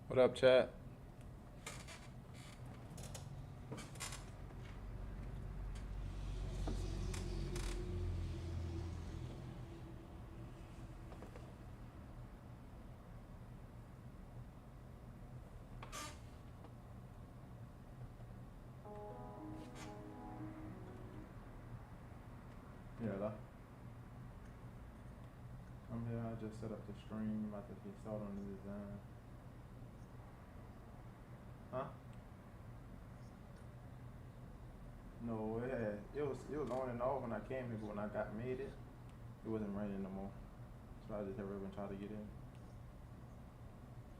What up, chat? Yeah, I'm here. I just set up the stream. About to get started on the design. Huh? No, it was on and off when I came here, but when I got made it wasn't raining no more. So I just have everyone try to get in.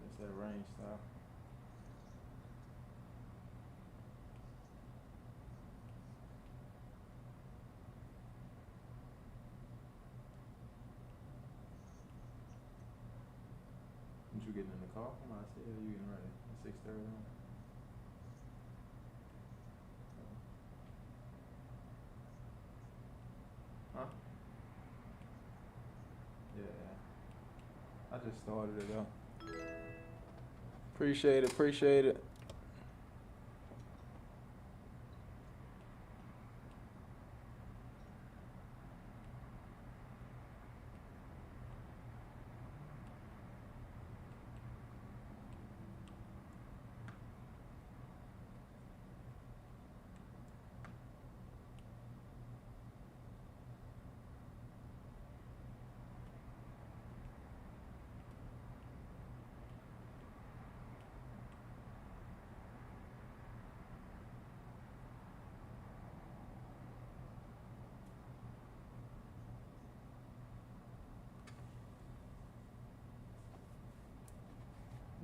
It's that rain style. Did you getting in the car? Come on, I said, yeah, you getting ready. It's 6:30. Huh? Yeah. I just started it though. Appreciate it. Appreciate it.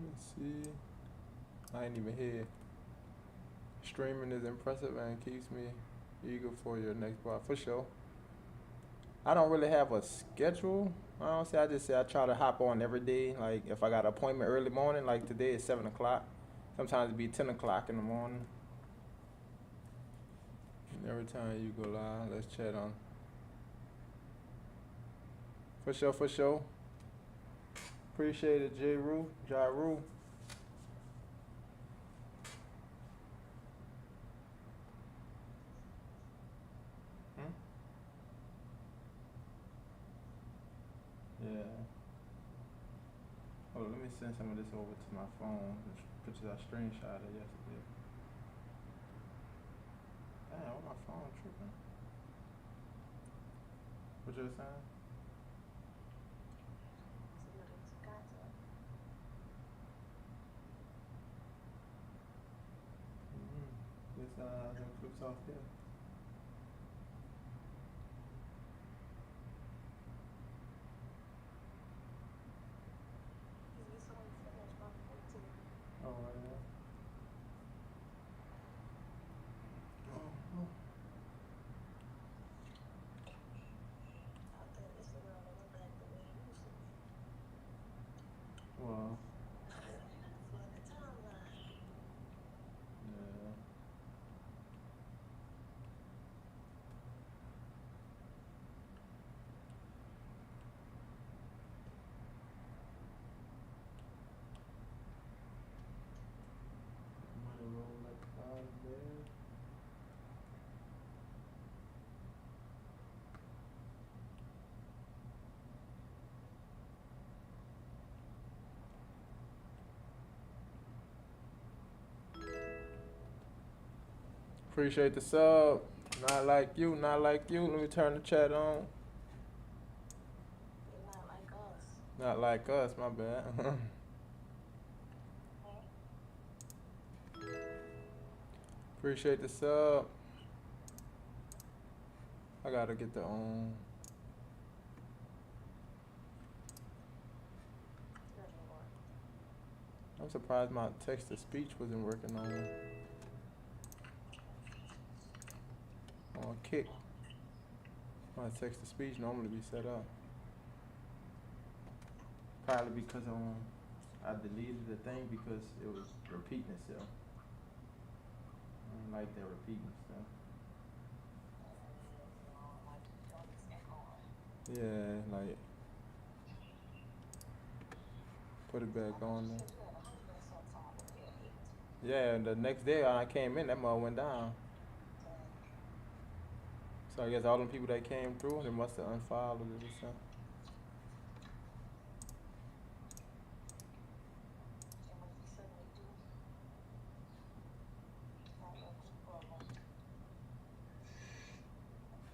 Let's see. I ain't even here. Streaming is impressive and keeps me eager for your next part for sure. I don't really have a schedule. I don't say. I just say I try to hop on every day. Like if I got an appointment early morning, like today is 7 o'clock. Sometimes it be 10 o'clock in the morning. And every time you go live, let's chat on. For sure, for sure. Appreciate it, J. Rue, Ja Rue. Hmm? Yeah. Hold on, let me send some of this over to my phone. The pictures I screenshotted yesterday. Damn, why my phone tripping? What you were saying? This them clips off here. Oh yeah. Oh, well, yeah. Money roll like clouds there. Appreciate the sub. Not like you, not like you. Let me turn the chat on. Not like us, my bad. Appreciate the sub. I gotta get the I'm surprised my text to speech wasn't working on Kick. My text to speech normally be set up. Probably because I deleted the thing because it was repeating itself. I don't like that repeating stuff. Yeah, like put it back on there. Yeah, and the next day when I came in, that mother went down. So I guess all them people that came through, they must have unfollowed it or something.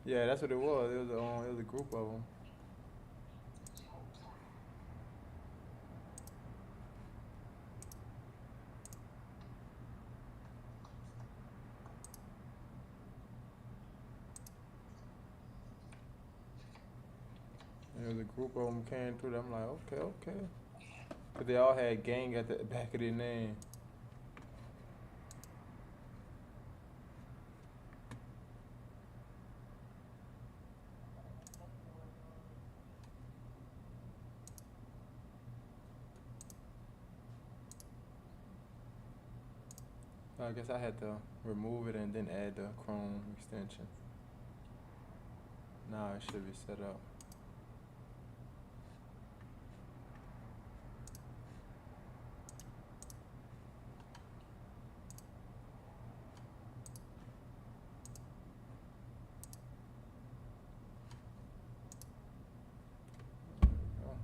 Yeah, that's what it was. It was a group of them. It was a group of them came through. I'm like, okay, okay. Cause they all had gang at the back of their name. So I guess I had to remove it and then add the Chrome extension. Now it should be set up. Oh,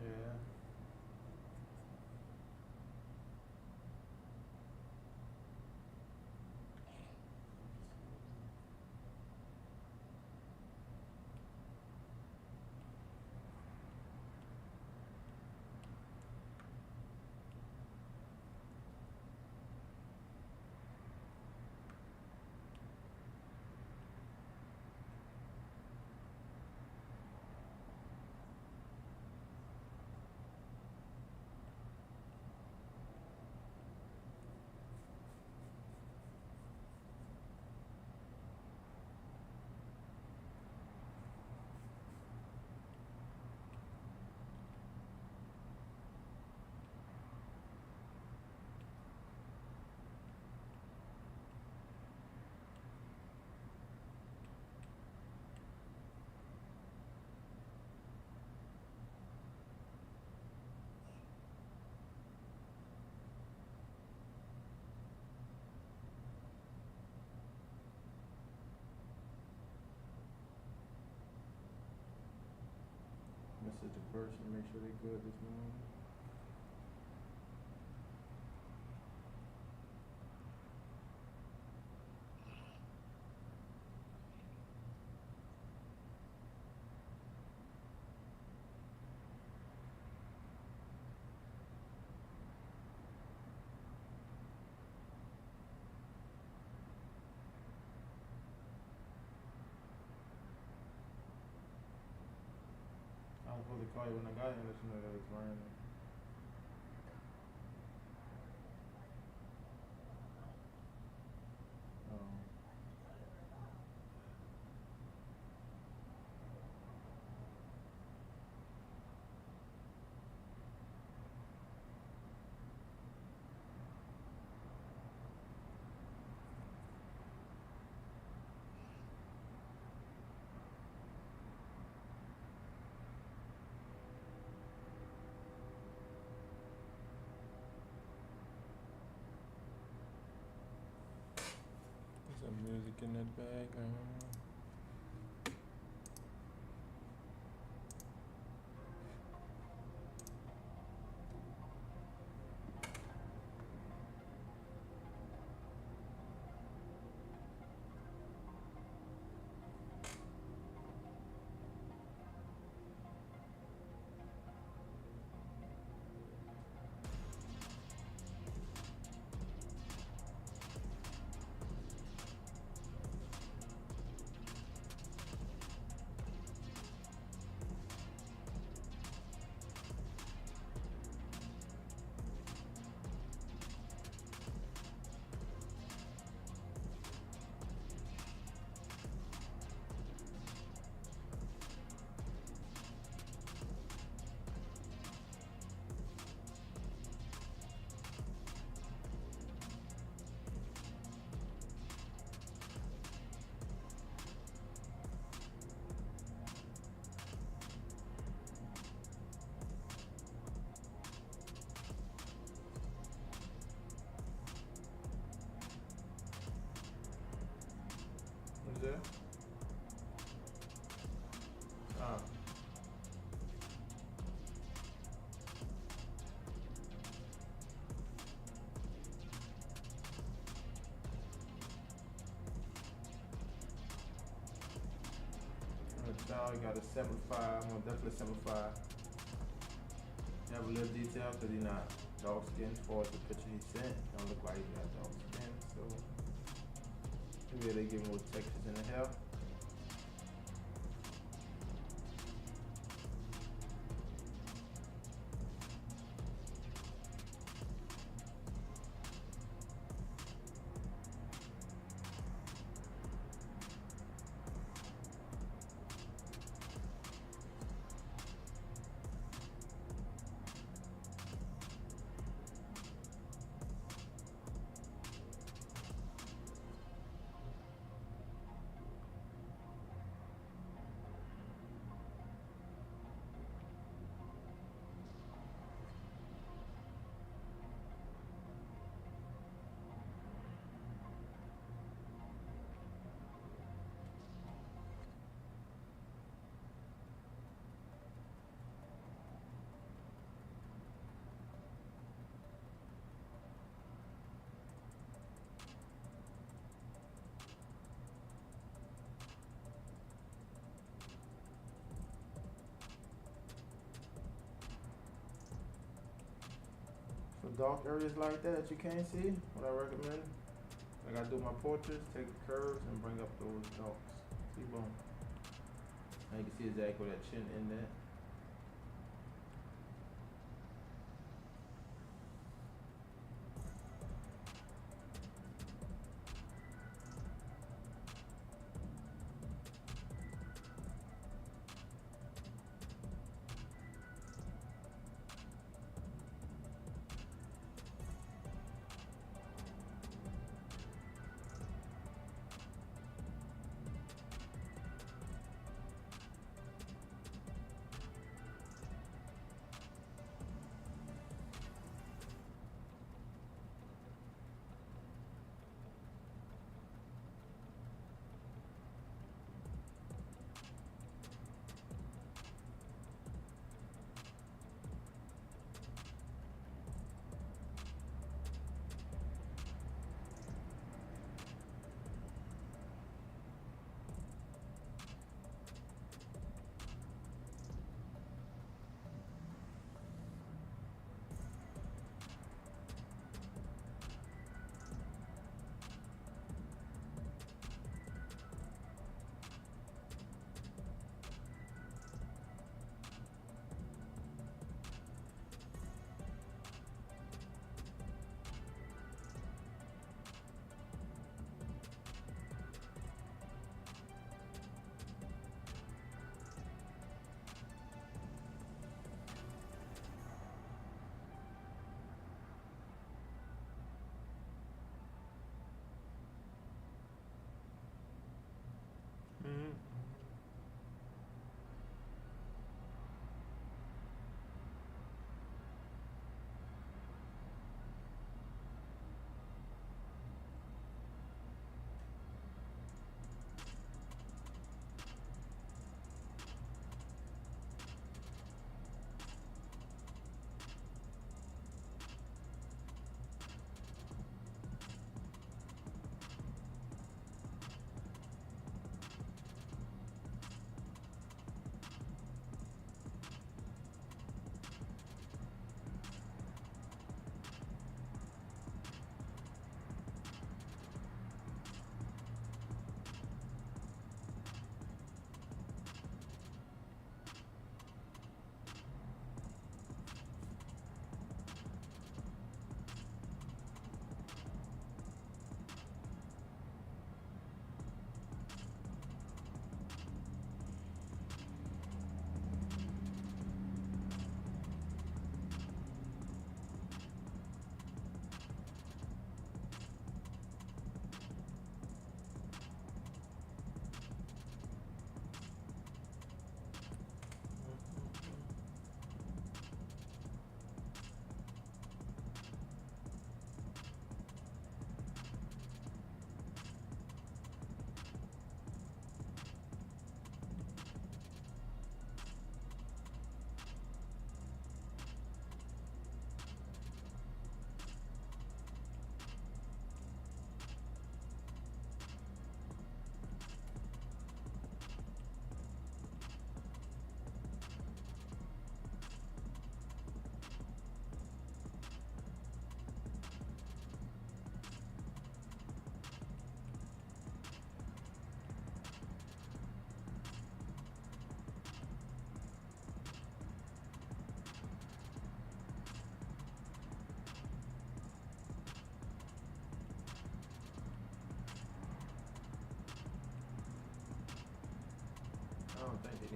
yeah. Yeah. Message the person, make sure they good this morning. I was supposed to call you when I got here and let you know that it was raining. Um, there's some music in that background. now you gotta simplify. I'm gonna definitely simplify. Have a little detail because he's not dark skin as far as the picture he sent. Don't look like he got dark skin, so maybe they give more textures in the hair. For dark areas like that you can't see, what I recommend, like I do my portraits, take the curves and bring up those darks. See, boom. Now you can see exactly where that chin in there.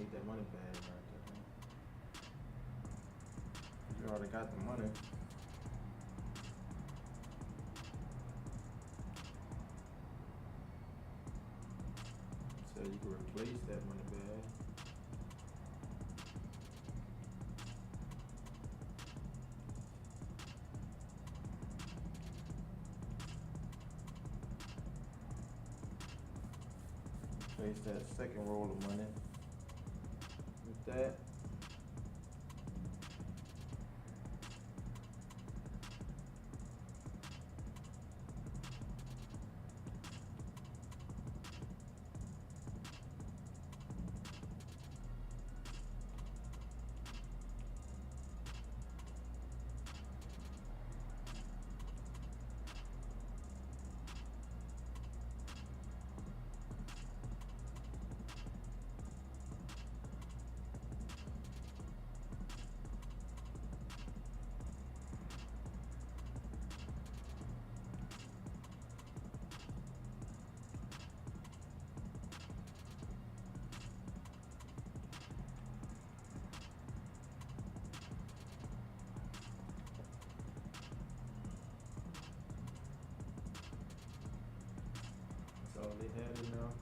need that money bag right there, man. You already got the money. So you can replace that money bag. Replace that second roll of money with that. That's all they had in there.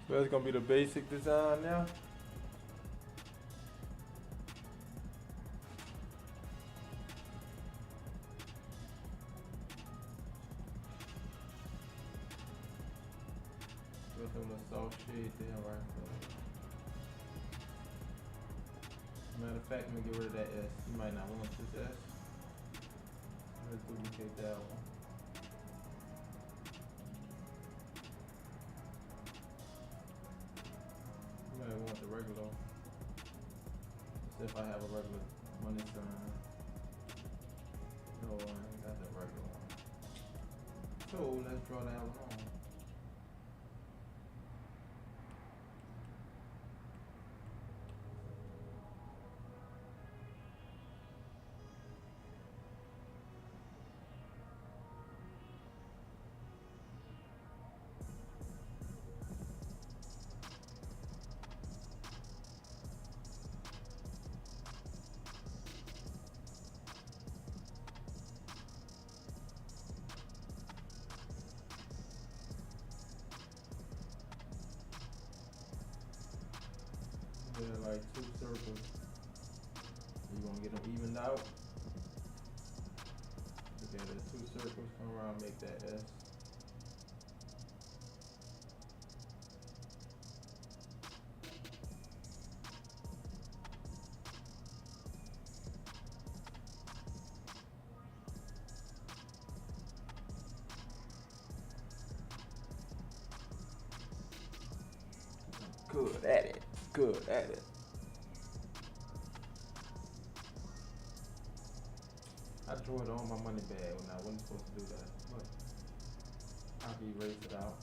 So that's gonna be the basic design now. With them a soft shade there, right? Matter of fact, let me get rid of that S. You might not want this S. Let's duplicate that one. You might want the regular one. Let's see if I have a regular money sign. No, I ain't got that regular one. So let's draw that one on. They're like two circles. You gonna get them evened out. Look at it, two circles, come around, make that S. Good at it. Good at it. I drew it on my money bag when I wasn't supposed to do that, but I'll be erased it out.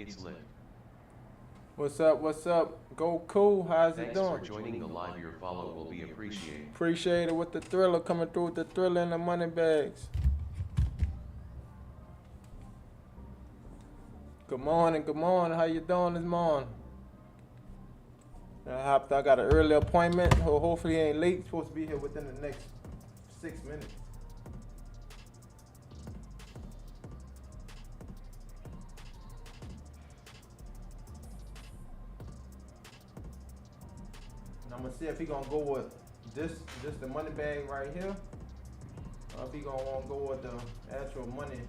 It's lit. What's up? What's up? Go cool. How's it Thanks doing? for joining the live. Your follow will be appreciated. Appreciate it with the Thriller coming through with the Thriller and the money bags. Good morning. Good morning. How you doing this morning? I got an early appointment. Hopefully he ain't late. Supposed to be here within the next 6 minutes. And I'm gonna see if he gonna go with this the money bag right here, or if he gonna want to go with the actual money.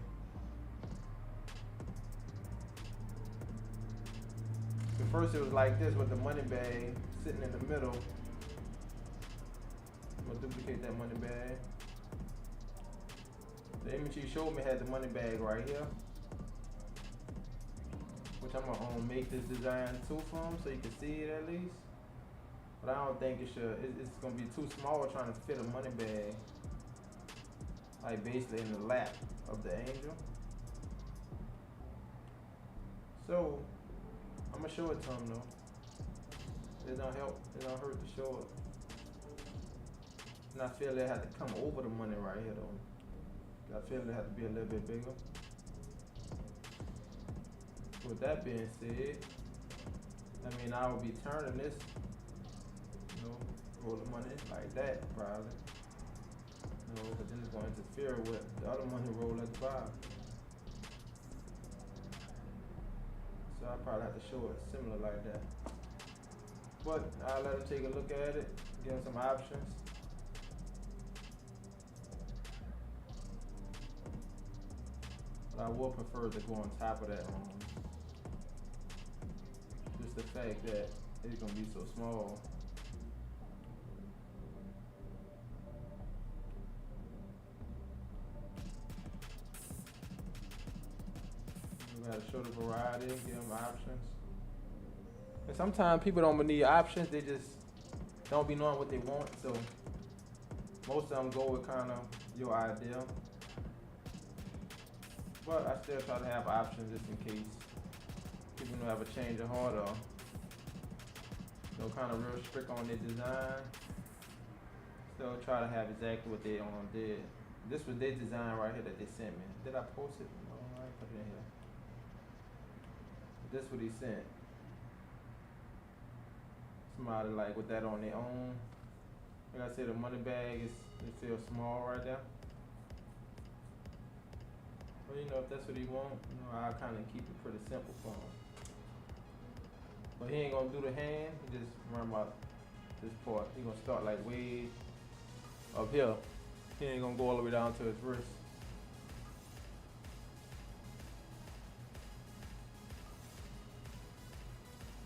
At first it was like this with the money bag sitting in the middle. I'm gonna duplicate that money bag. The image he showed me had the money bag right here, which I'm gonna make this design too for him so you can see it at least. But I don't think it should. It's gonna be too small trying to fit a money bag, like basically in the lap of the angel. So I'm gonna show it to him though. It don't help. It don't hurt to show it. And I feel they have to come over the money right here though. I feel they have to be a little bit bigger. With that being said, I mean I will be turning this. Roll the money like that, probably. But then it's going to interfere with the other money roll at the bottom. So I probably have to show it similar like that. But I'll let him take a look at it, give him some options. But I would prefer to go on top of that one. Just the fact that it's gonna be so small. We gotta show the variety, give them options. And sometimes people don't need options, they just don't be knowing what they want, so most of them go with kind of your idea. But I still try to have options just in case people don't have a change of heart or kind of real strict on their design. Still try to have exactly what they did. This was their design right here that they sent me. Did I post it? No, I didn't put it in here. This what he sent. Somebody like with that on their own. Like I said, the money bag it feels small right there. But if that's what he want, I'll kind of keep it pretty simple for him. But he ain't gonna do the hand. He just remember this part. He gonna start like way up here. He ain't gonna go all the way down to his wrist.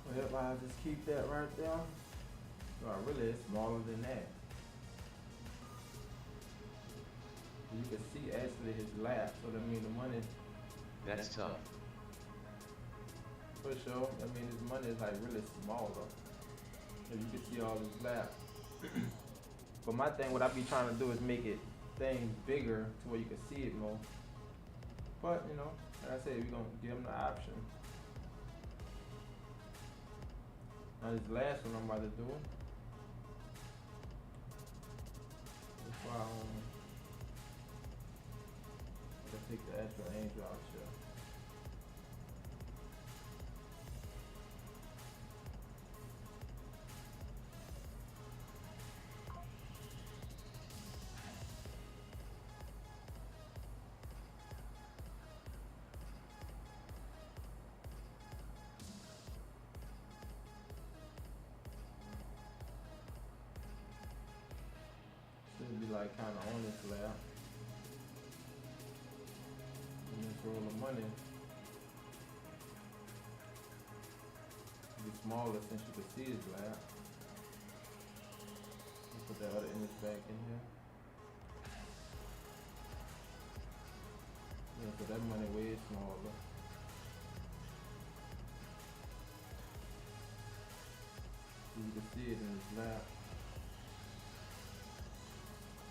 Well, if I just keep that right there, really it's smaller than that. You can see actually his lap, so that means the money That's tough. for sure. I mean his money is like really smaller. So you can see all his lap. But my thing, what I be trying to do is make it things bigger to where you can see it more. But you know, like I said, we gonna give him the option. Now this last one I'm about to do. Before I take the actual angel out here. Should be like kind of on this lap. And this roll of money. Be smaller since you can see his lap. Put that other image back in here. Yeah, so that money way smaller. You can see it in his lap.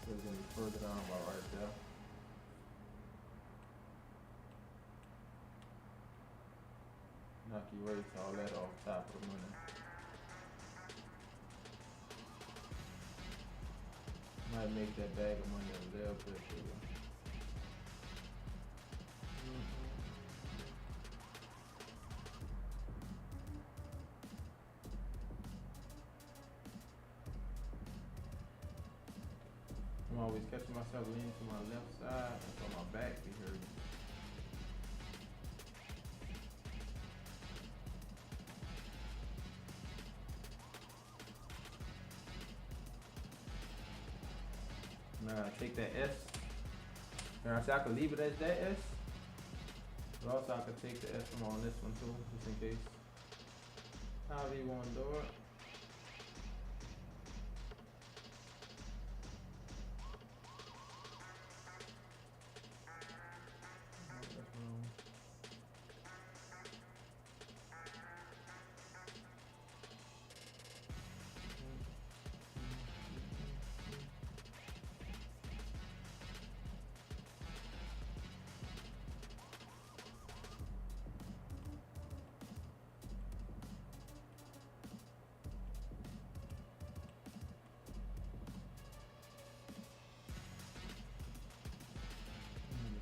So it's gonna be further down about right there. Knock you erase all that off top of the money. Might make that bag of money a little bit bigger. I'm always catching myself leaning to my left side, and so my back be hurting. Now I take that S. Now I say I could leave it as that S, but also I could take the S from on this one too, just in case. However you want to do it.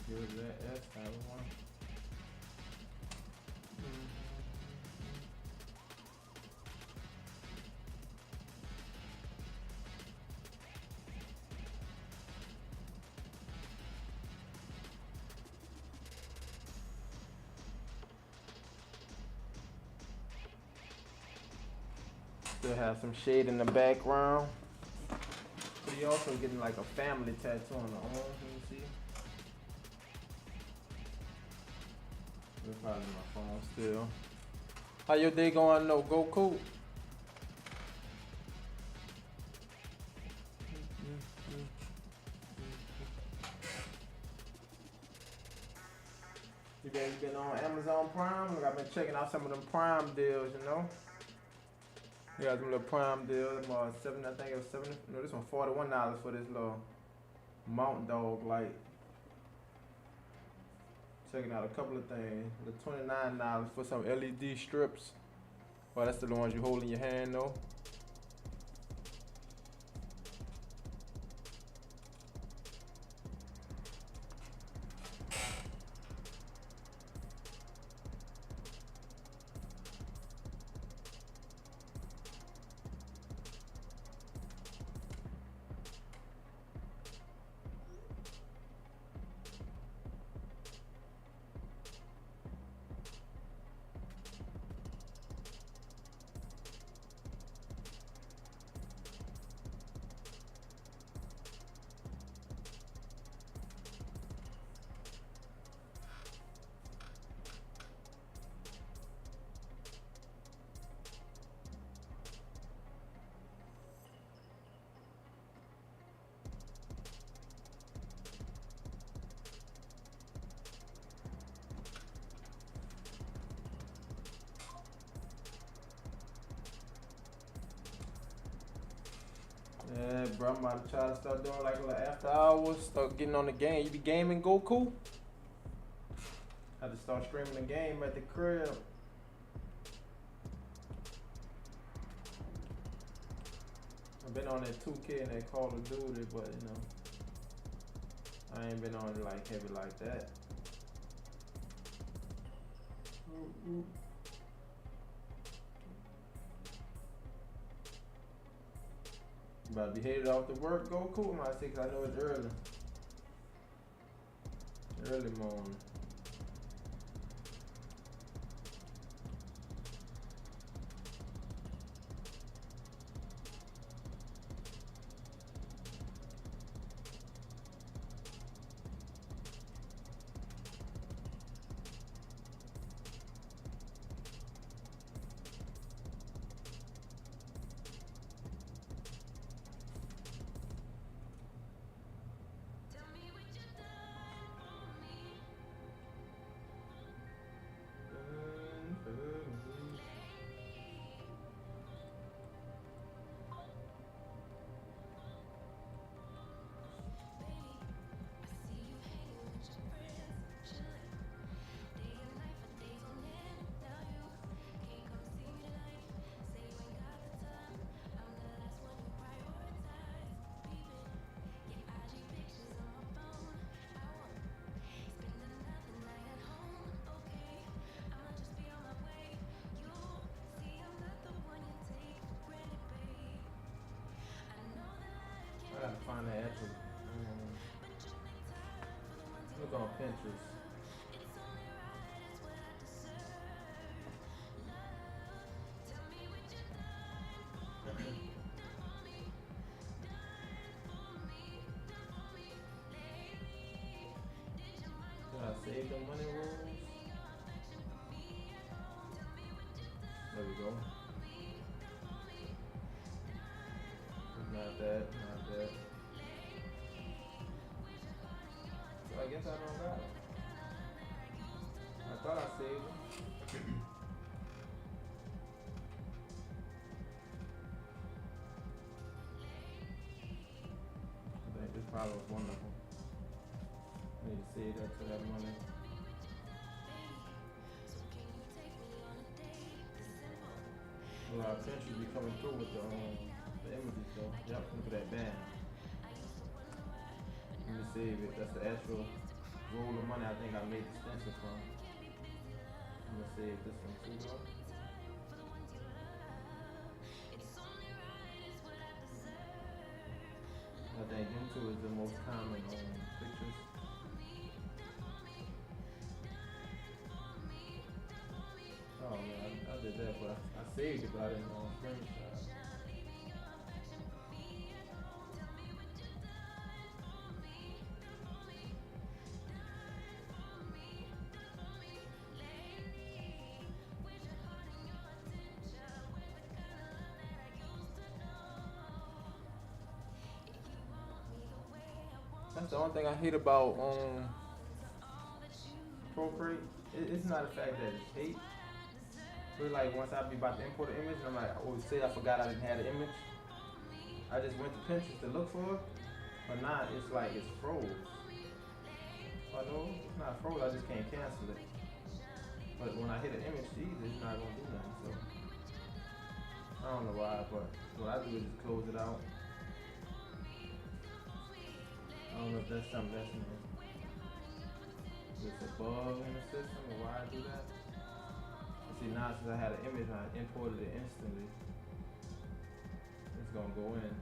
Get rid of that S, have one. Still have some shade in the background. So you also getting like a family tattoo on the arm, you see? We're probably my phone still. How your day going? No, go cool. You been on Amazon Prime? Look, I've been checking out some of them Prime deals, you know? You got some little Prime deals. Them seven, I think it was $7. No, this one $41 for this little Mountain Dog light. Checking out a couple of things. The $29 for some LED strips. Well, that's the ones you hold in your hand though. that, bro. I'm about to try to start doing like a little after hours. Start getting on the game. You be gaming Goku? Had to start streaming the game at the crib. I've been on that 2K and that Call of Duty, but you know, I ain't been on it like heavy like that. About to be headed off to work, Goku. I say, 'cause I know it's early. Early morning. I gotta find the actual. Look on Pinterest. Did I save the money rules? There we go. Not that, not that. So I guess I don't got it. I thought I saved them. I think this probably was one of them. I need to save that to that money. A lot of pictures be coming through with the images though. Yep, look at that band. Let me see if that's the actual roll of money I think I made the stencil from. Let me see if this one too though. I think them two is the most common pictures. Oh man, I did that, but I saved it, but I didn't screenshot. That's the only thing I hate about Procreate. It's not the fact that it's hate. But like once I be about to import an image, and I'm like, oh, say I forgot I didn't have the image. I just went to Pinterest to look for it, but now it's like it's froze. I know it's not froze. I just can't cancel it. But when I hit an image, it's not gonna do nothing. So I don't know why, but what I do is just close it out. I don't know if that's something that's it's a bug in the system or why I do that. See now since I had an image, I imported it instantly. It's gonna go in.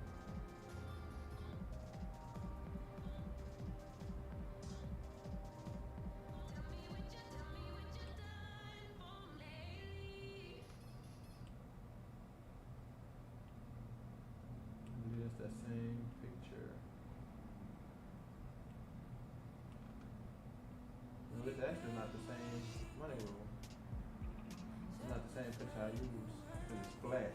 Maybe that's that same picture. No, it's actually not the same money roll. It's not the same picture I use because it's black.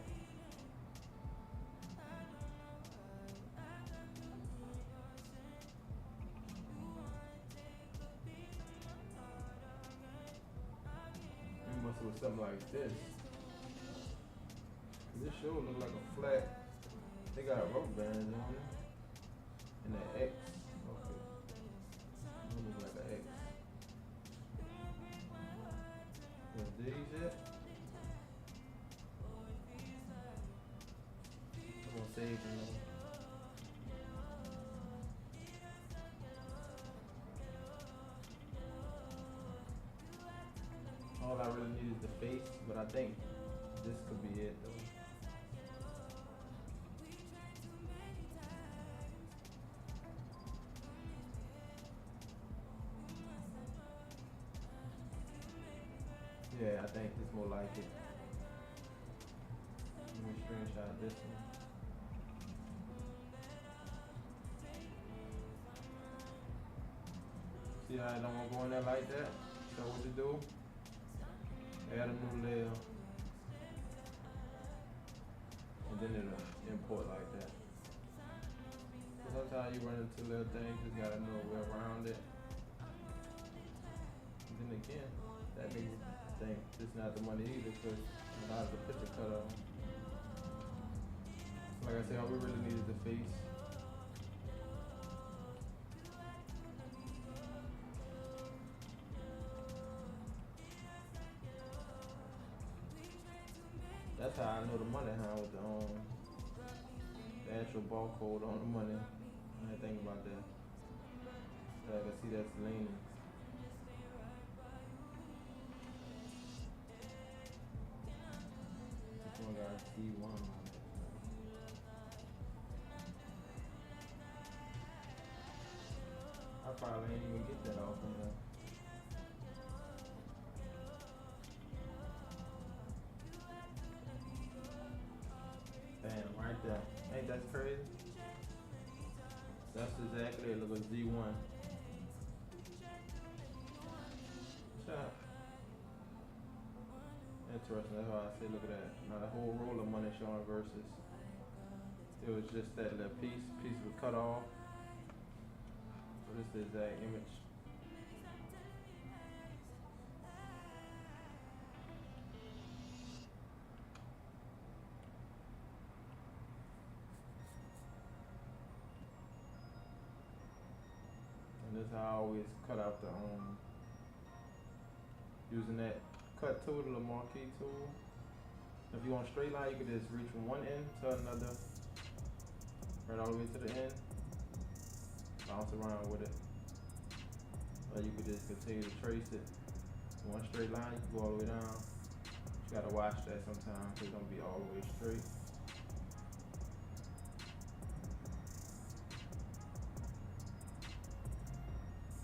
It must have something like this. This sure look like a flat They got rubber bands on it. And an X. Okay. It looks like an X. Where these at? I'm gonna save them though. All I really need is the face, but I think this could be it though. Yeah, I think it's more like it. Let me screenshot this one. See how I don't want to go in there like that? So what to do? Add a new layer. And then it'll import like that. So sometimes you run into little things, just gotta know a way around it. And then again, that makes me think this not the money either, because a lot of the picture cut off. Like I said, all we really need is the face. That's how I know the money, how with the actual barcode on the money. I didn't think about that. So I can see that's leaning. This one got C1 on it. I probably ain't even get that off in there. Bam, right there. Ain't that crazy? That's exactly it. Look at Z1. Shot. Interesting. That's why I say look at that. Now the whole roll of money showing versus. It was just that little piece. Piece was cut off. So this is the exact image. And this is how I always cut out the using that cut tool, the marquee tool. If you want straight line, you can just reach from one end to another, right all the way to the end, bounce around with it. Or you could just continue to trace it. One straight line, you can go all the way down. You gotta watch that sometimes, because it's gonna be all the way straight.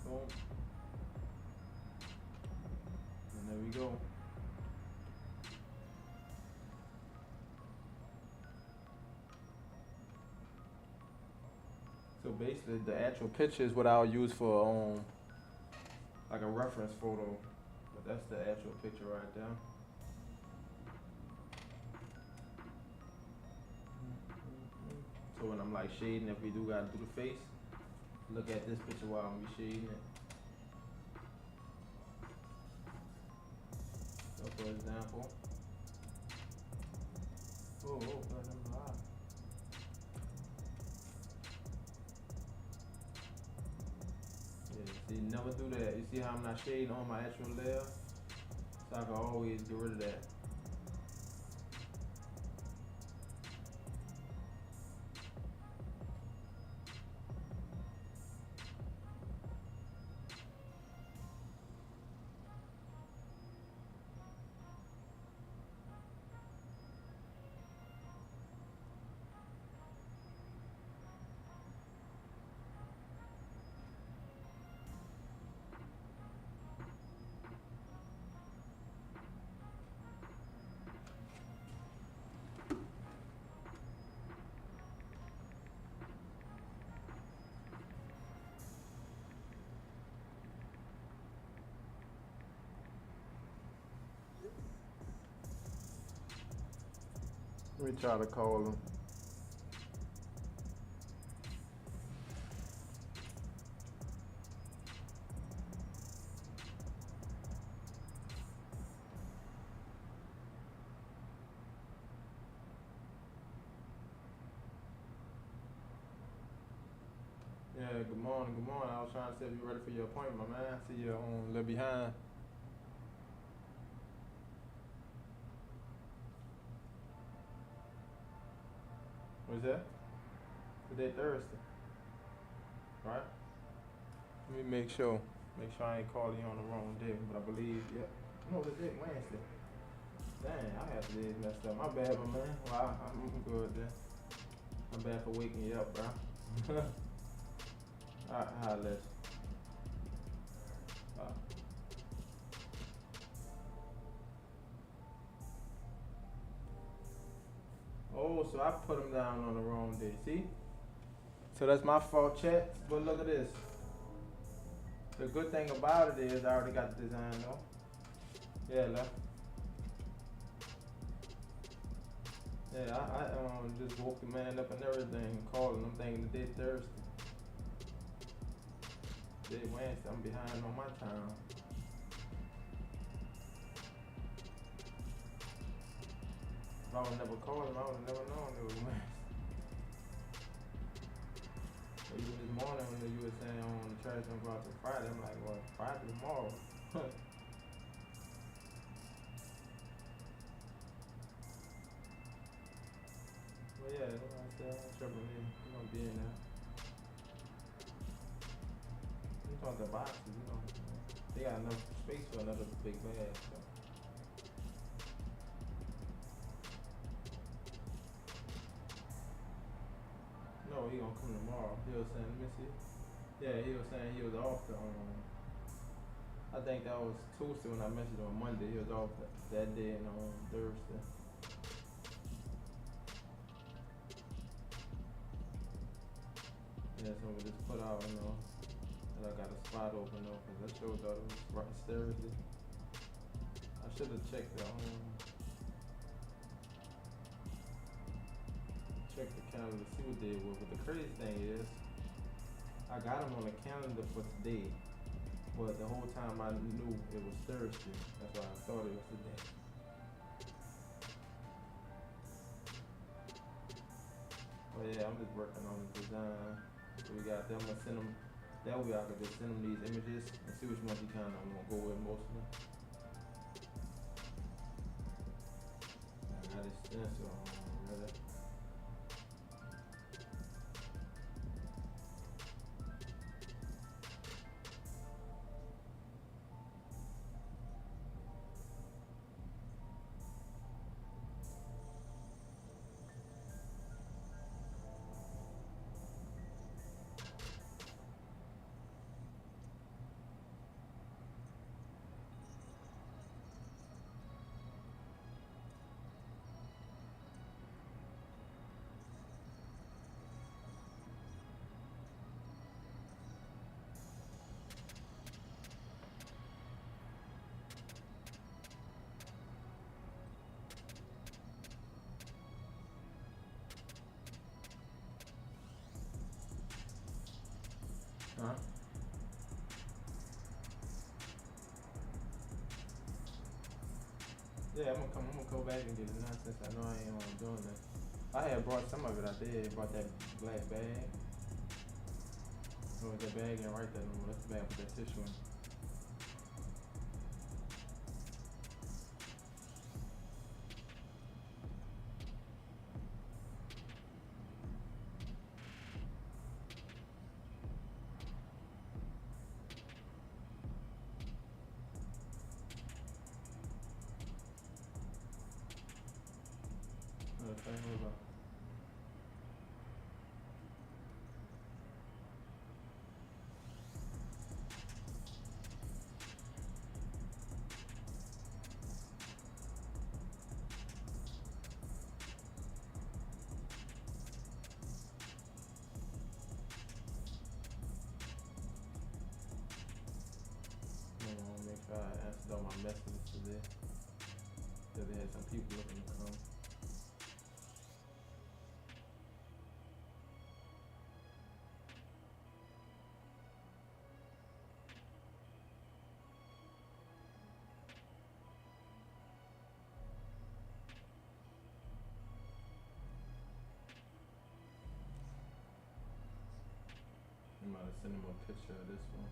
Boom. And there we go. So basically, the actual picture is what I'll use for like a reference photo, but that's the actual picture right there. So when I'm like shading, if we do gotta do the face, look at this picture while I'm shading it. So for example, oh, got them live. See, never do that. You see how I'm not shading on my actual layer? So I can always get rid of that. Let me try to call him. good morning, good morning. I was trying to see if you ready for your appointment, my man. I see you're a little behind. What's that? Today Thursday, right? Let me make sure. Make sure I ain't calling you on the wrong day, but I believe, yep. No, today Wednesday. Dang, I have to be messed up. My bad, my man. Well, I'm good then. I'm bad for waking you up, bro. Alright, let's. Oh, so I put him down on the wrong day. See? So that's my fault, chat. But look at this. The good thing about it is I already got the design though. Yeah, look. Yeah, I just woke the man up and everything, calling him thinking the day Thursday. Day Wednesday, I'm behind on my time. If I would never called him, I would have never known it was Wednesday. So even this morning when you were saying on the church don't go out till Friday, I'm like, well, Friday tomorrow. Well, yeah, that's what I said. I'm tripping in. You're gonna be in there. You talking the boxes, you know. They got enough space for another big bag, so. No, he gonna come tomorrow. He was saying, let me see. Yeah, he was saying he was off the, I think that was Tuesday when I messaged him on Monday. He was off that day and on Thursday. Yeah, so we just put out, you know, that I got a spot open though, cause that show thought it was right Thursday. I should have checked the calendar to see what day it was. But the crazy thing is, I got him on the calendar for today, but the whole time I knew it was Thursday. That's why I thought it was today. But yeah, I'm just working on the design. So we got them. I'm gonna send them. That way I could just send them these images and see which ones he kind of gonna go with mostly. I got his stencil on already. Huh? Yeah, I'm gonna go back and get it now since I know I ain't doing that. I had brought some of it out there. Brought that black bag. Oh, that bag ain't right there no more. That's the bag with that tissue in. Okay, hold on. Make sure I answered all my messages today. Cause they had some people looking to come. I'm about to to send him a picture of this one.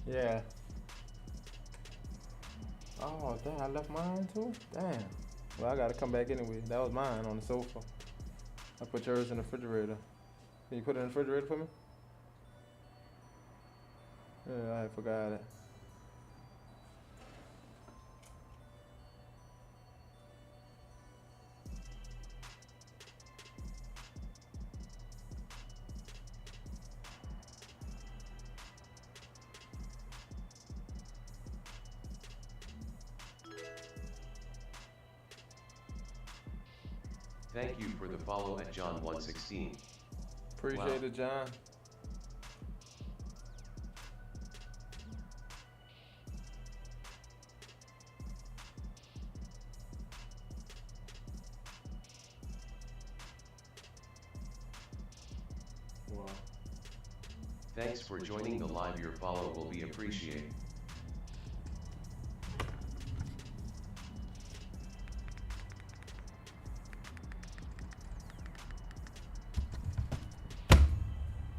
Yeah. Oh, damn, I left mine too? Damn. Well, I gotta come back anyway. That was mine on the sofa. I put yours in the refrigerator. Can you put it in the refrigerator for me? Yeah, I forgot it. Thank you for the follow at John116. Appreciate Wow. it, John. Wow. Thanks for joining the live. Your follow will be appreciated.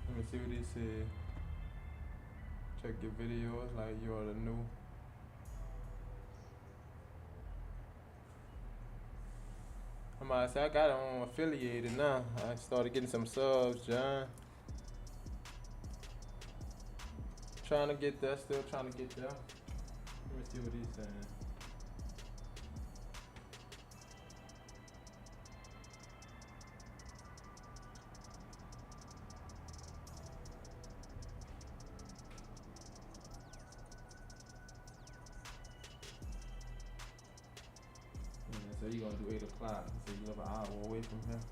Let me see what he said. Check your videos like you're the new. I'm about to say I got it on affiliated now. I started getting some subs, John. Trying to get there, still trying to get there. Let me see what he's saying. Yeah, so you gonna do 8 o'clock. So you live an hour away from here.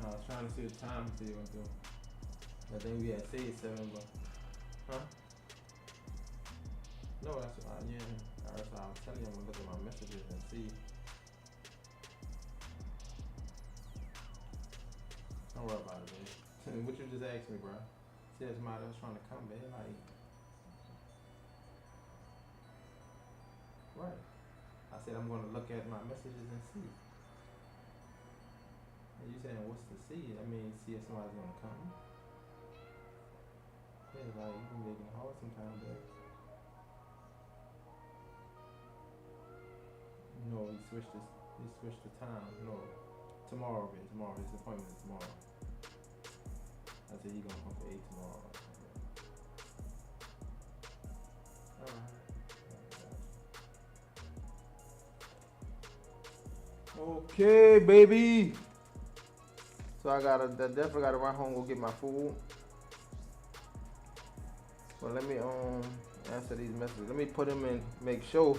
I was trying to see the time to see what you're gonna do. I think we had said 7, but huh? No, that's yeah. That's why I was telling you I'm gonna look at my messages and see. Don't worry about it, man. What you just asked me, bro? See, that's somebody else trying to come, man. Like, right. I said I'm gonna look at my messages and see. And you saying what's to see? I mean, see if somebody's gonna come. Yeah, like you can make it hard sometimes, babe. No, he switched the time. No, tomorrow, babe. Tomorrow, his appointment is tomorrow. I said he gonna come for 8 tomorrow. Alright. Okay, baby. So I definitely gotta run home, go get my food. But let me answer these messages. Let me put him in, make sure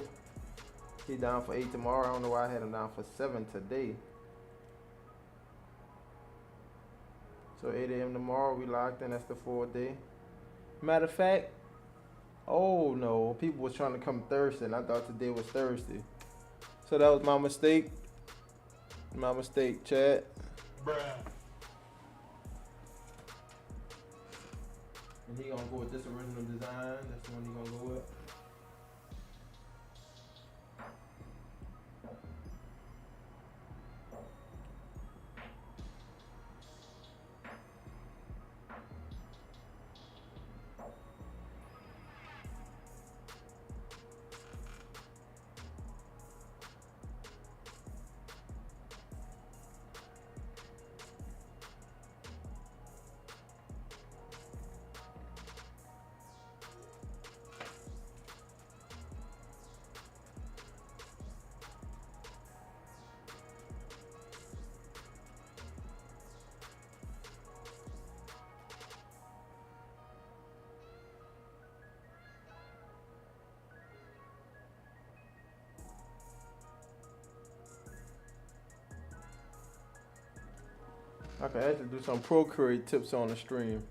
he down for 8 tomorrow. I don't know why I had him down for 7 today. So 8 a.m. tomorrow, we locked in. That's the 4th day. Matter of fact, oh no, people was trying to come Thursday, and I thought today was Thursday. So that was my mistake. My mistake, Chad. Bruh. And he gonna go with this original design. That's the one he gonna go with. I can actually do some Procreate tips on the stream.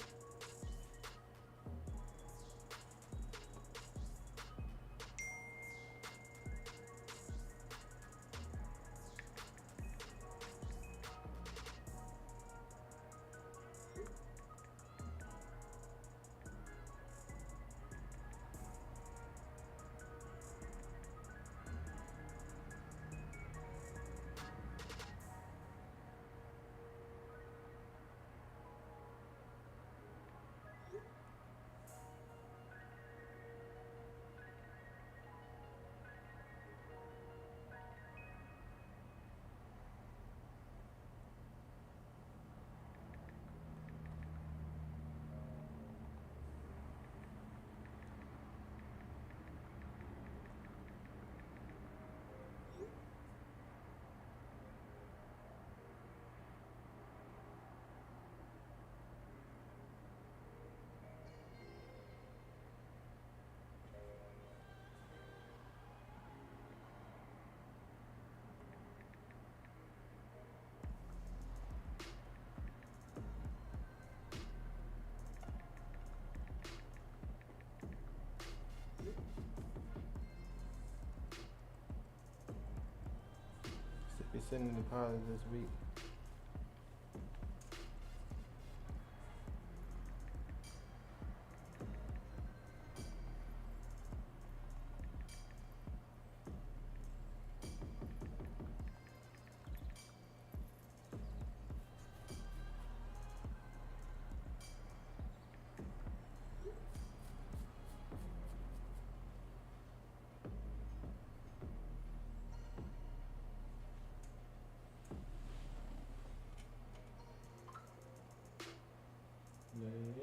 Be sending deposits this week.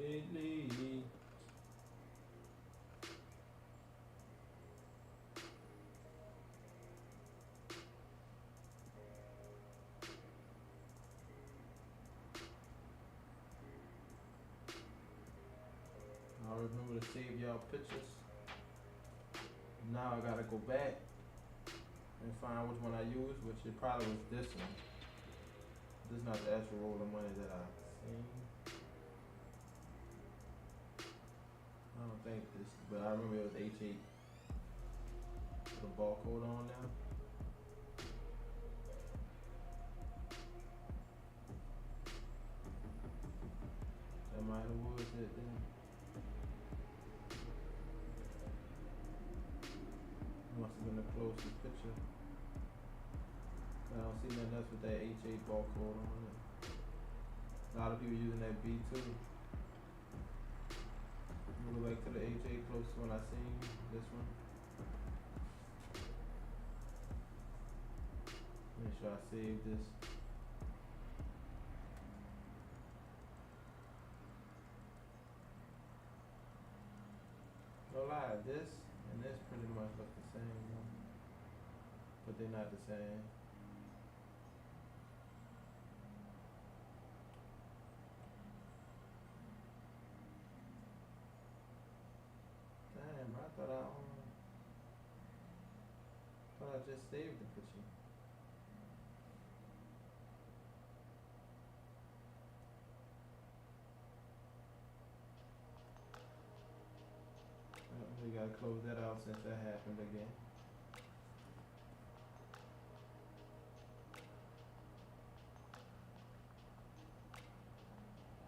Lately. I remember to save y'all pictures. Now I gotta go back and find which one I used, which it probably was this one. This is not the actual roll of money that I seen. I don't think this, but I remember it was H8 with a barcode on there. That might have was it then. Must have been the closest picture. I don't see nothing else with that H8 barcode on it. A lot of people using that B2. Go back to the H8 closest one I seen, this one. Make sure I save this. No lie, this and this pretty much look the same, but they're not the same. Damn, bro, thought I just saved the picture. We gotta close that out since that happened again.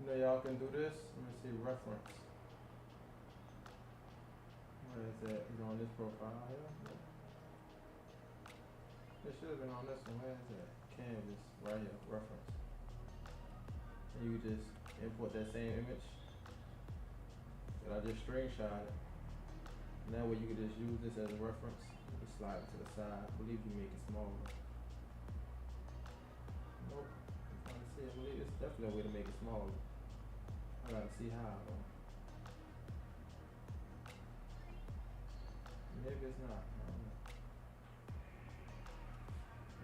You know y'all can do this. Let me see reference. Where is that? Is it on this profile here? It should have been on this one. Where is that? Canvas. Right here. Reference. And you just import that same image that I just screenshot it. And that way you can just use this as a reference. You can slide it to the side. I believe you make it smaller. Nope. I'm trying to see. I believe it's definitely a way to make it smaller. I gotta see how though. Maybe it's not. I don't know.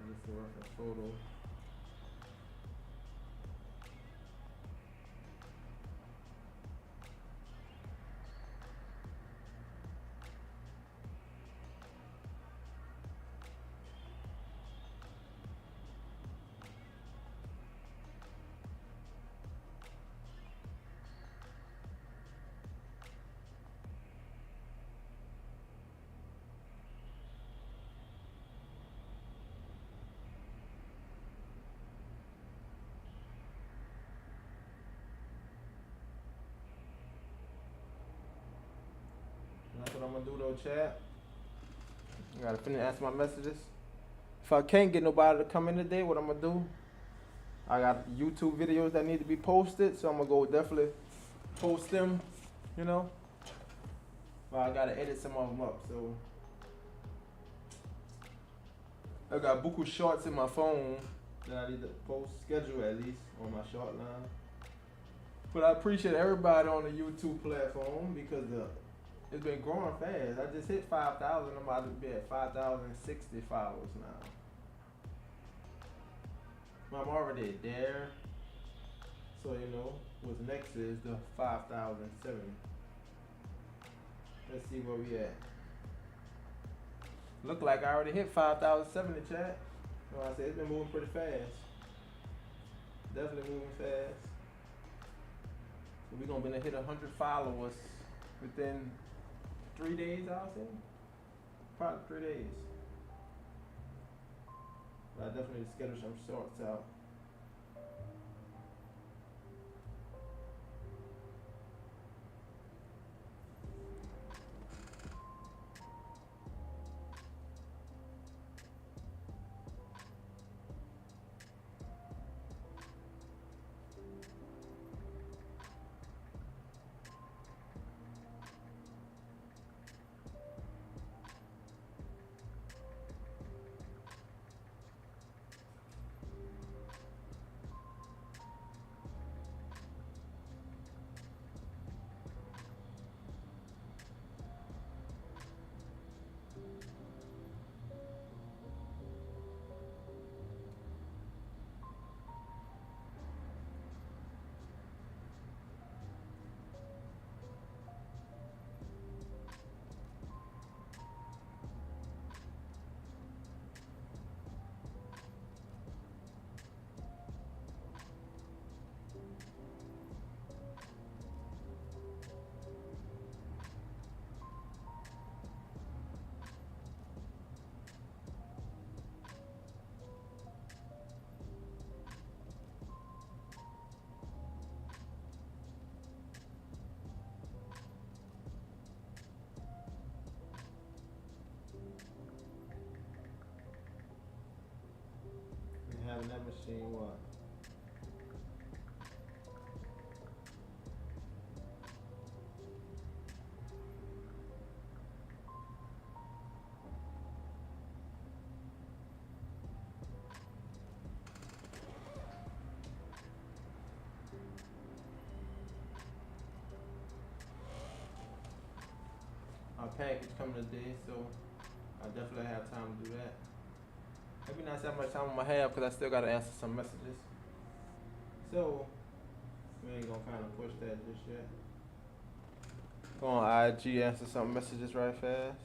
And it's the reference photo. gonna do though, chat. I gotta finish answer my messages. If I can't get nobody to come in today, what I'm gonna do? I got YouTube videos that need to be posted, so I'm gonna go definitely post them. You know. But I gotta edit some of them up, so I got buku shorts in my phone that I need to post schedule at least on my short line. But I appreciate everybody on the YouTube platform because it's been growing fast. I just hit 5,000. I'm about to be at 5,060 followers now. I'm already there. So, you know, what's next is the 5,070. Let's see where we at. Look like I already hit 5,070, chat. So I said it's been moving pretty fast. Definitely moving fast. So we're gonna hit 100 followers within 3 days, I'll say. Probably 3 days. But I definitely schedule some shorts out. Having that machine what? Our package coming today, so I definitely have time to do that. Maybe not so much time I'm gonna have because I still gotta answer some messages. So we ain't gonna kind of push that just yet. Go on IG, answer some messages right fast.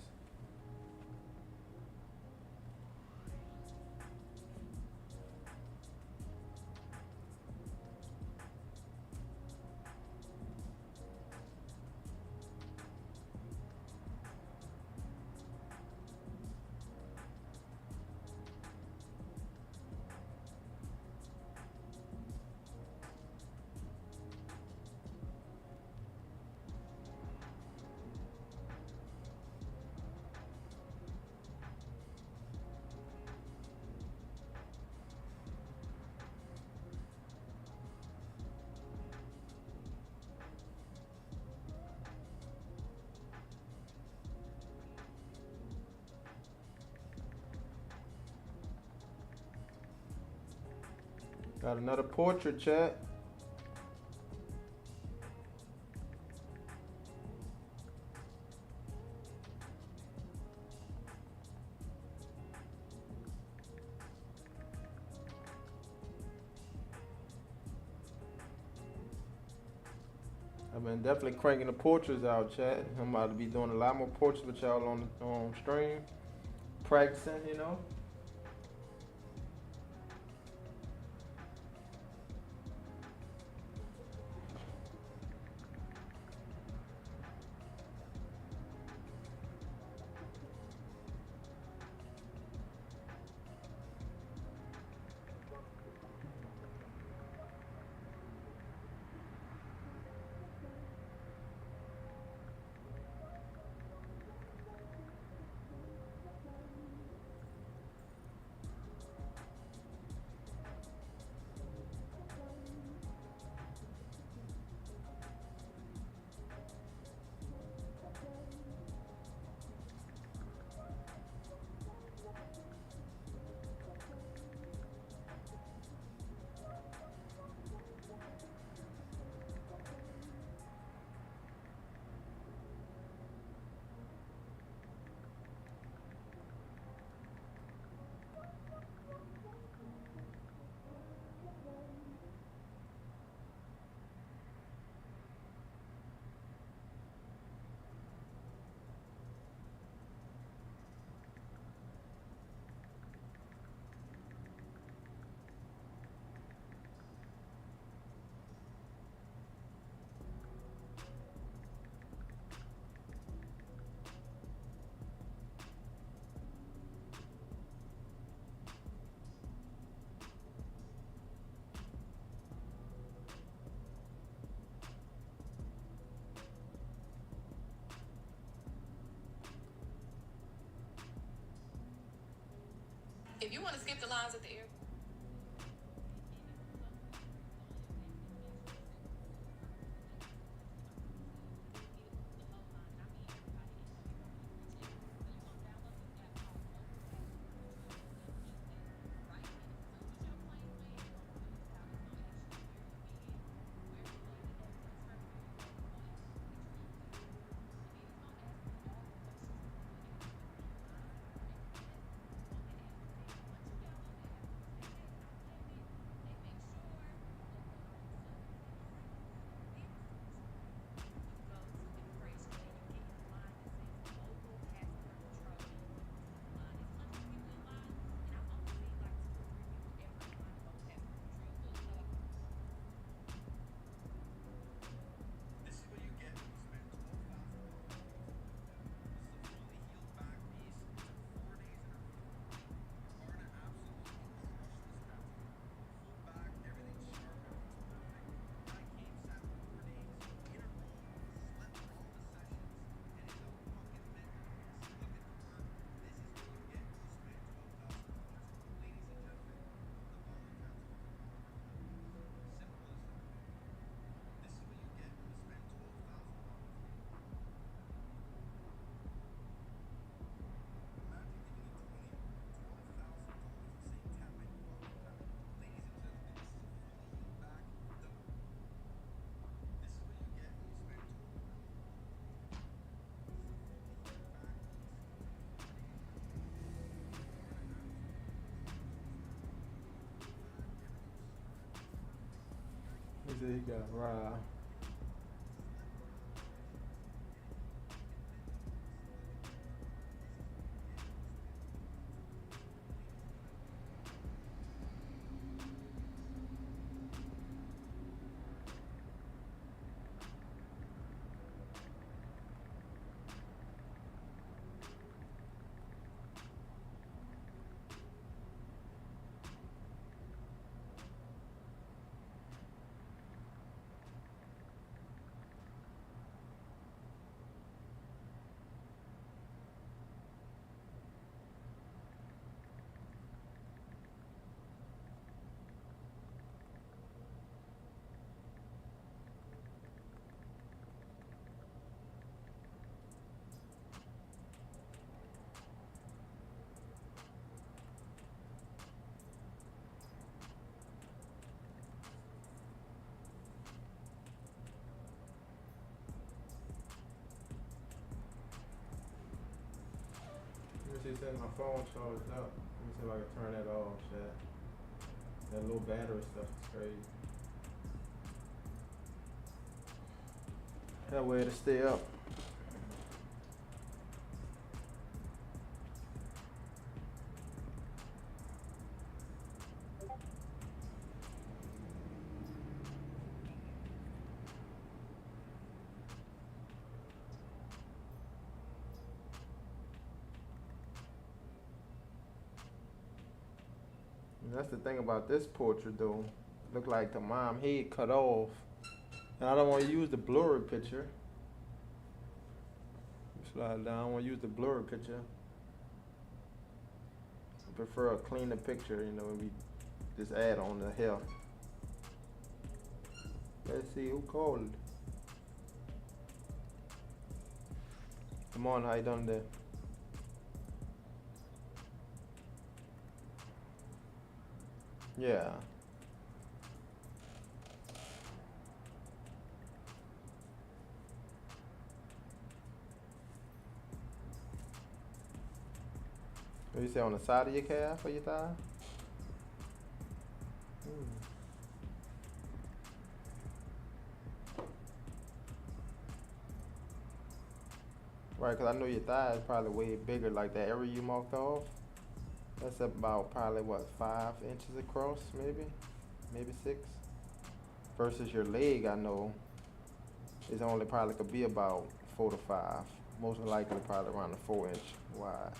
Got another portrait, chat. I've been definitely cranking the portraits out, chat. I'm about to be doing a lot more portraits with y'all on stream. Practicing, you know. If you want to skip the lines at the airport. He said he got robbed. She said my phone charged up. Let me see if I can turn that off, chat. That little battery stuff is crazy. That way to stay up. And that's the thing about this portrait though. Look like the mom head cut off. And I don't want to use the blurry picture. Slide down, I don't want to use the blurry picture. I prefer a cleaner picture, you know, we just add on the hair. Let's see who called. Come on, how you done there? Yeah. What you say, on the side of your calf or your thigh? Right, 'cause I know your thigh is probably way bigger, like that area you marked off. That's about probably what, 5 inches across, maybe 6. Versus your leg, I know, is only probably could be about 4 to 5. Most likely probably around a 4-inch wide.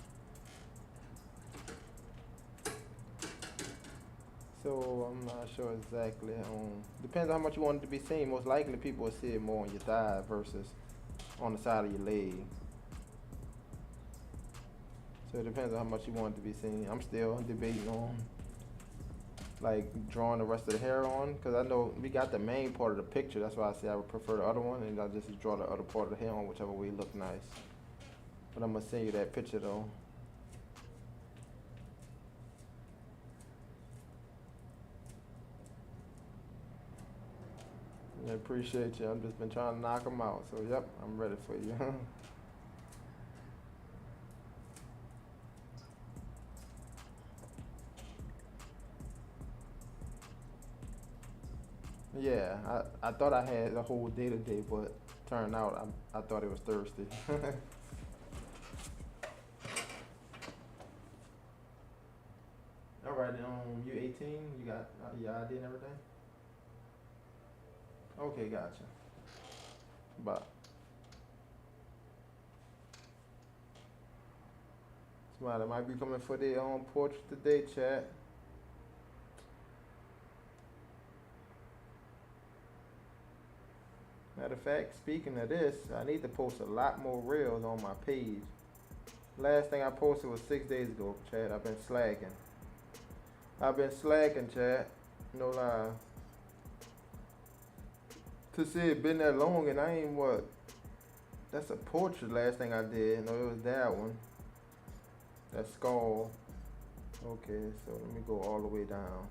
So I'm not sure exactly. Depends on how much you want it to be seen. Most likely people will see it more on your thigh versus on the side of your leg. So it depends on how much you want it to be seen. I'm still debating on like drawing the rest of the hair on, because I know we got the main part of the picture. That's why I say I would prefer the other one, and I just draw the other part of the hair on whichever way look nice. But I'm gonna send you that picture though. I appreciate you. I've just been trying to knock them out. So yep, I'm ready for you. Yeah, I thought I had the whole day today, but turned out I thought it was Thursday. All right, you 18? You got your ID and everything? Okay, gotcha. Bye. Somebody might be coming for their own portrait today, chat. Matter of fact, speaking of this, I need to post a lot more reels on my page. Last thing I posted was 6 days ago, chat. I've been slacking. Chat. No lie. To say it been that long and I ain't what? That's a portrait last thing I did. No, it was that one. That skull. Okay, so let me go all the way down.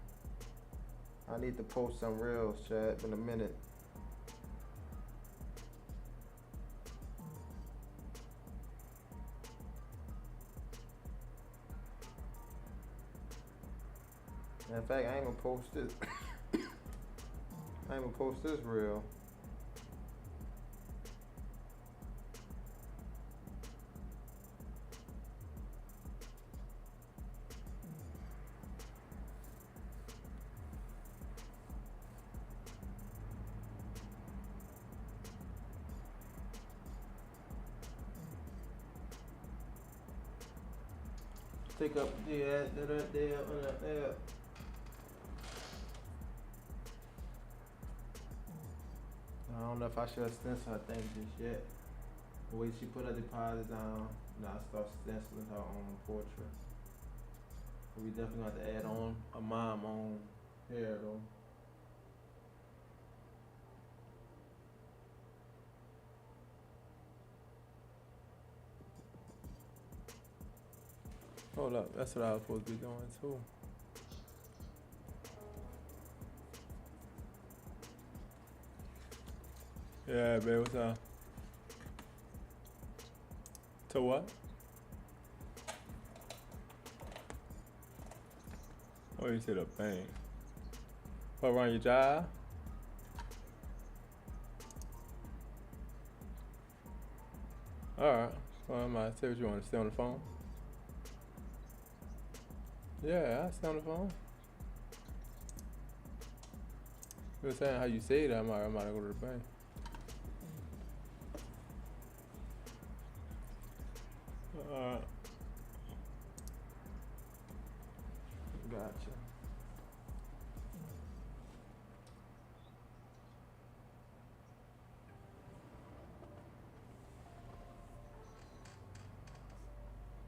I need to post some reels, chat, in a minute. In fact, I ain't gonna post this. I ain't gonna post this reel. Take up there. I don't know if I should stencil her thing just yet. The way she put her deposit down, now I start stenciling her own portrait. We definitely have to add on a mom on hair though. Hold up, that's what I was supposed to be doing too. Yeah, babe, what's up? To what? Oh, you said a bang. What, around your job? Alright. Well, I might say what you want to stay on the phone. Yeah, I stay on the phone. You were saying how you say that, I might go to the bank. Gotcha.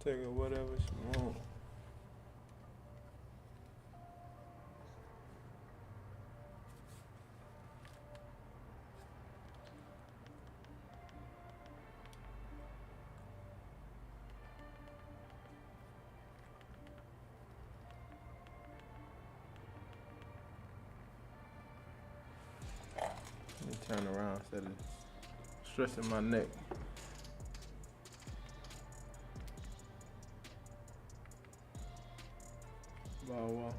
Take her whatever she want. Let me turn around instead of stressing my neck. Bow wow.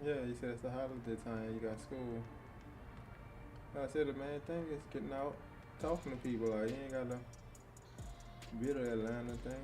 Yeah, you said it's the holiday time, you got school. I said the main thing is getting out, talking to people. Like, you ain't gotta be to that Atlanta thing.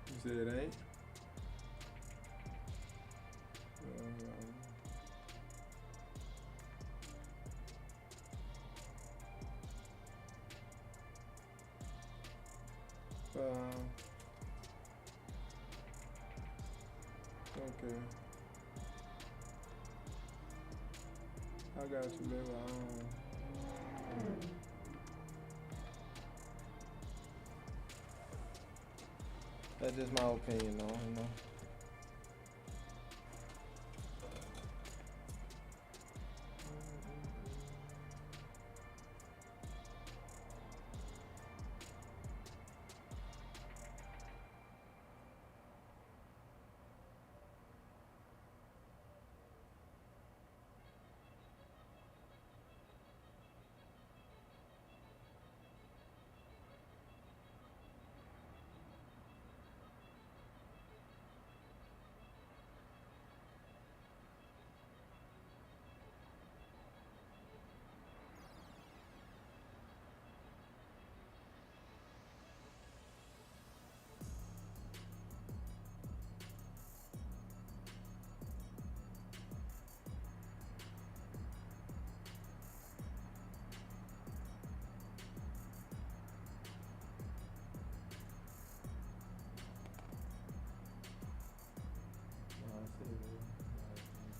You said it ain't? Okay. I got you, baby. That's just my opinion, though, you know.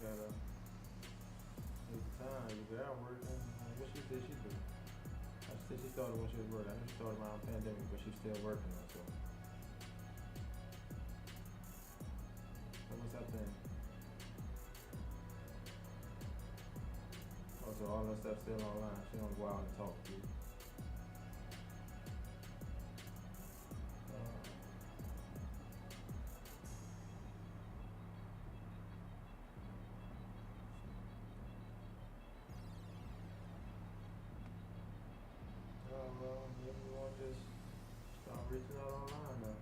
You gotta take time. You got working. What she said she do? I said she started when she was working. I know she started around the pandemic, but she's still working though. So what's that thing? Oh, so all that stuff still online. She don't go out and talk to you. Well, maybe you want to just start reaching out online now.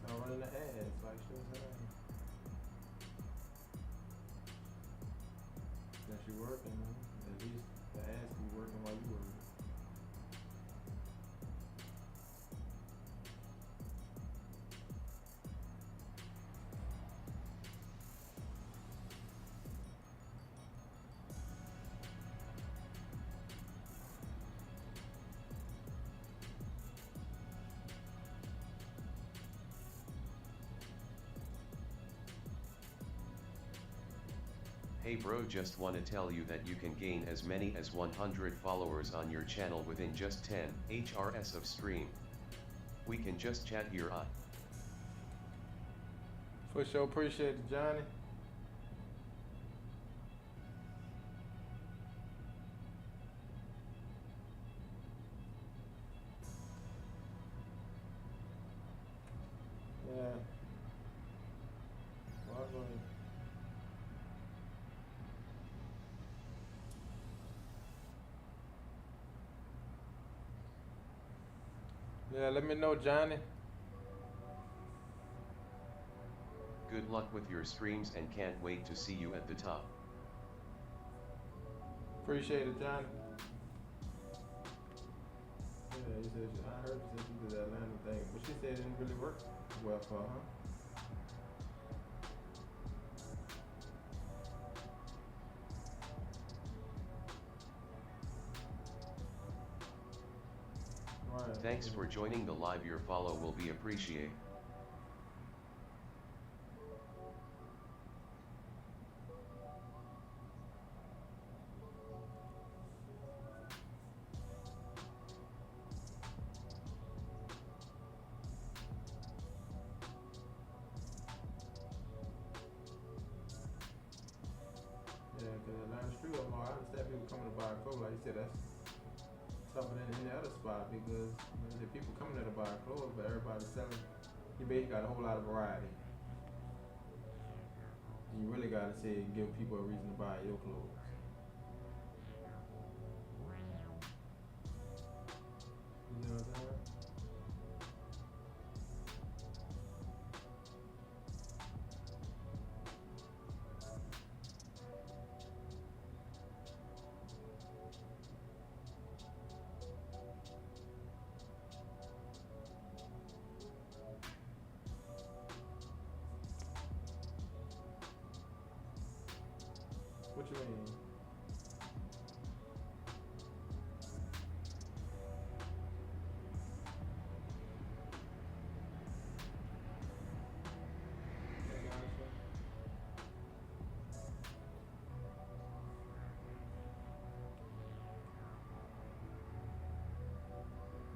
Start running the ads like she was saying. Since you're working, at least the ads be working while you working. Hey bro, just wanna tell you that you can gain as many as 100 followers on your channel within just 10 HRS of stream. We can just chat here. For sure, appreciate it, Johnny. Yeah. Well, I'm going. Yeah, let me know, Johnny. Good luck with your streams and can't wait to see you at the top. Appreciate it, Johnny. Yeah, he said, I heard you said you did that Atlanta thing, but she said it didn't really work well for her, huh? Right. Thanks for joining the live. Your follow will be appreciated. Yeah, because Atlanta Street up more, I understand people coming to buy clothes. Like you said, that's tougher than any other spot because the people coming there to buy clothes, but everybody's selling. You basically got a whole lot of variety. You really gotta say give people a reason to buy your clothes. You know what I'm saying? What you mean? I gotcha.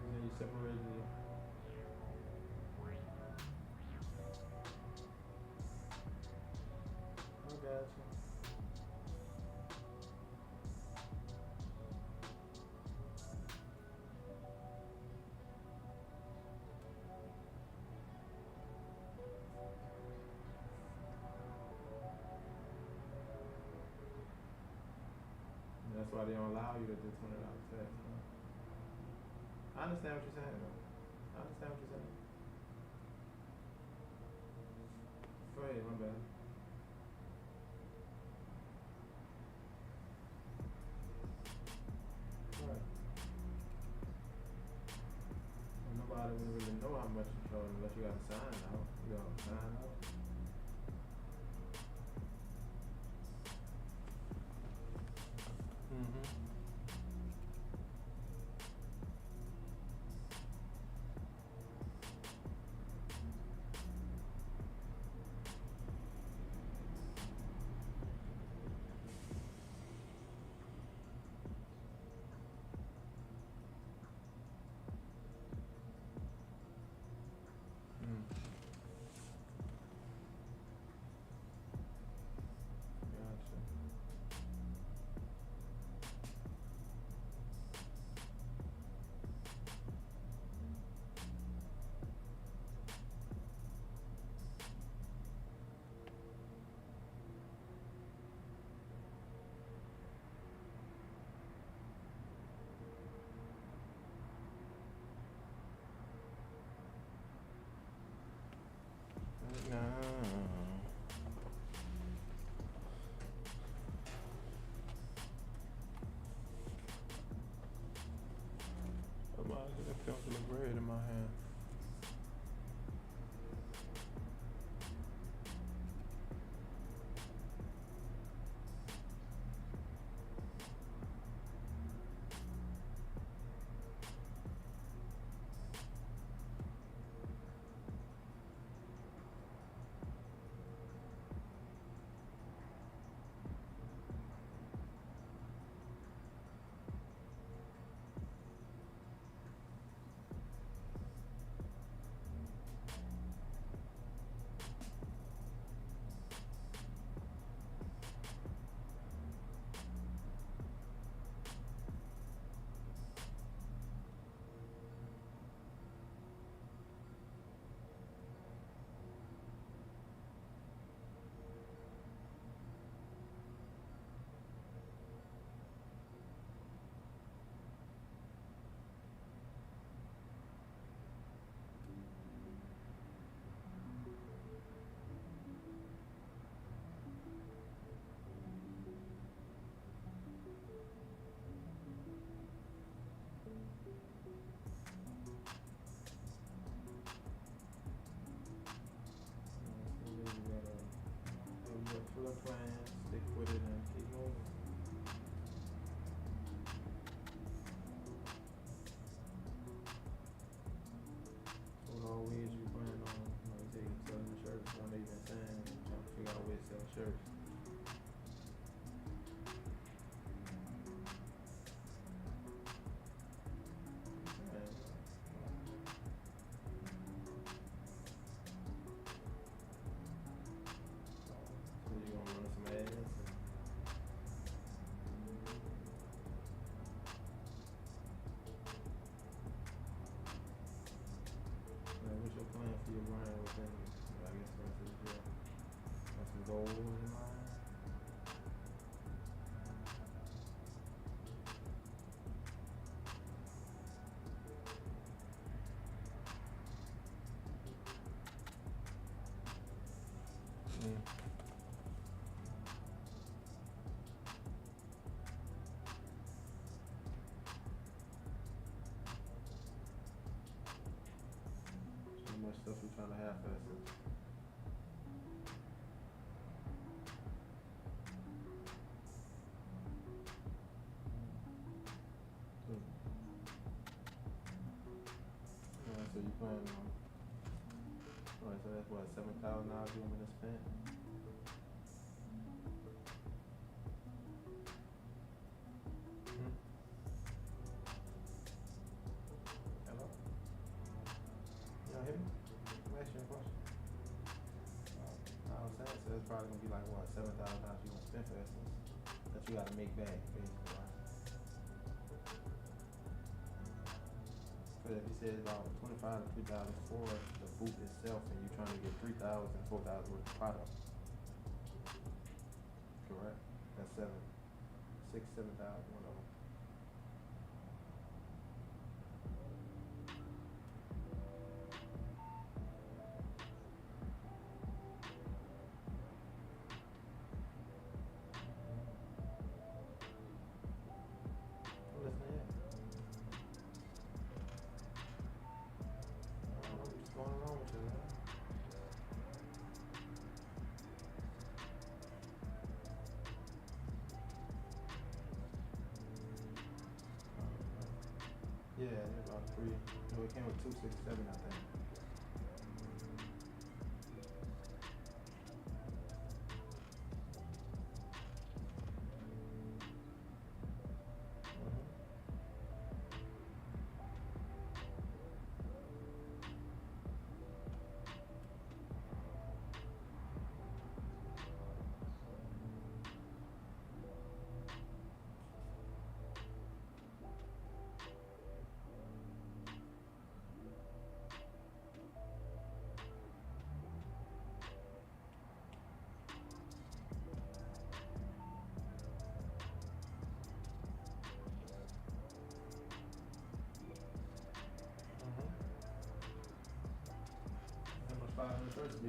And then you separated it. I gotcha. And that's why they don't allow you to do $20 tax. Huh? I understand what you're saying though. I understand what you're saying. Go ahead, my bad. Right. And nobody would really know how much you charge unless you got a sign out. You got a sign out. Mm-hmm. Mm. Gotcha. Nah. I'm out here, that pencil of bread in my hand. So then you gotta have your floor plan, stick with it, and keep moving. So what all ways you plan on, taking selling shirts? I know you've been saying, trying to figure out a way to sell shirts. And, so you gonna run some ads and what's your plan for your brand within, I guess, for instance, got some goals in mind? Mm. So much stuff you trying to have fast. Alright, so you plan on, alright, so that's what, $7,000 you want me to spend? Mm. Hello? You don't hear me? I'm asking you a question. I was saying, so it's probably gonna be like what, $7,000 you gonna spend for instance, that you gotta make back, basically, right? Cause if you said it's about 25 to 3,000 for the booth itself, and you're trying to get 3,000, 4,000 worth of product, correct? That's 7,000, whatever. I'm listening, yeah. I don't know what's going on with you, man. Yeah, it's about three. No, it came with 267, I think. How much 500 shirts be?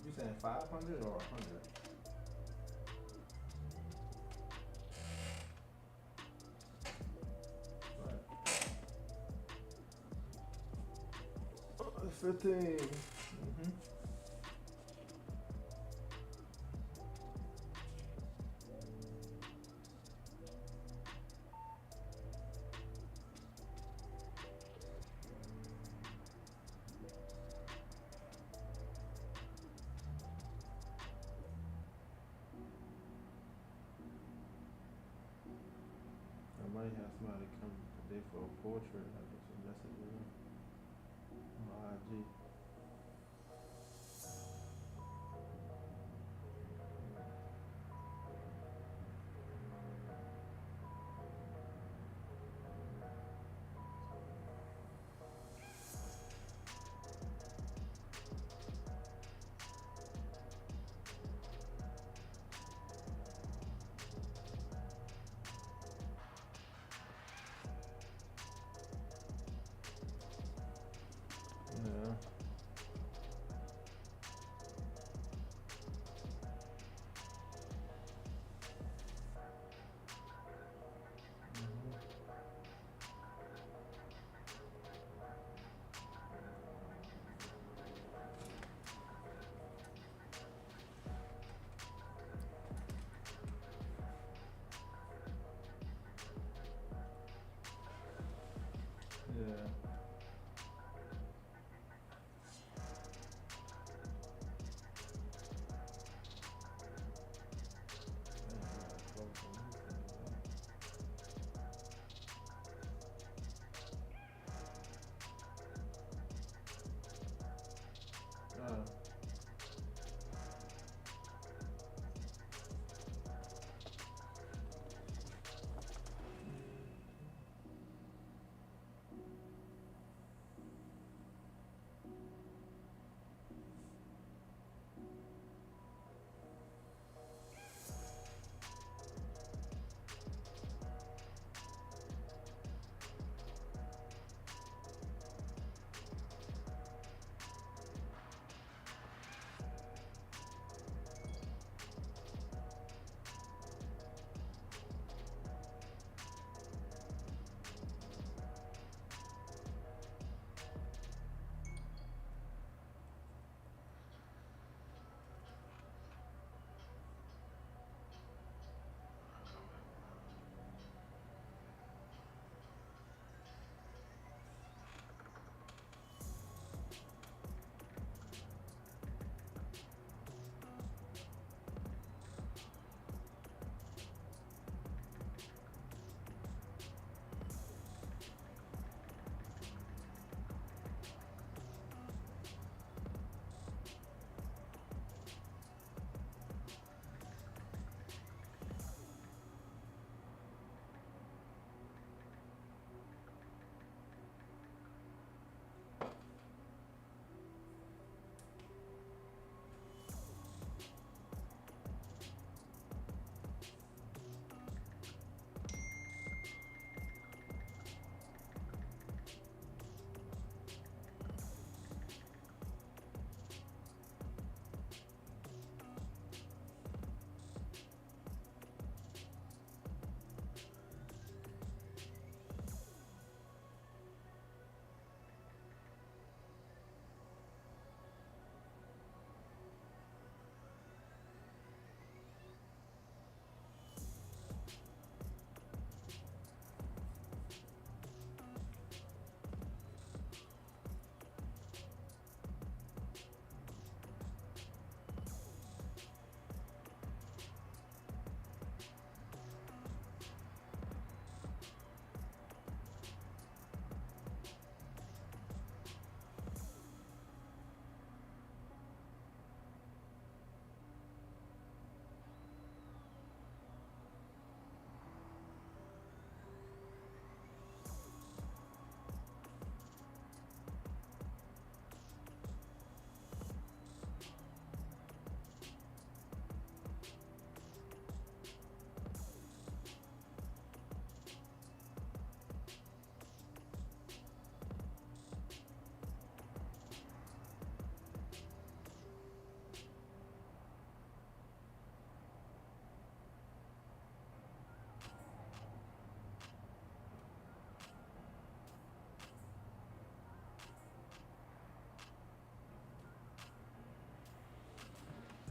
You saying 500 or 100? Right. 15. Mm-hmm. I might have somebody come today for a portrait. I get some messages on IG.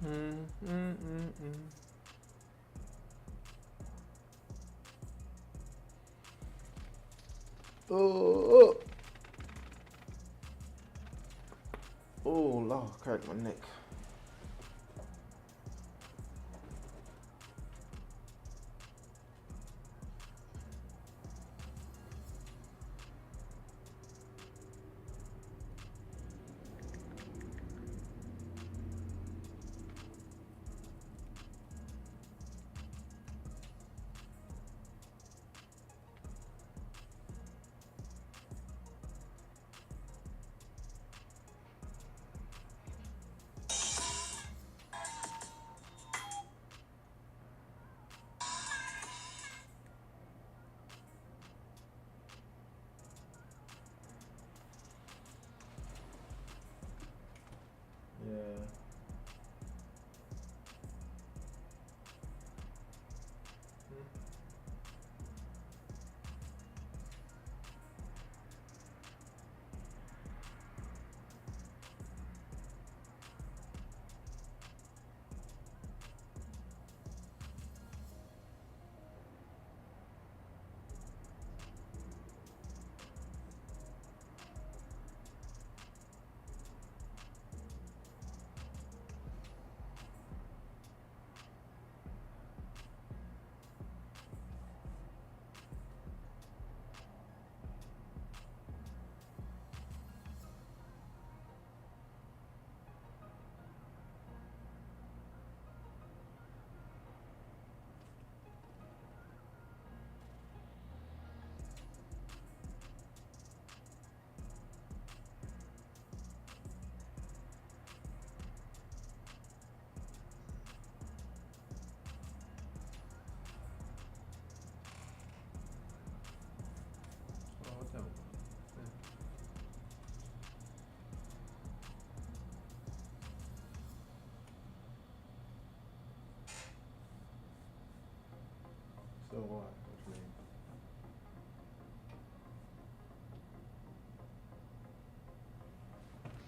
Mm, mm, mm, mm. Oh, oh, Lord, cracked my neck. Yeah. Oh, what's that? So what? What you mean?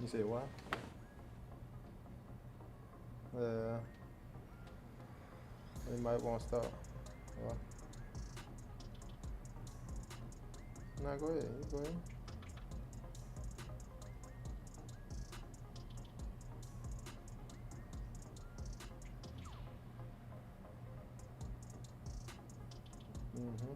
You say what? Yeah. You might want to start. What? Nah, go ahead. You go ahead. Mm-hmm.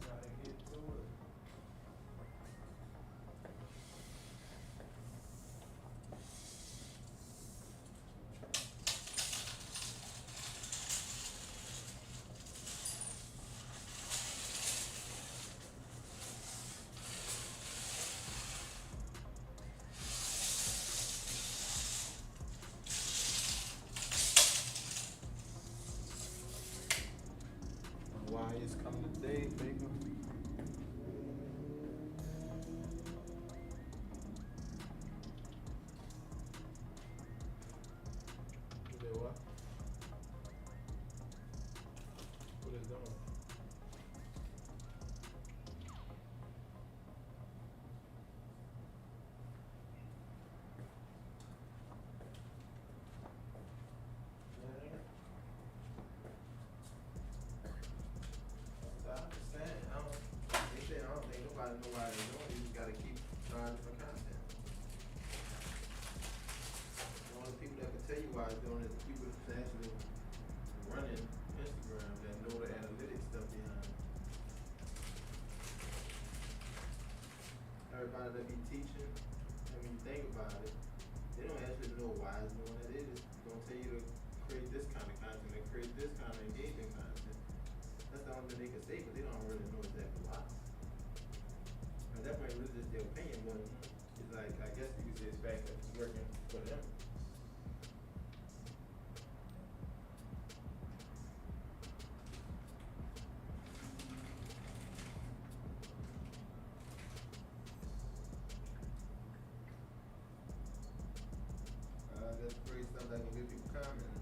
Gotta get to it. Why it's come today, baby? You did what? What is doing? I understand. They say I don't think nobody know why they're doing it. You just gotta keep trying different content. The only people that can tell you why it's doing it is the people that's actually running Instagram that know the analytics stuff behind it. Everybody that be teaching, I mean, think about it. They don't actually know why it's doing it. They just gonna tell you to create this kind of content and create this kind of engaging content. That's the only thing they can say, but they don't really know exactly why. At that point, it's just their opinion, but it's like, I guess you could say it's fact that it's working for them. Let's create stuff that can get people commenting.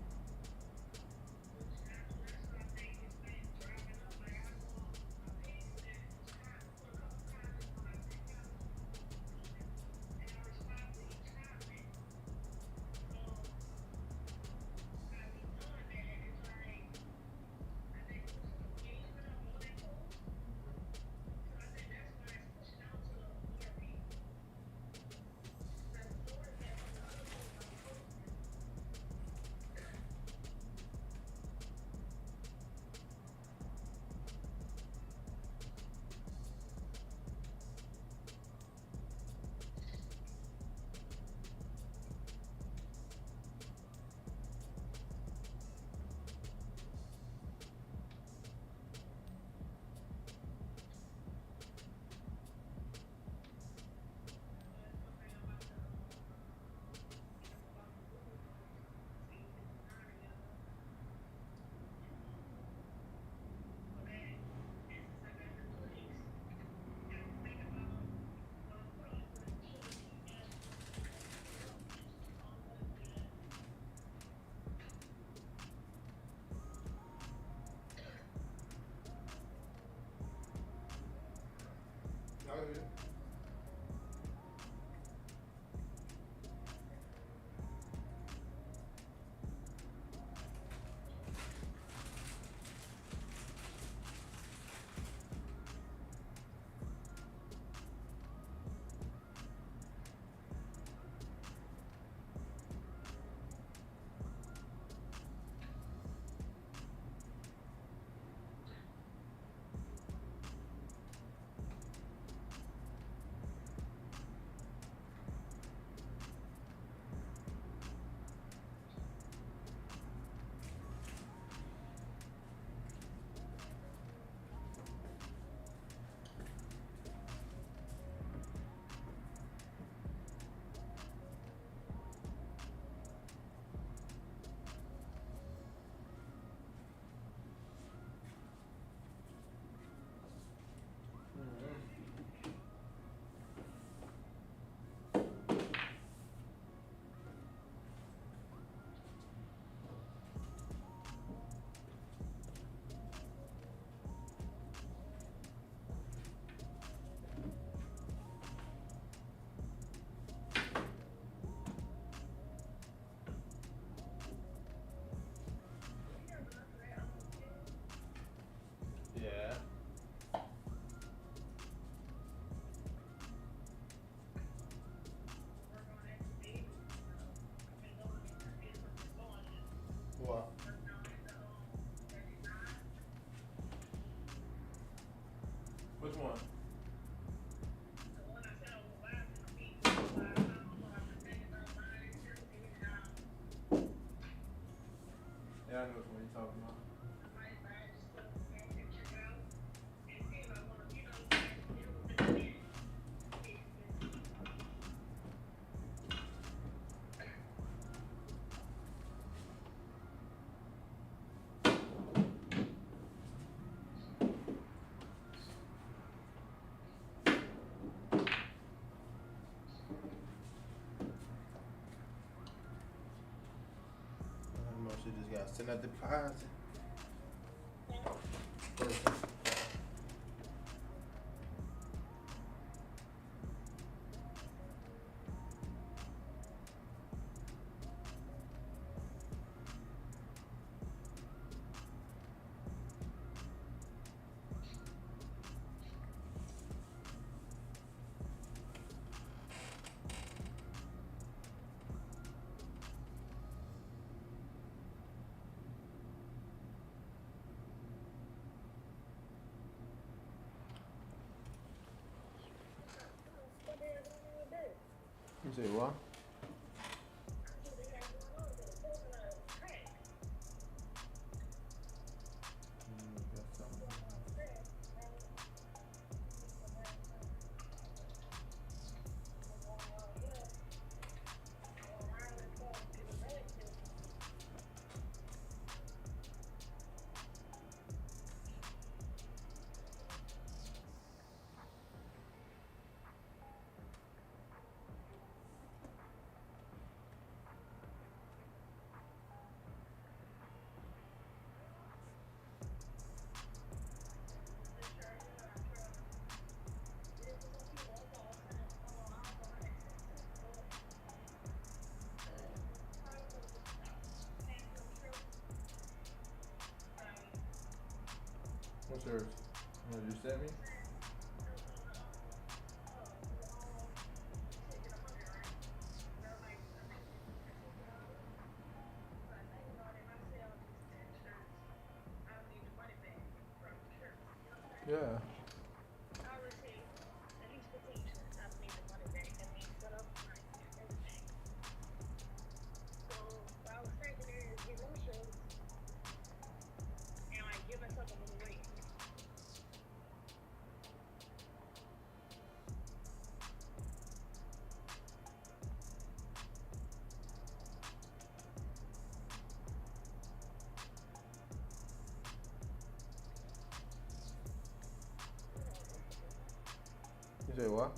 Yeah. What? Which one? Yeah, I know which one you're talking about. I know she just got sent out deposit. Person. You say what? shirts. You sent me? Yeah. You say what?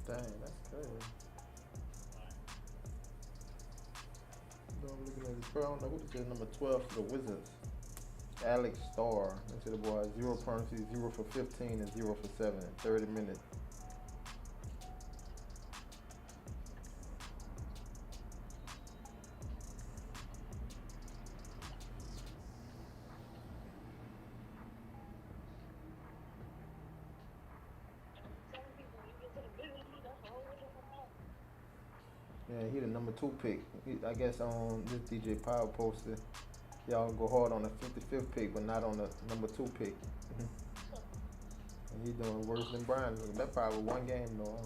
Dang, that's crazy. No, I'm looking at this. Bro, I don't know who this is. Number 12 for the Wizards. Alex Starr. They said the boy has 0 penalties, 0 for 15, and 0 for 7 in 30 minutes. Yeah, he the number 2 pick. I guess on this DJ Power posted, y'all go hard on the 55th pick, but not on the number 2 pick. And he doing worse than Brian. That probably one game though. I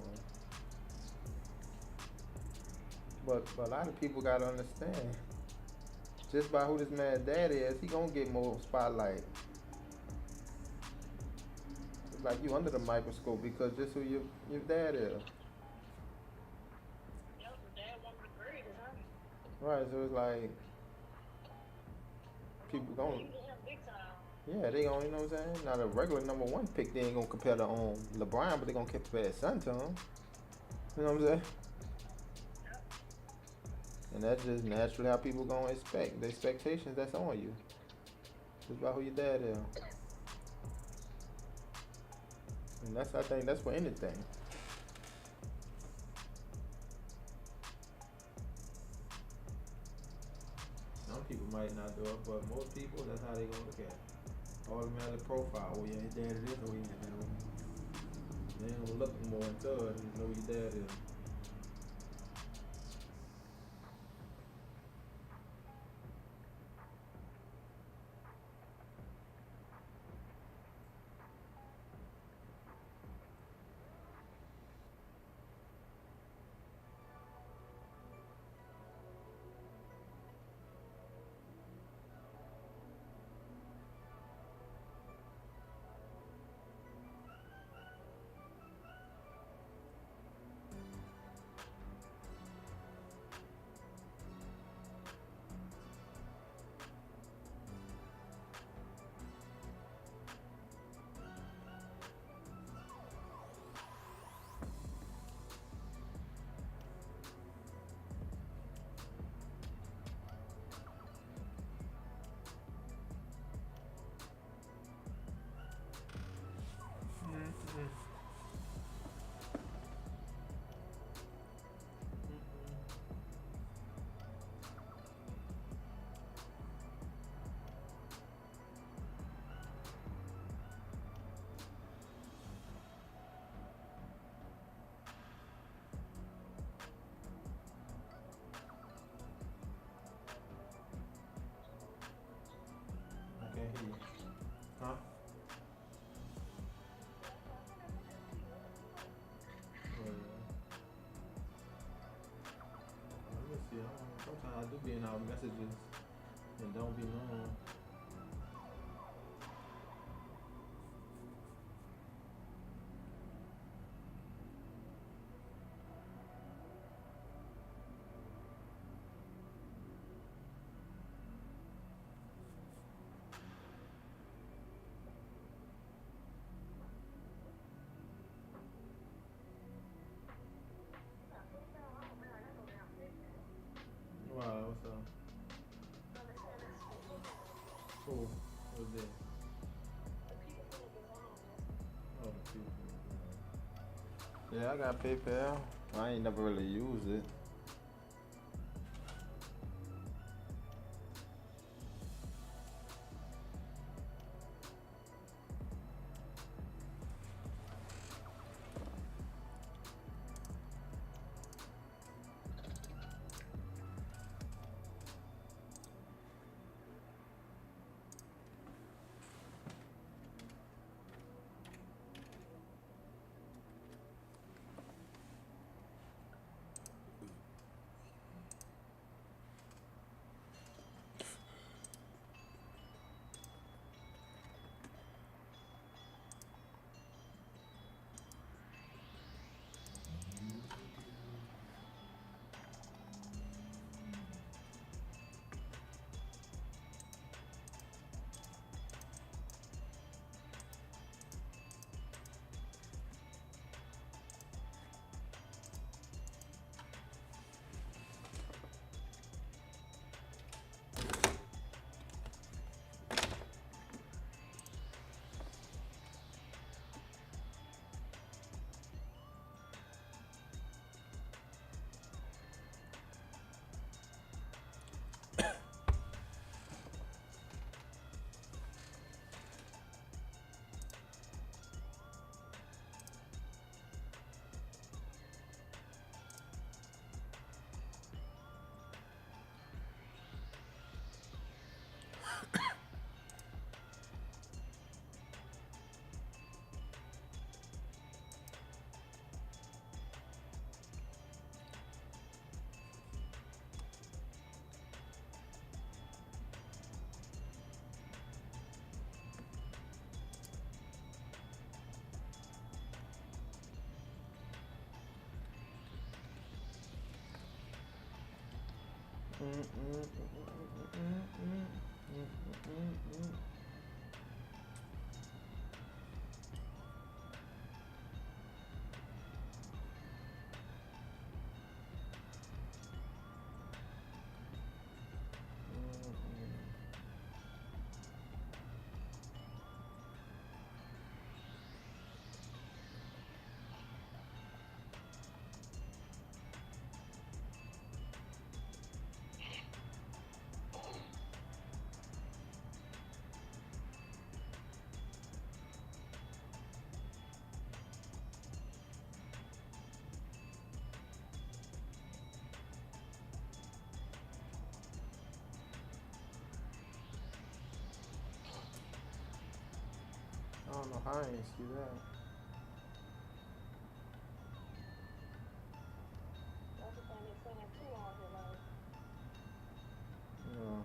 don't know. But a lot of people gotta understand, just by who this man's dad is, he gonna get more spotlight. It's like you under the microscope because just who your dad is. Right, so it's like people going, yeah, they gonna, you know what I'm saying? Not a regular number 1 pick, they ain't gonna compare to LeBron, but they gonna compare his son to him. You know what I'm saying? And that's just naturally how people gonna expect. The expectations that's on you. Just about who your dad is. And I think that's for anything. Some people might not do it, but most people, that's how they gonna look at it. Automatic profile. Oh yeah, his dad is this. Oh yeah, they ain't gonna look more into it and know who your dad is. I can't hear you. Huh? Let me see. Sometimes I do be in our messages and don't be known. so. Cool. What's this? Oh, the people. Yeah, I got PayPal. I ain't never really used it. I don't know how I ain't see that. Yeah.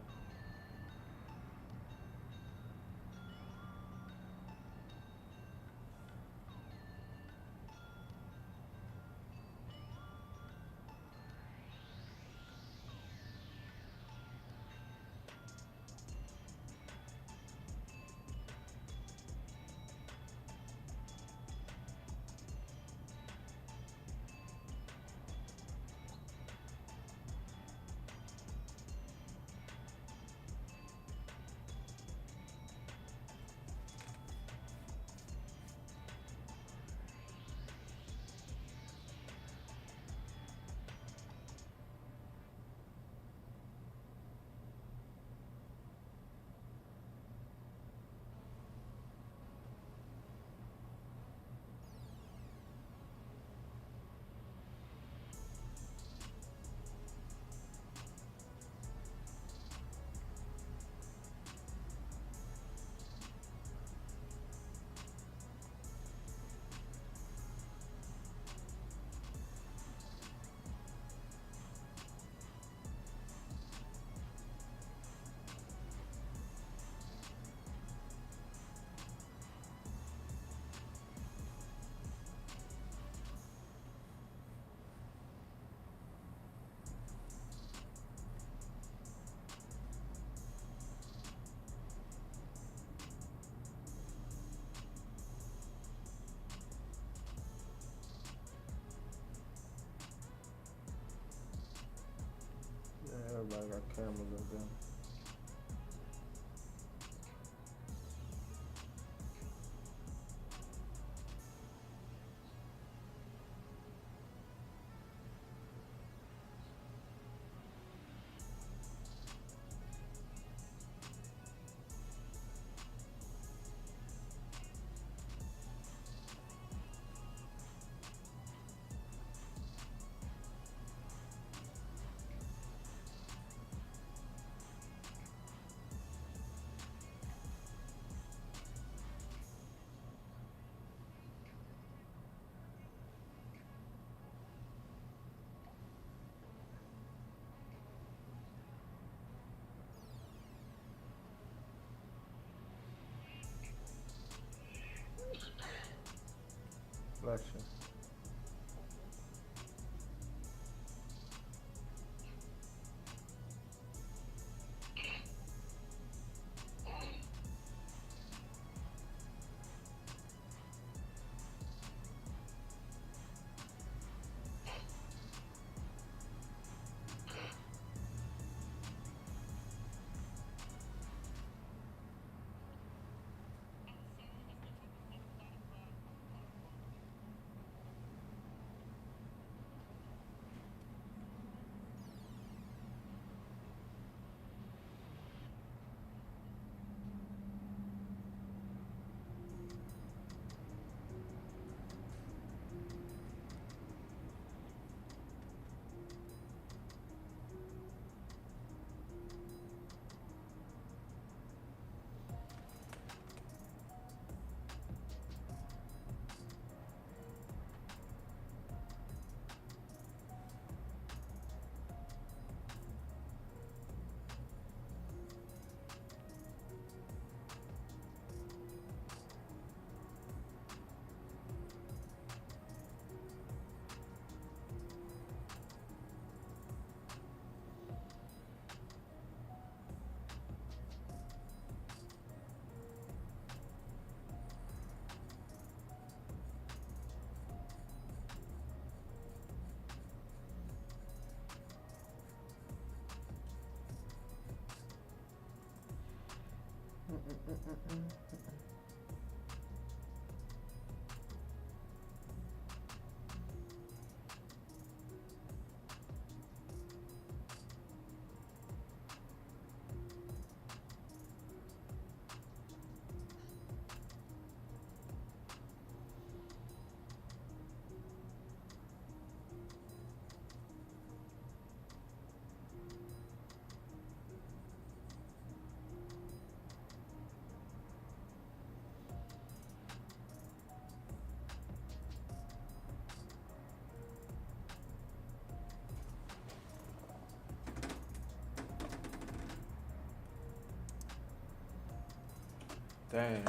Damn.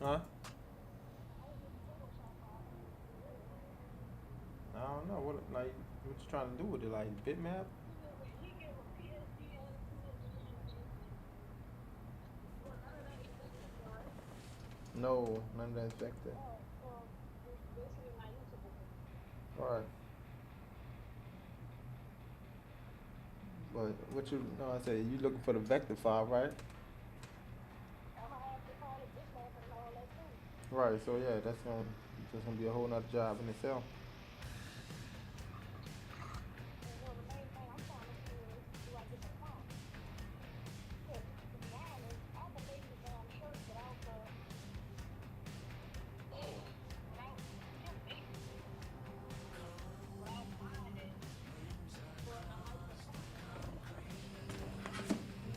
Huh? I don't know what like what you trying to do with it, like bitmap? No, none of that's vector. Right. But what you know I say you looking for the vector file, right? Right, so yeah, that's gonna be a whole nother job in itself.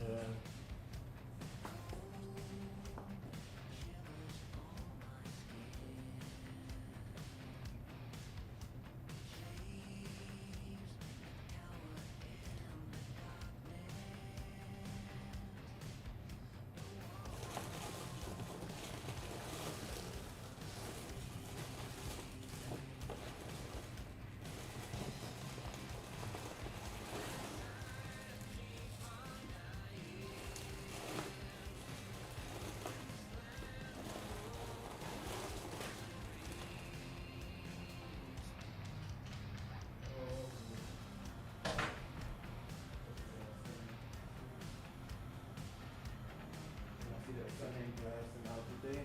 Yeah. I see that Sunday blasting out today.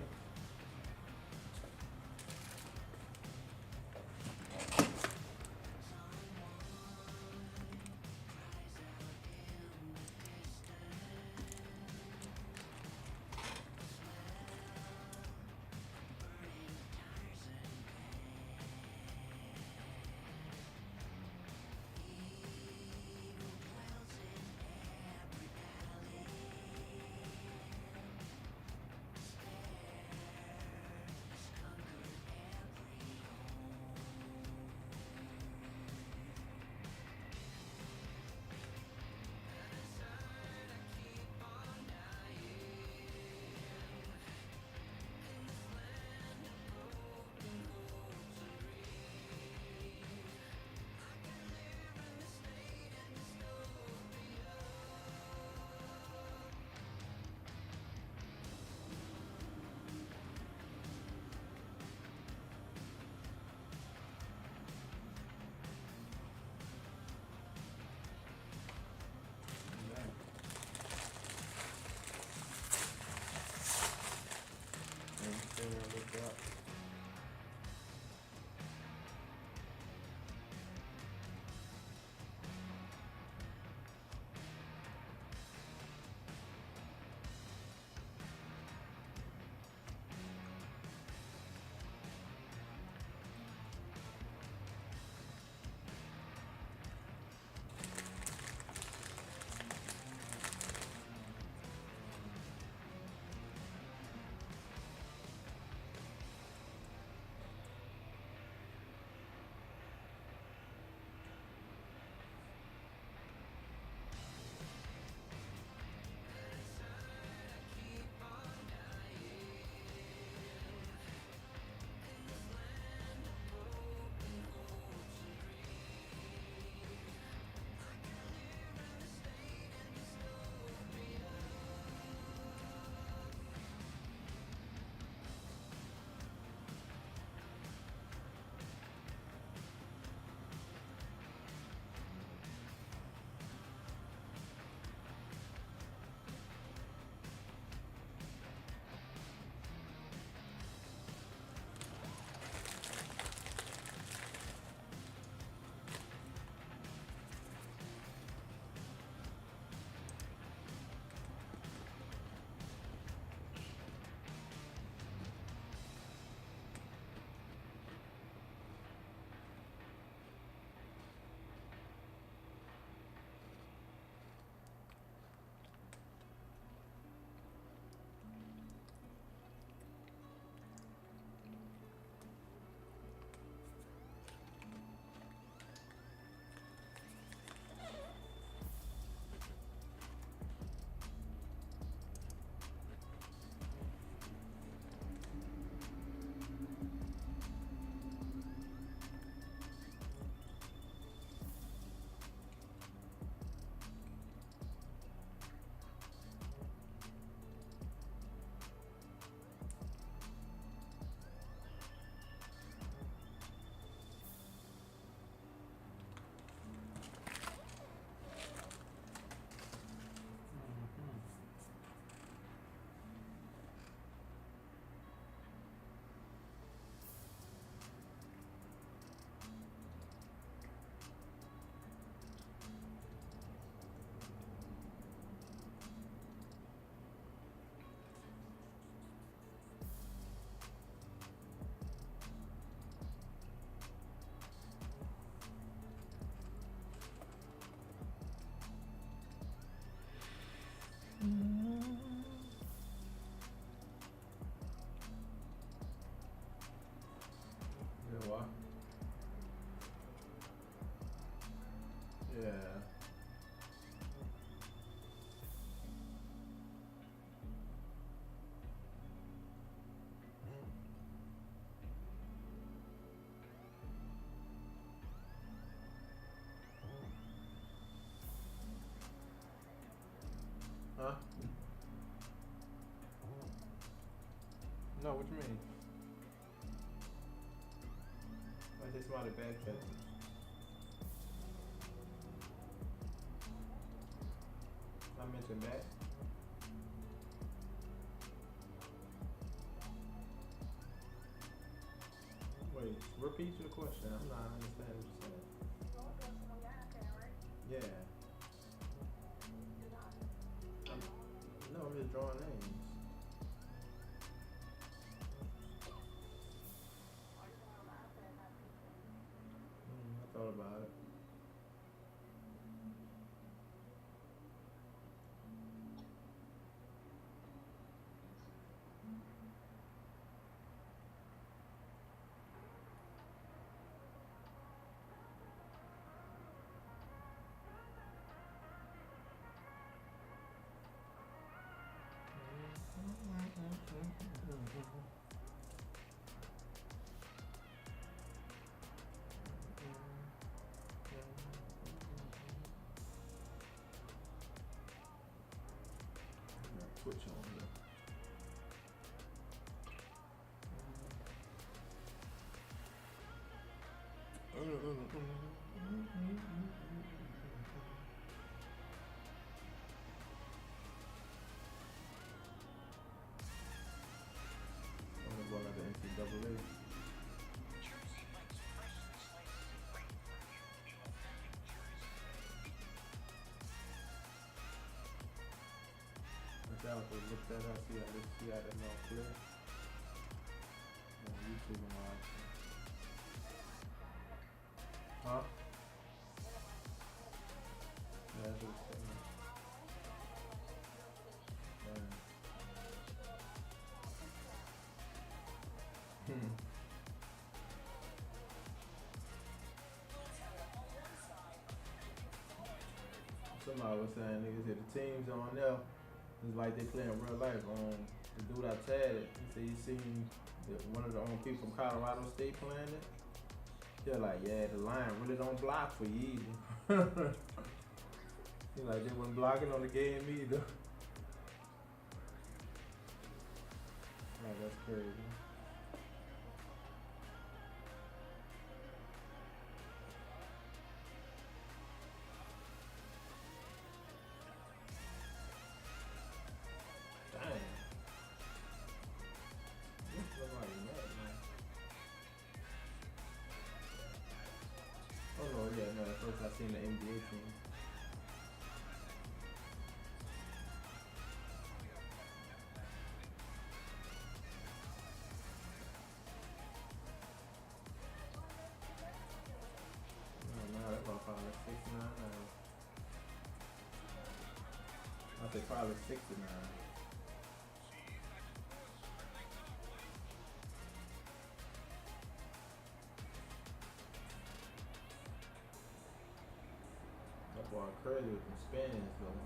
Everything I look up. Huh? No, what you mean? I just somebody back check. I mentioned back. Wait, repeat your question. I'm not understanding what you're saying. Yeah. No, I'm just drawing names. I thought about it. Twitch on here. I'm gonna go like the NCAA. I was look that up, see how that all clear. On YouTube and all that. Huh? Yeah, that's what it's saying. Somebody was saying niggas hit the teams on there. It's like they play in real life. The dude I tagged, he said he seen one of the people from Colorado State playing it. They're like, yeah, the line really don't block for you either. He like they wasn't blocking on the game either. Like that's crazy. Damn. This somebody mad, man. Oh no, yeah, no, at first I seen the NBA team. Oh no, that's about probably 69. I say probably 69. That boy crazy with them spins though.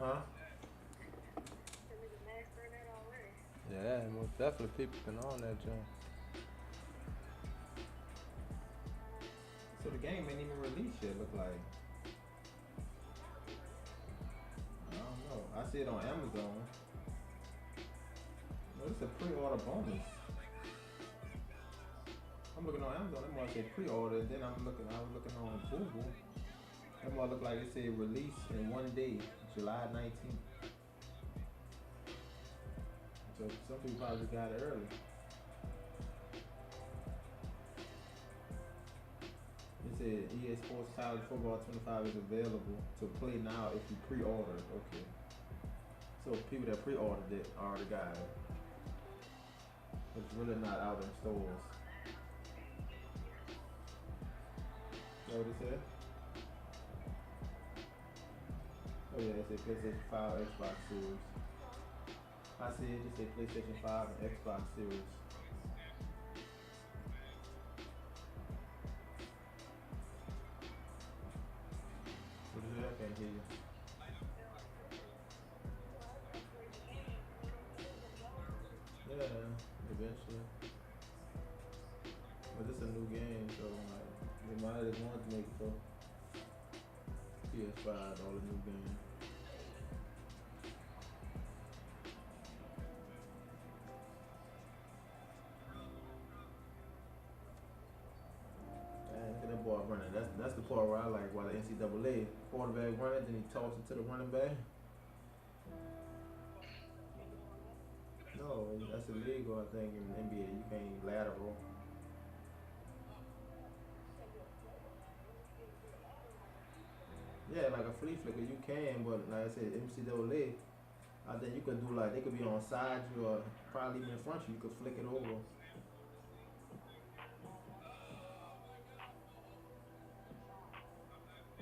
Huh? Yeah, most definitely people been on that jump. So the game ain't even released yet, look like. I don't know. I see it on Amazon. No, it's a pre-order bonus. I'm looking on Amazon, that might say pre-order, then I was looking on Google. That might look like it said release in one day, July 19th. So some people probably got it early. It said EA Sports College Football 25 is available to play now if you pre-ordered. Okay. So people that pre-ordered it already got it. It's really not out in stores. Is that what it said? Oh yeah, it said PlayStation 5, Xbox Series. I see it just say PlayStation 5 and Xbox Series. What is it? I can't hear you. Yeah, eventually. But this is a new game, so like, I just wanted to make it for PS5, all the new games. Dang, look at that boy running. That's the part where I like why the NCAA quarterback running, then he tossed it to the running back. No, that's illegal, I think, in the NBA. You can't lateral. Yeah, like a flea flicker, you can, but like I said, NCAA, I think you could do like, they could be on side you or probably even in front of you. You could flick it over.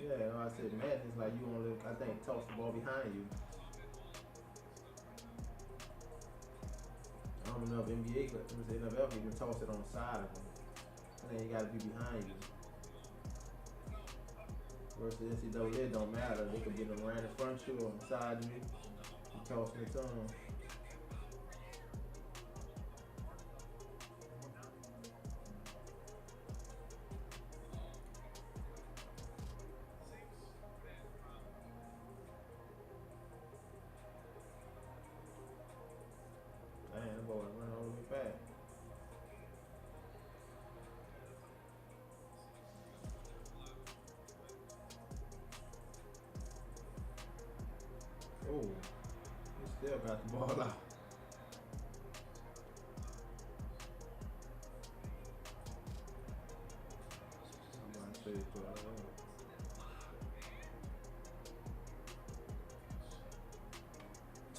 Yeah, like I said, madness, like you only, I think, toss the ball behind you. I don't know if NBA, but NFL you can toss it on the side of them. I think you gotta be behind you. Versus NCAA, it don't matter. They could be right in front of you or beside you. You tossing it to them. Damn, that boy running all the way back. Oh, he still got the ball out. I'm about to say,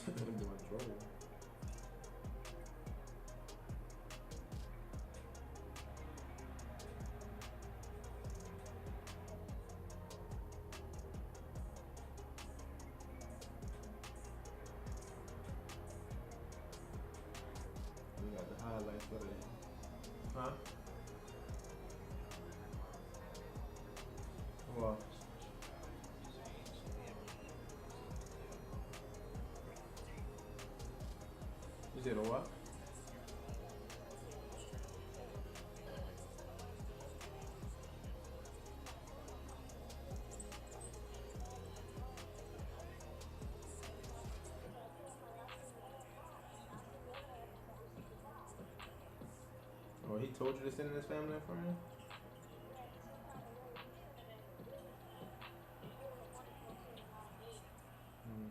that boy drove. We got the highlights for that. Huh? Well, you said a what? Oh, he told you to send his family and friends? Hmm.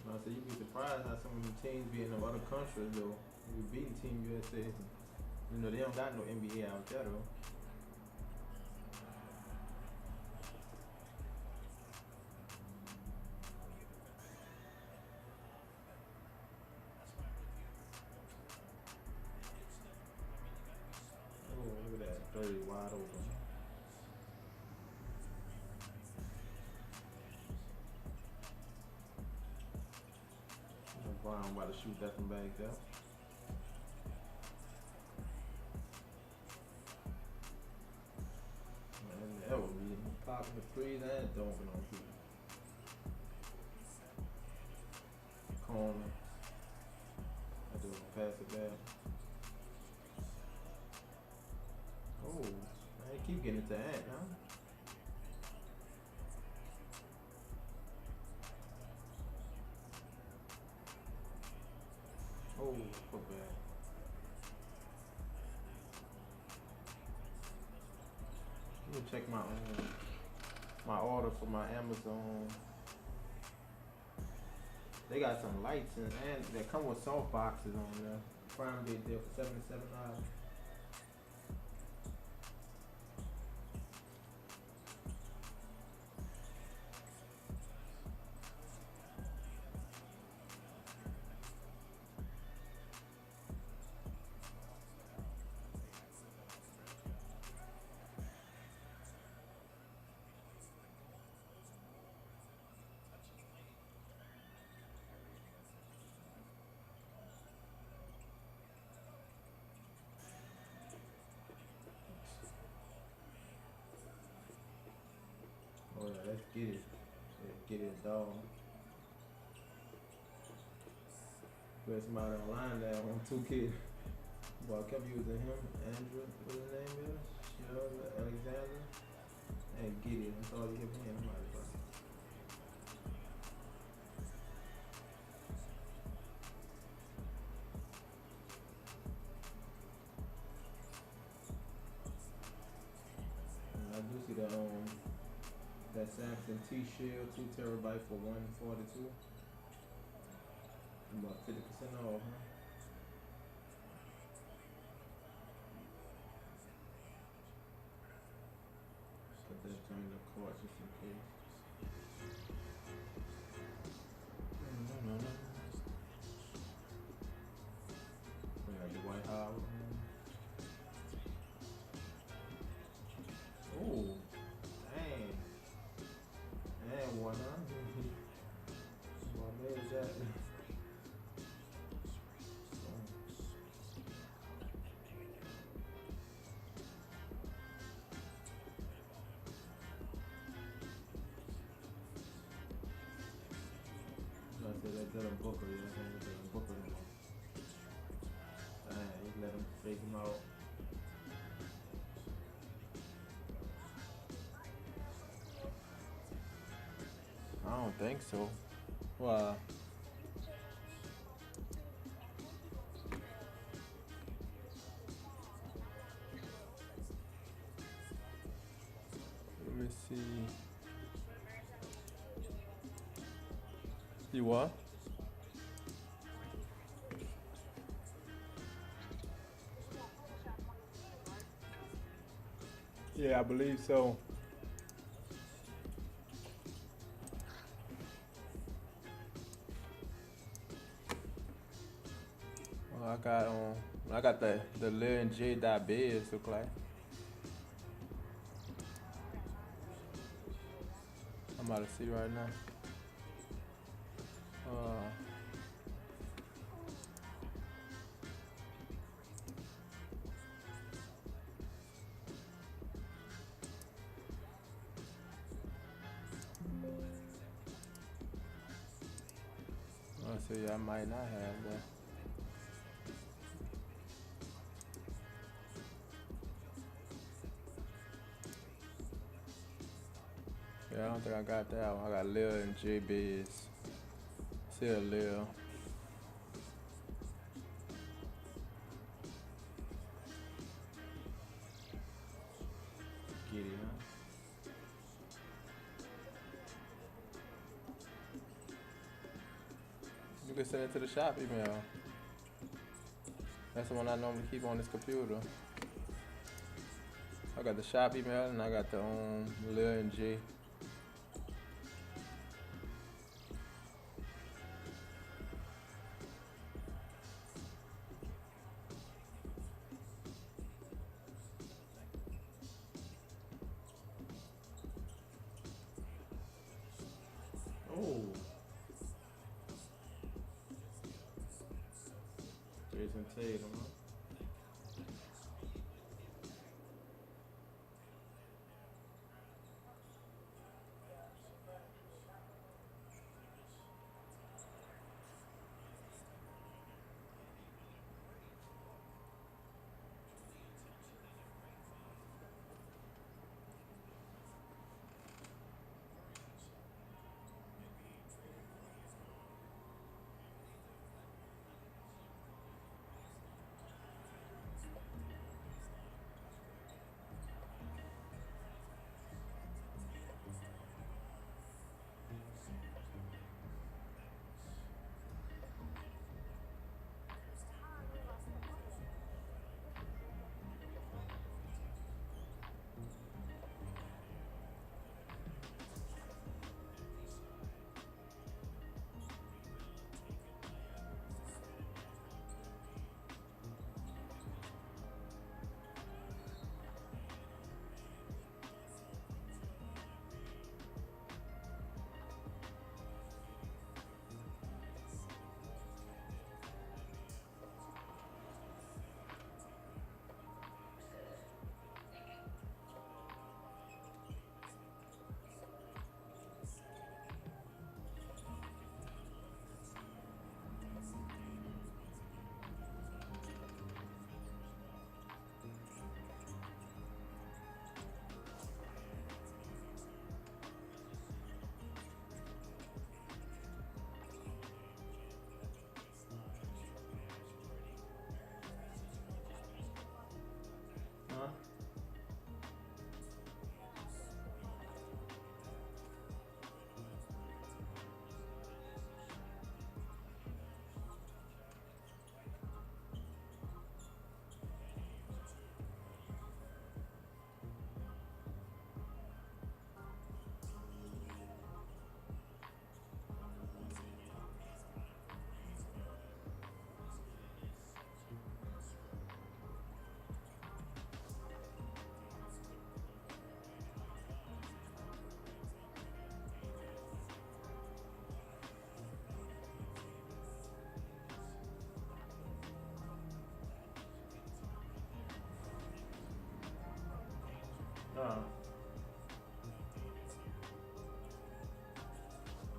I said you'd be surprised how some of them teams be in them other countries though. You be beating Team USA. You know they don't got no NBA out there though. Oh, look at that. 30 wide open. Brown about to shoot that from back there. Man, that would be popping the threes and dunking on people. Corner. I do pass it back. Oh, man, keep getting it to Ant now. Oh, put back. Let me check my order for my Amazon. They got some lights and they come with soft boxes on there. Prime Day deal for $77. Oh yeah, let's get it. Let's get it, dog. There's somebody online that on 2K. Boy, I kept using him, Andrew, what his name is? Shell Alexander. And get it. That's all he kept paying him out of. I do see that Samsung T-Shield 2 TB for 142. About 50% off, huh? Put that joint in the cart just in case. We got Dwight Howard. Oh, dang. And one, huh? Well, maybe that. I said that Dylan Booker, you know what I'm saying? Dylan Booker. Dang, he let him fake him out. I don't think so. Well, let me see. You what? Yeah, I believe so. Well, I got the Lil and J dot biz look like. I'm about to see right now. Let's see, I might not have that. Yeah, I don't think I got that one. I got Lil and J Biz. Still Lil. Get it, huh? You can send it to the shop email. That's the one I normally keep on this computer. I got the shop email and I got the Lil and J. Oh. Jason Tatum, huh? Uh.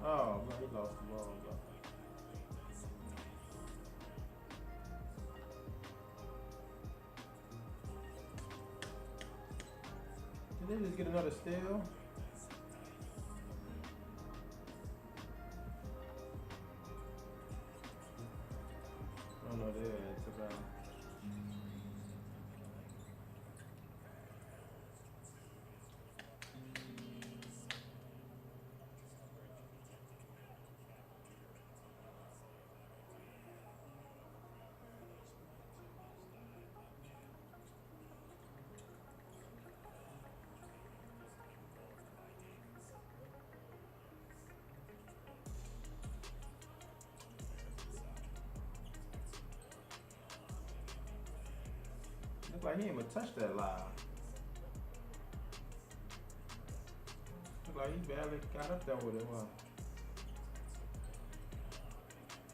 Oh man, he lost the ball. Bro. Did they just get another steal? Oh no, they took out. Look like he ain't even touched that live. Look like he barely got up there with it. Wow.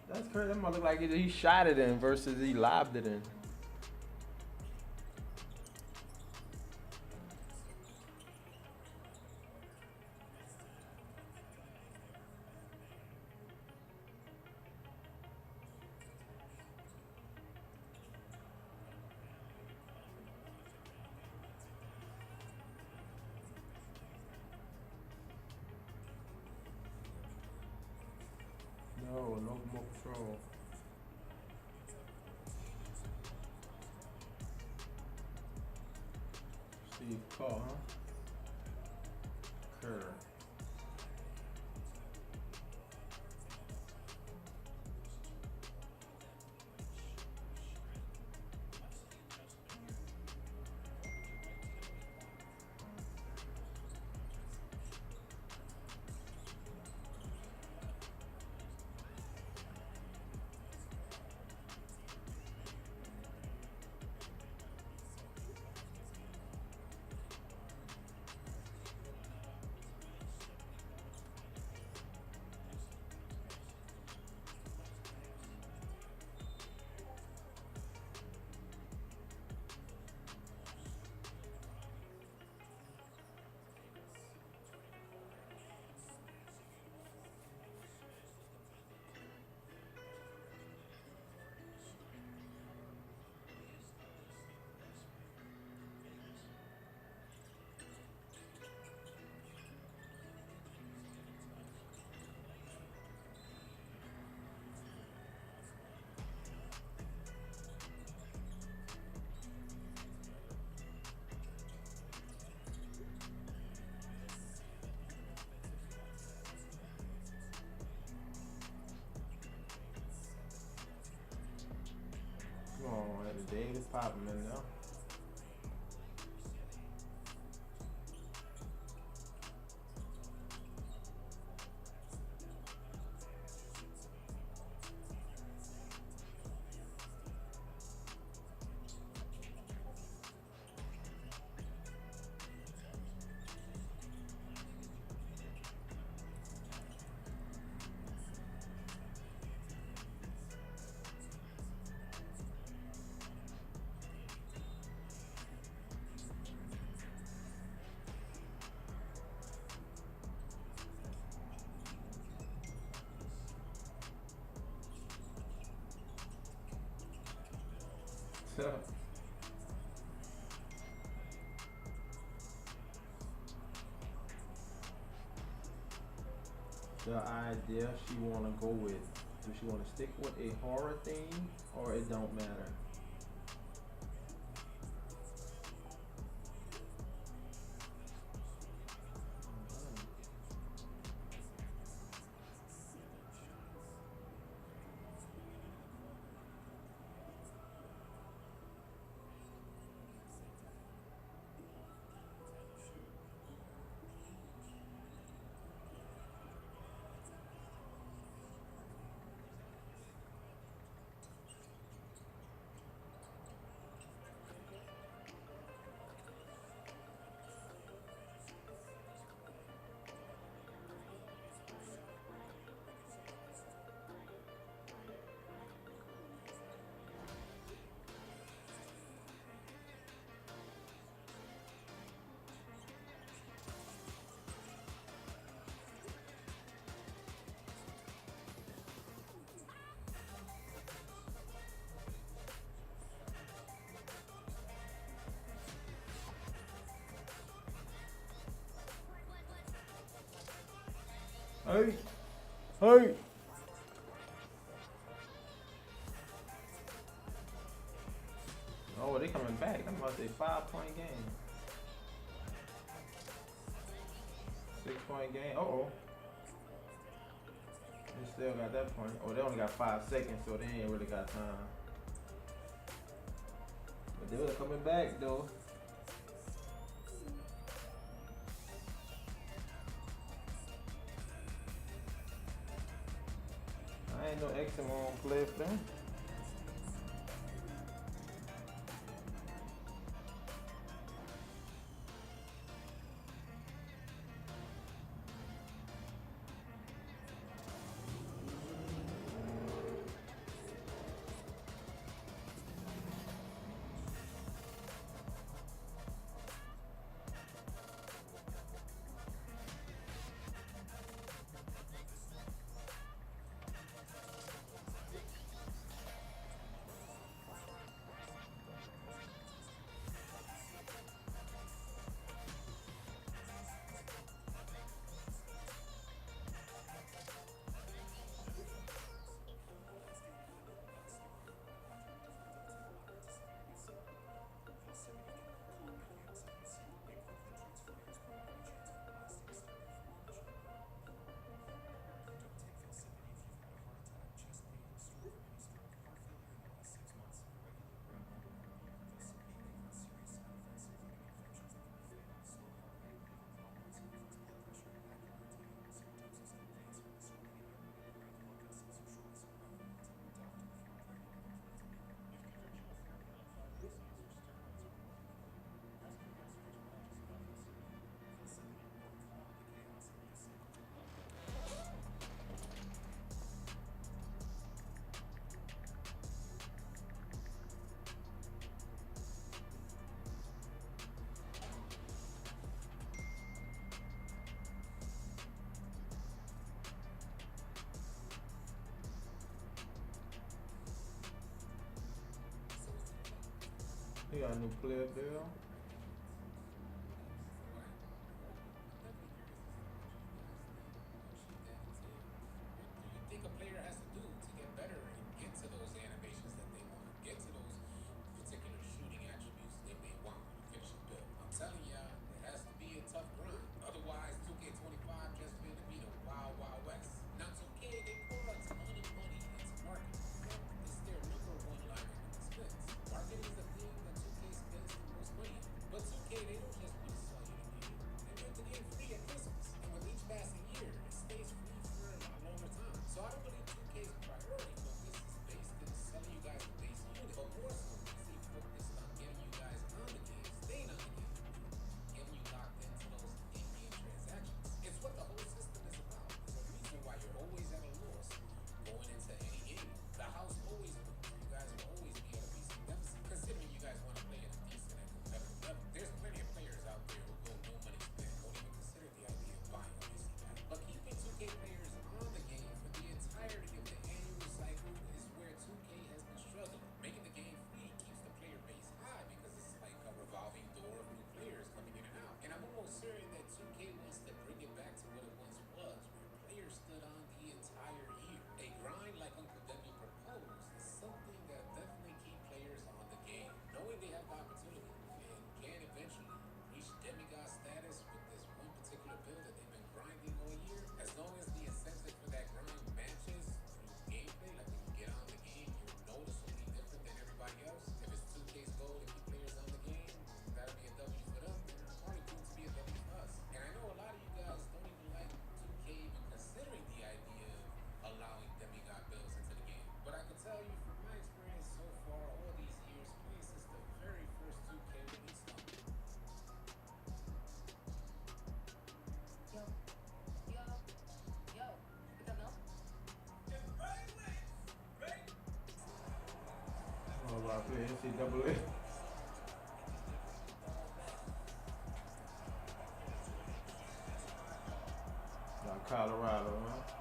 That's crazy. That might look like he shot it in versus he lobbed it in. No more control. Steve Kerr, huh? Kerr. Come on, man. The Davis popping in now. The idea she wanna go with, do she wanna stick with a horror theme or it don't matter? Hey, hey. Oh, they coming back. That must be a 5-point game. 6-point game. Uh-oh. They still got that point. Oh, they only got 5 seconds, so they ain't really got time. But they were coming back, though. I ain't no extra on play for them. He got a new player deal. Oh, I play NCAA. Colorado, huh?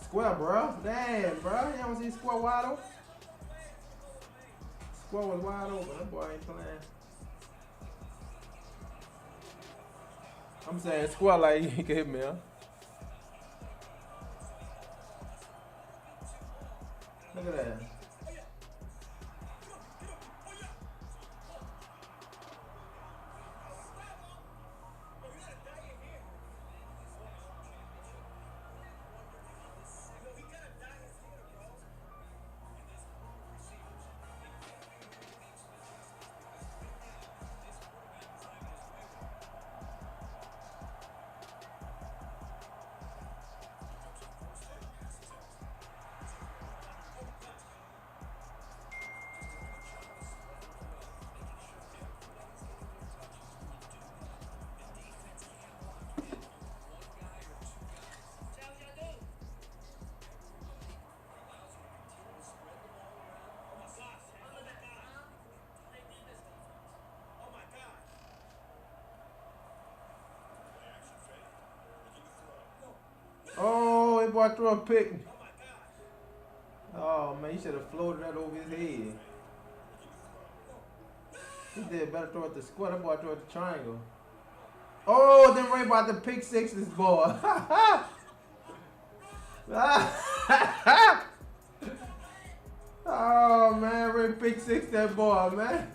Square, bro. Damn, bro. You don't see Square wide open? Square was wide open. That boy ain't playing. I'm saying Square like he can hit me, huh? Look at that. Oh, that boy threw a pick. Oh man, he should have floated that over his head. He did better throw it to square. That boy threw it to triangle. Oh, then right about the pick sixes, boy. Oh man, Ray pick six that boy, man.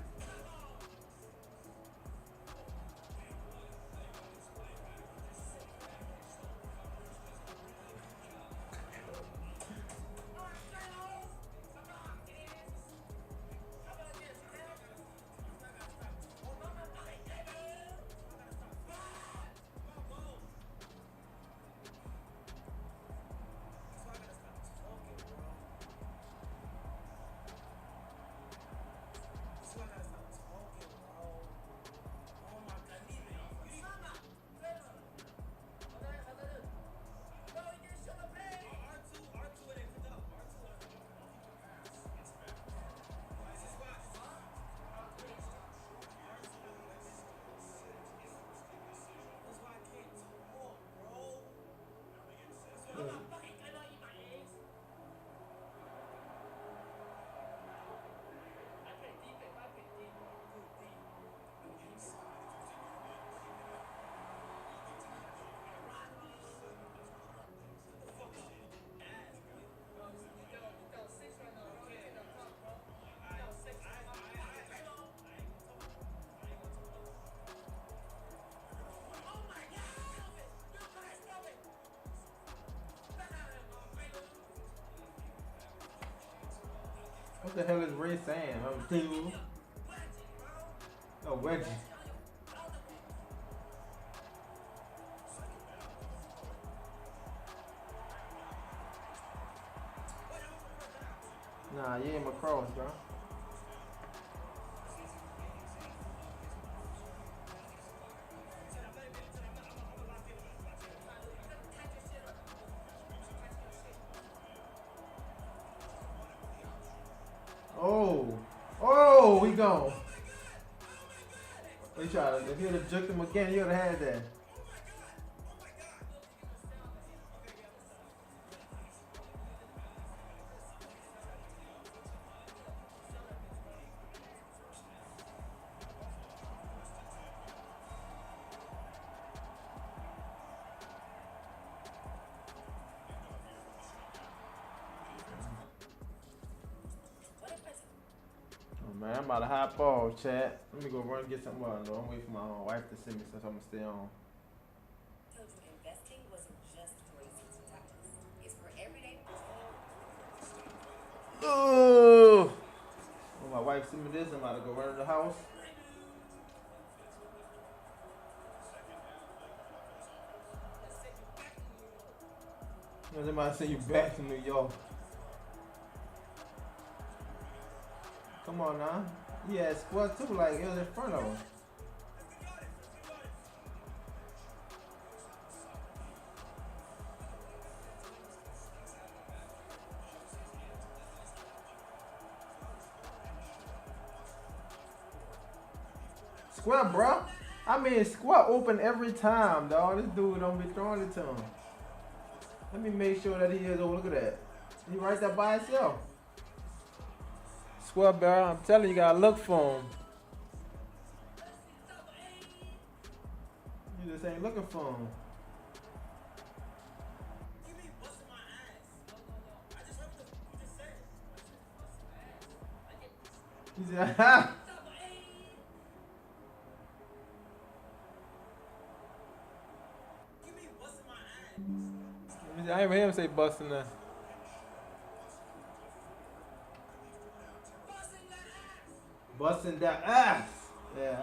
What the hell is Ray saying? Oh, wedgie. Nah, you ain't across, bro. Oh, he gone. He tried to, if he would have juked him again, he would have had that. Man, I'm about to hop off, chat. Let me go run and get something. Well, no, I'm waiting for my wife to send me since I'm gonna stay on. Told you investing wasn't just for easy titles. It's for everyday. Oh, my wife sent me this. I'm about to go run to the house. I'm about to send you back to New York. Come on now. He had squad too, like it was in front of him. Squad, bro. I mean, squad open every time, dog. This dude don't be throwing it to him. Let me make sure that he is. Oh, look at that. He right there by himself. Swear, bro, I'm telling you, you gotta look for him. You just ain't looking for him. He said, ha! I didn't hear him say busting that. Busting that ass. Yeah.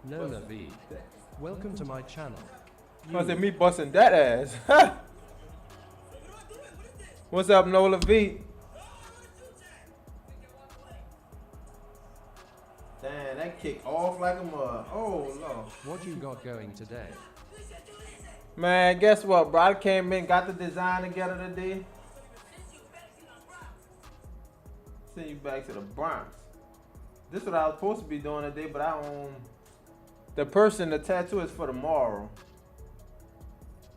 Nola V. Welcome to my channel. I said me busting that ass. What's up, Nola V? Damn, that kick off like a mud. Oh, Lord. What you got going today? Man, guess what, bro? I came in, got the design together today. Send you back to the Bronx. This is what I was supposed to be doing today, but I don't. The tattoo is for tomorrow.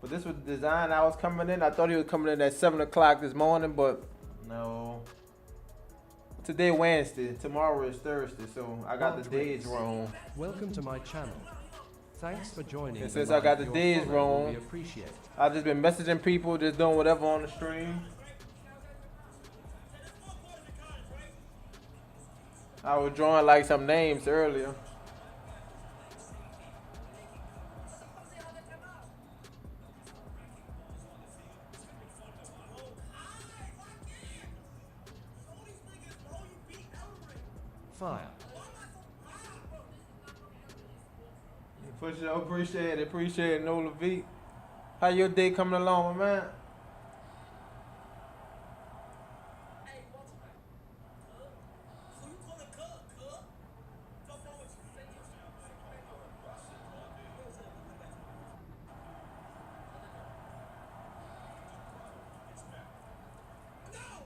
But this was the design I was coming in. I thought he was coming in at 7 o'clock this morning, but no. Today Wednesday, tomorrow is Thursday, so I got the days wrong. Welcome to my channel. Thanks for joining. And since I got the Your days follow wrong, we appreciate. I just been messaging people, just doing whatever on the stream. I was drawing like some names earlier. Fire. For sure, appreciate it, Nola V. How your day coming along, my man?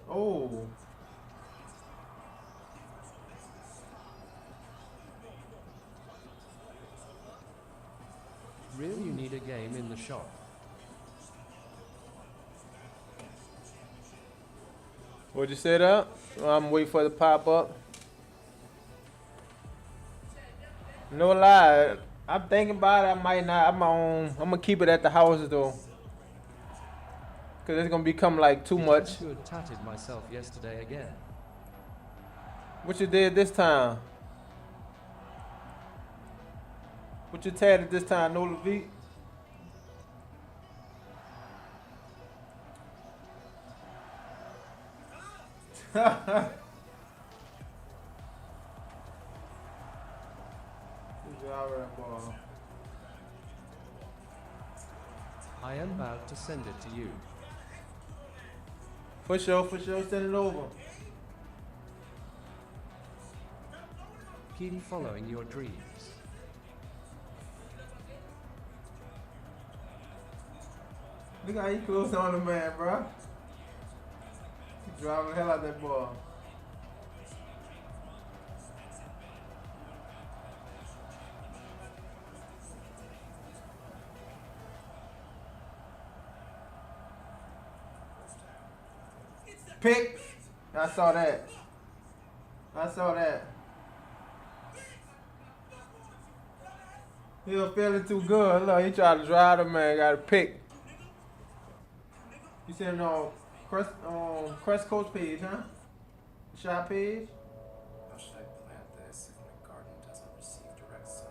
Oh. Really, you need a game in the shop. What'd you say that? I'm waiting for it to pop up. No lie, I'm thinking about it. I might not. I'm gonna keep it at the house though, cause it's gonna become like too much. I had tatted myself yesterday again. What you did this time? What you tatted this time, Nola V? I am about to send it to you. For sure, send it over. Keep following your dreams. Look how he close on the man, bro. He driving the hell out that ball. Pick. I saw that. He was feeling too good. Look, he tried to drive the man. Got a pick. You seen on Crest Coach page, huh? Shop page. How should I plant this if my garden doesn't receive direct sunlight?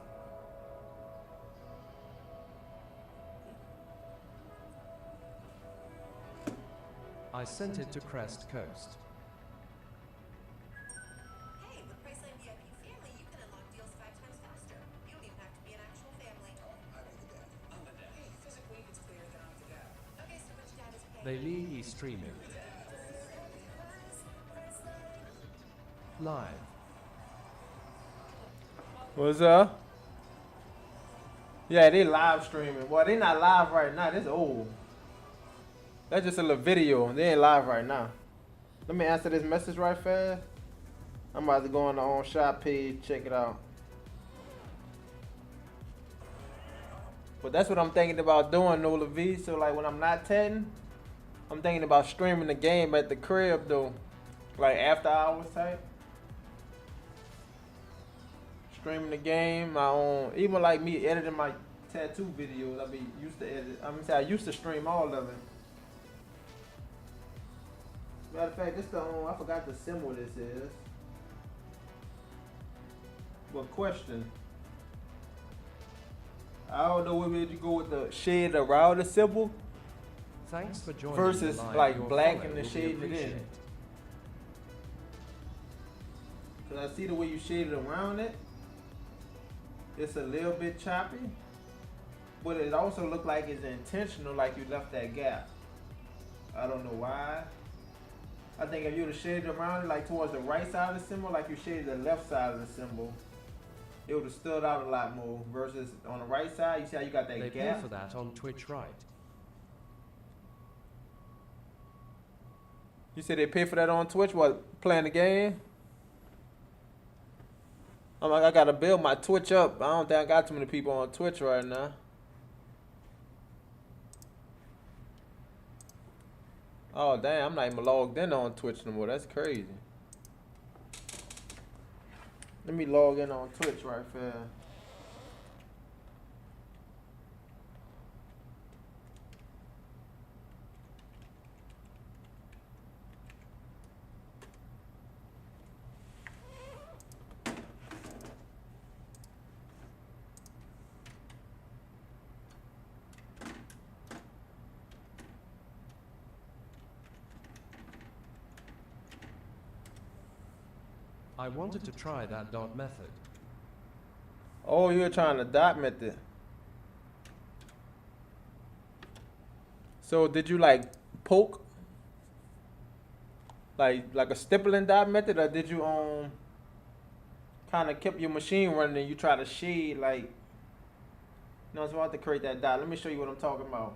I sent it to Crest Coast. Hey, with Priceline VIP Family, you can unlock deals 5 times faster. You don't even have to be an actual family. Hey, physically, it's clear that I'm the dad. Okay, so which dad is paying? They lead streaming. Live. What's up? Yeah, they live streaming. Well, they not live right now. This old. That's just a little video. They ain't live right now. Let me answer this message right fast. I'm about to go on the own shop page, check it out. But that's what I'm thinking about doing, Nola V. So like when I'm not tatting, I'm thinking about streaming the game at the crib though. Like after hours type. Streaming the game, my own, even like me editing my tattoo videos. I be used to edit. I used to stream all of it. Matter of fact, this the I forgot the symbol this is. But question. I don't know whether you go with the shade around the symbol Thanks for joining versus the live. like Your black follow and the will be shading it in. appreciated. Cause I see the way you shaded around it. It's a little bit choppy, but it also look like it's intentional, like you left that gap. I don't know why. I think if you would have shaded around it like towards the right side of the symbol, like you shaded the left side of the symbol, it would have stood out a lot more. Versus on the right side, you see how you got that They pay gap? for that on Twitch, right? You said they pay for that on Twitch? What, playing the game? I'm like, I gotta build my Twitch up. I don't think I got too many people on Twitch right now. Oh damn, I'm not even logged in on Twitch no more. That's crazy. Let me log in on Twitch right fast. I wanted to try that dot method. Oh, you were trying to dot method. So did you like poke? Like a stippling dot method, or did you kind of keep your machine running and you try to shade like? No, it's about to create that dot. Let me show you what I'm talking about.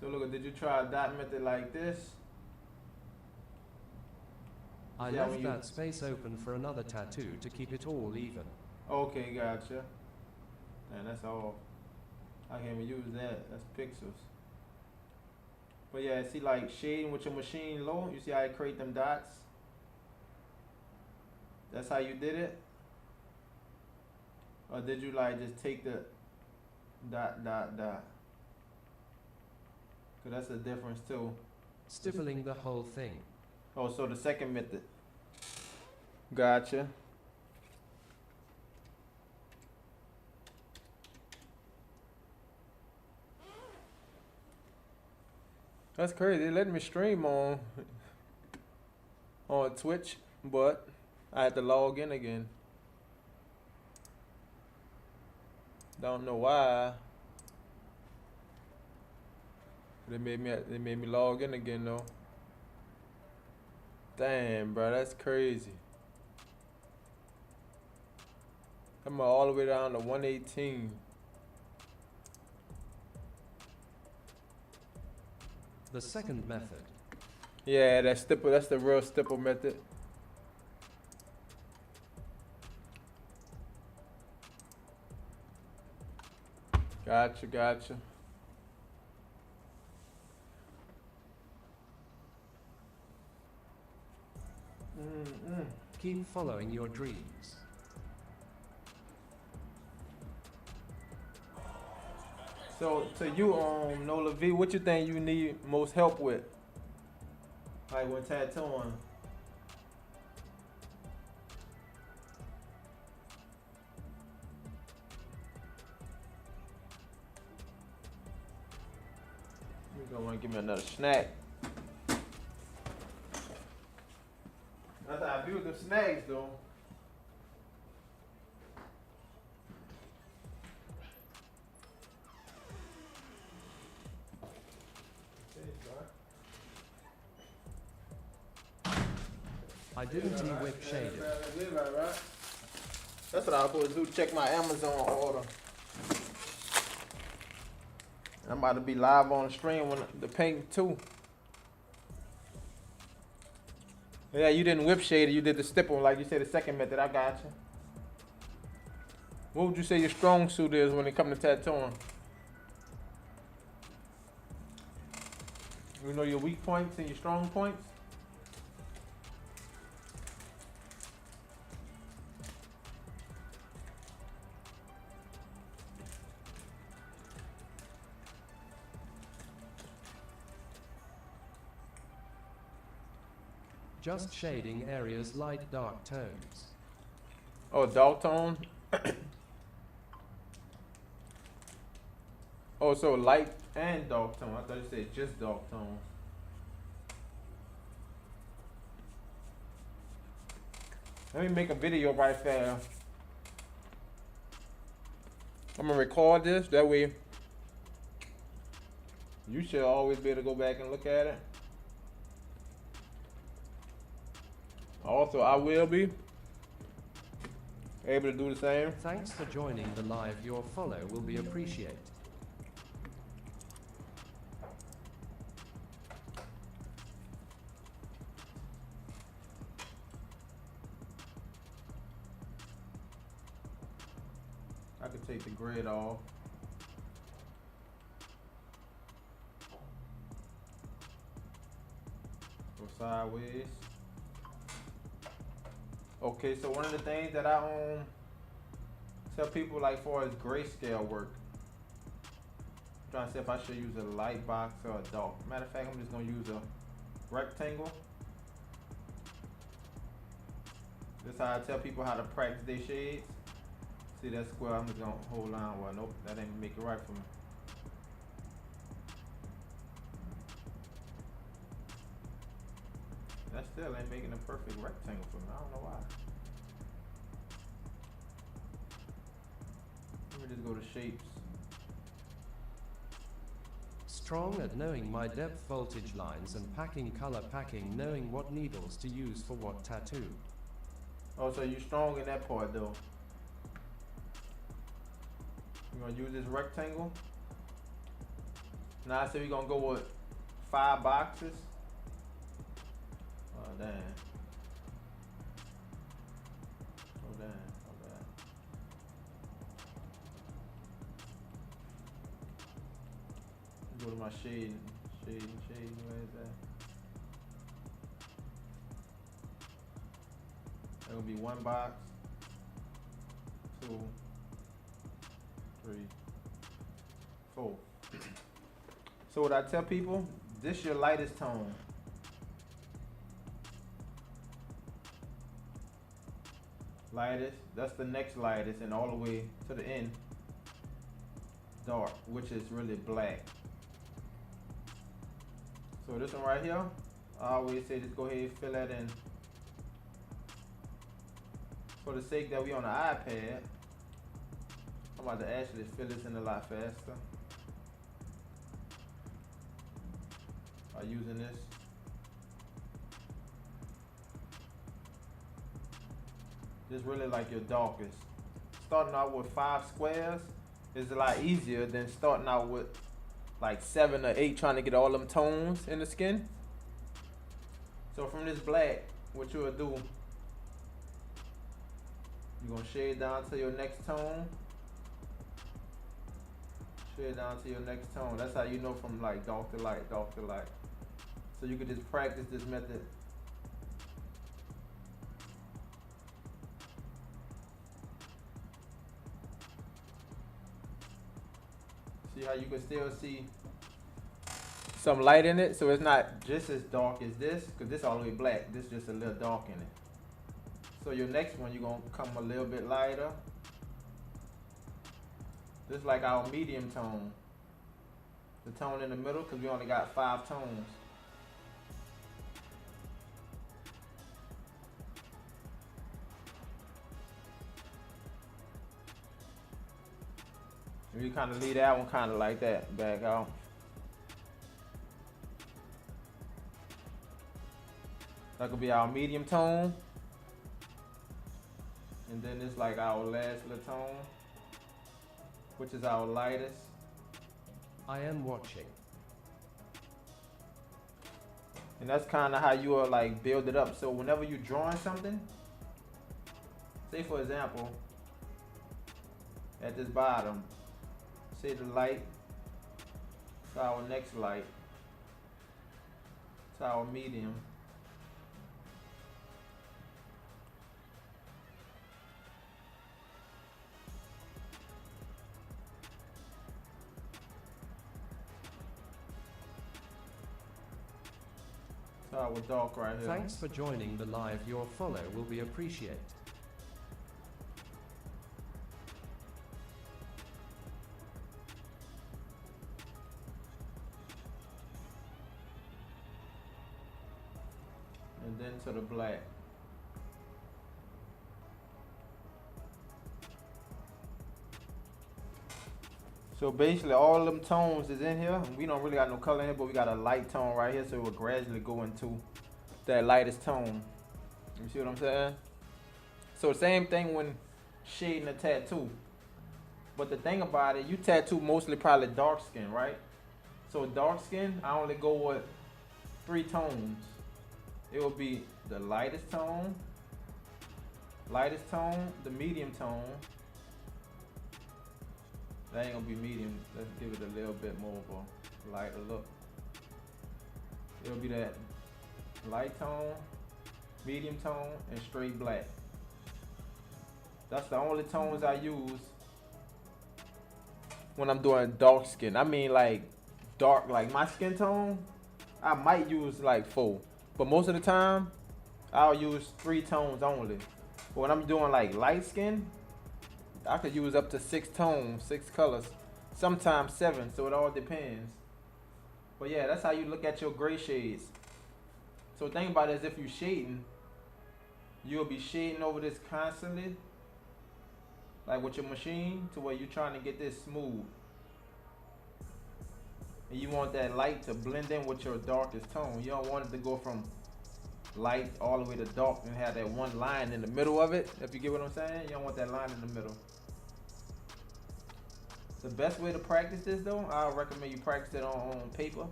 So look, did you try a dot method like this? I Yeah, when left you- that space open for another tattoo to keep it all even. Okay, gotcha. And that's all. I can't even use that. That's pixels. But yeah, see like shading with your machine low. You see how I create them dots? That's how you did it? Or did you like just take the dot, dot, dot? Cause that's the difference too. Stippling the whole thing. Oh, so the second method. Gotcha. That's crazy. They let me stream on Twitch, but I had to log in again. Don't know why. They made me log in again though. Damn, bro, that's crazy. I'm all the way down to 118. The second method. Yeah, that's the real stipple method. Gotcha. Keep following your dreams. So to you, Nola V, what you think you need most help with? Like when tattooing. You gonna wanna give me another snack. That's how I view the snacks though. I didn't whip shaded. Right. That's what I was supposed to do, check my Amazon order. I'm about to be live on the stream when the paint too. Yeah, you didn't whip shade it, you did the stipple, like you said, the second method. I got you. What would you say your strong suit is when it comes to tattooing? You know your weak points and your strong points? Just shading areas light dark tones. Oh, dark tone? Oh, so light and dark tone. I thought you said just dark tone. Let me make a video right fast. I'm gonna record this. That way, you should always be able to go back and look at it. Also, I will be able to do the same. Thanks for joining the live. Your follow will be appreciated. I could take the grid off. Go sideways. Okay, so one of the things that I tell people like for is grayscale work. I'm trying to see if I should use a light box or a dark. Matter of fact, I'm just gonna use a rectangle. This is how I tell people how to practice their shades. See that square, I'm just gonna hold on. Well, nope, that ain't make it right for me. That still ain't making a perfect rectangle for me. I don't know why. Let me just go to shapes. Strong at knowing my depth voltage lines and packing color packing, knowing what needles to use for what tattoo. Oh, so you strong in that part though. We're gonna use this rectangle. Now I say we're gonna go with 5 boxes. Oh damn. Oh damn. Oh bad. Go to my shade. Where is that? That gonna be 1 box. 2, 3, 4. So what I tell people, this your lightest tone. Lightest, that's the next lightest, and all the way to the end, dark, which is really black. So this one right here, I always say just go ahead and fill that in. For the sake that we on the iPad, I'm about to actually fill this in a lot faster by using this. This really like your darkest. Starting out with 5 squares is a lot easier than starting out with like 7 or 8 trying to get all them tones in the skin. So from this black, what you'll do, you're gonna shade down to your next tone. Shade down to your next tone. That's how you know from like dark to light, dark to light. So you can just practice this method. See how you can still see some light in it, so it's not just as dark as this, because this all the way black. This just a little dark in it. So your next one, you're gonna come a little bit lighter. This is like our medium tone. The tone in the middle, because we only got 5 tones. And you kind of leave that one kind of like that, back out. That could be our medium tone. And And then it's like our last little tone, which is our lightest. I am watching. And that's kind of how you will like build it up. So whenever you're drawing something, say for example, at this bottom, say the light to our next light, to our medium. To our dark right here. Thanks for joining the live. Your follow will be appreciated. And then to the black. So basically all them tones is in here. We don't really got no color in here, but we got a light tone right here, so it will gradually go into that lightest tone. You see what I'm saying? So same thing when shading a tattoo. But the thing about it, you tattoo mostly probably dark skin, right? So dark skin, I only go with 3 tones. It will be the lightest tone, the medium tone. That ain't gonna be medium. Let's give it a little bit more of a lighter look. It'll be that light tone, medium tone, and straight black. That's the only tones I use when I'm doing dark skin. I mean like dark, like my skin tone, I might use like 4. But most of the time, I'll use 3 tones only. But when I'm doing like light skin, I could use up to 6 tones, 6 colors, sometimes 7, so it all depends. But yeah, that's how you look at your gray shades. So think about it as if you're shading, you'll be shading over this constantly, like with your machine, to where you're trying to get this smooth. And you want that light to blend in with your darkest tone. You don't want it to go from light all the way to dark and have that one line in the middle of it, if you get what I'm saying. You don't want that line in the middle. The best way to practice this though, I recommend you practice it on paper.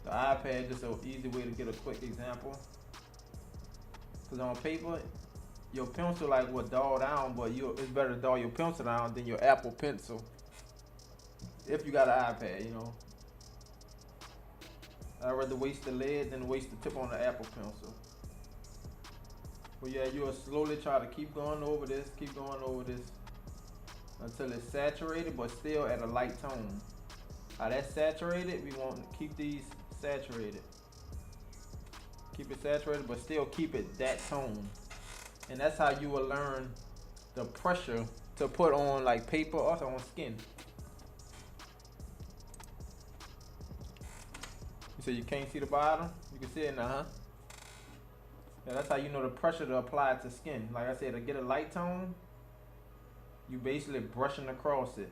The iPad is an easy way to get a quick example. Cause on paper, your pencil like will dull down, but it's better to dull your pencil down than your Apple Pencil. If you got an iPad, you know. I'd rather waste the lead than waste the tip on the Apple Pencil. But yeah, you'll slowly try to keep going over this, until it's saturated, but still at a light tone. How that's saturated, we want to keep these saturated. Keep it saturated, but still keep it that tone. And that's how you will learn the pressure to put on like paper or on skin. You say you can't see the bottom? You can see it now, huh? Yeah, that's how you know the pressure to apply it to skin. Like I said, to get a light tone, you basically brushing across it.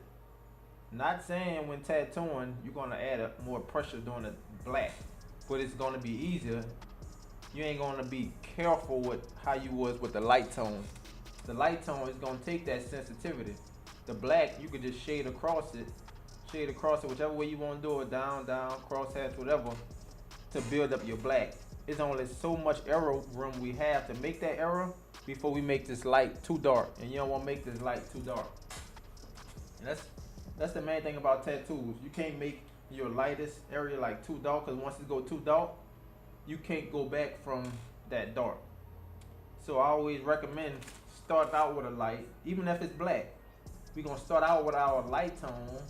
Not saying when tattooing, you're gonna add more pressure doing the black, but it's gonna be easier. You ain't gonna be careful with how you was with the light tone. The light tone is gonna take that sensitivity. The black, you could just shade across it, whichever way you wanna do it, down, crosshatch, whatever, to build up your black. It's only so much error room we have to make that error before we make this light too dark, and you don't want to make this light too dark. And that's the main thing about tattoos. You can't make your lightest area like too dark, because once it go too dark, you can't go back from that dark. So I always recommend start out with a light, even if it's black. We're gonna start out with our light tone,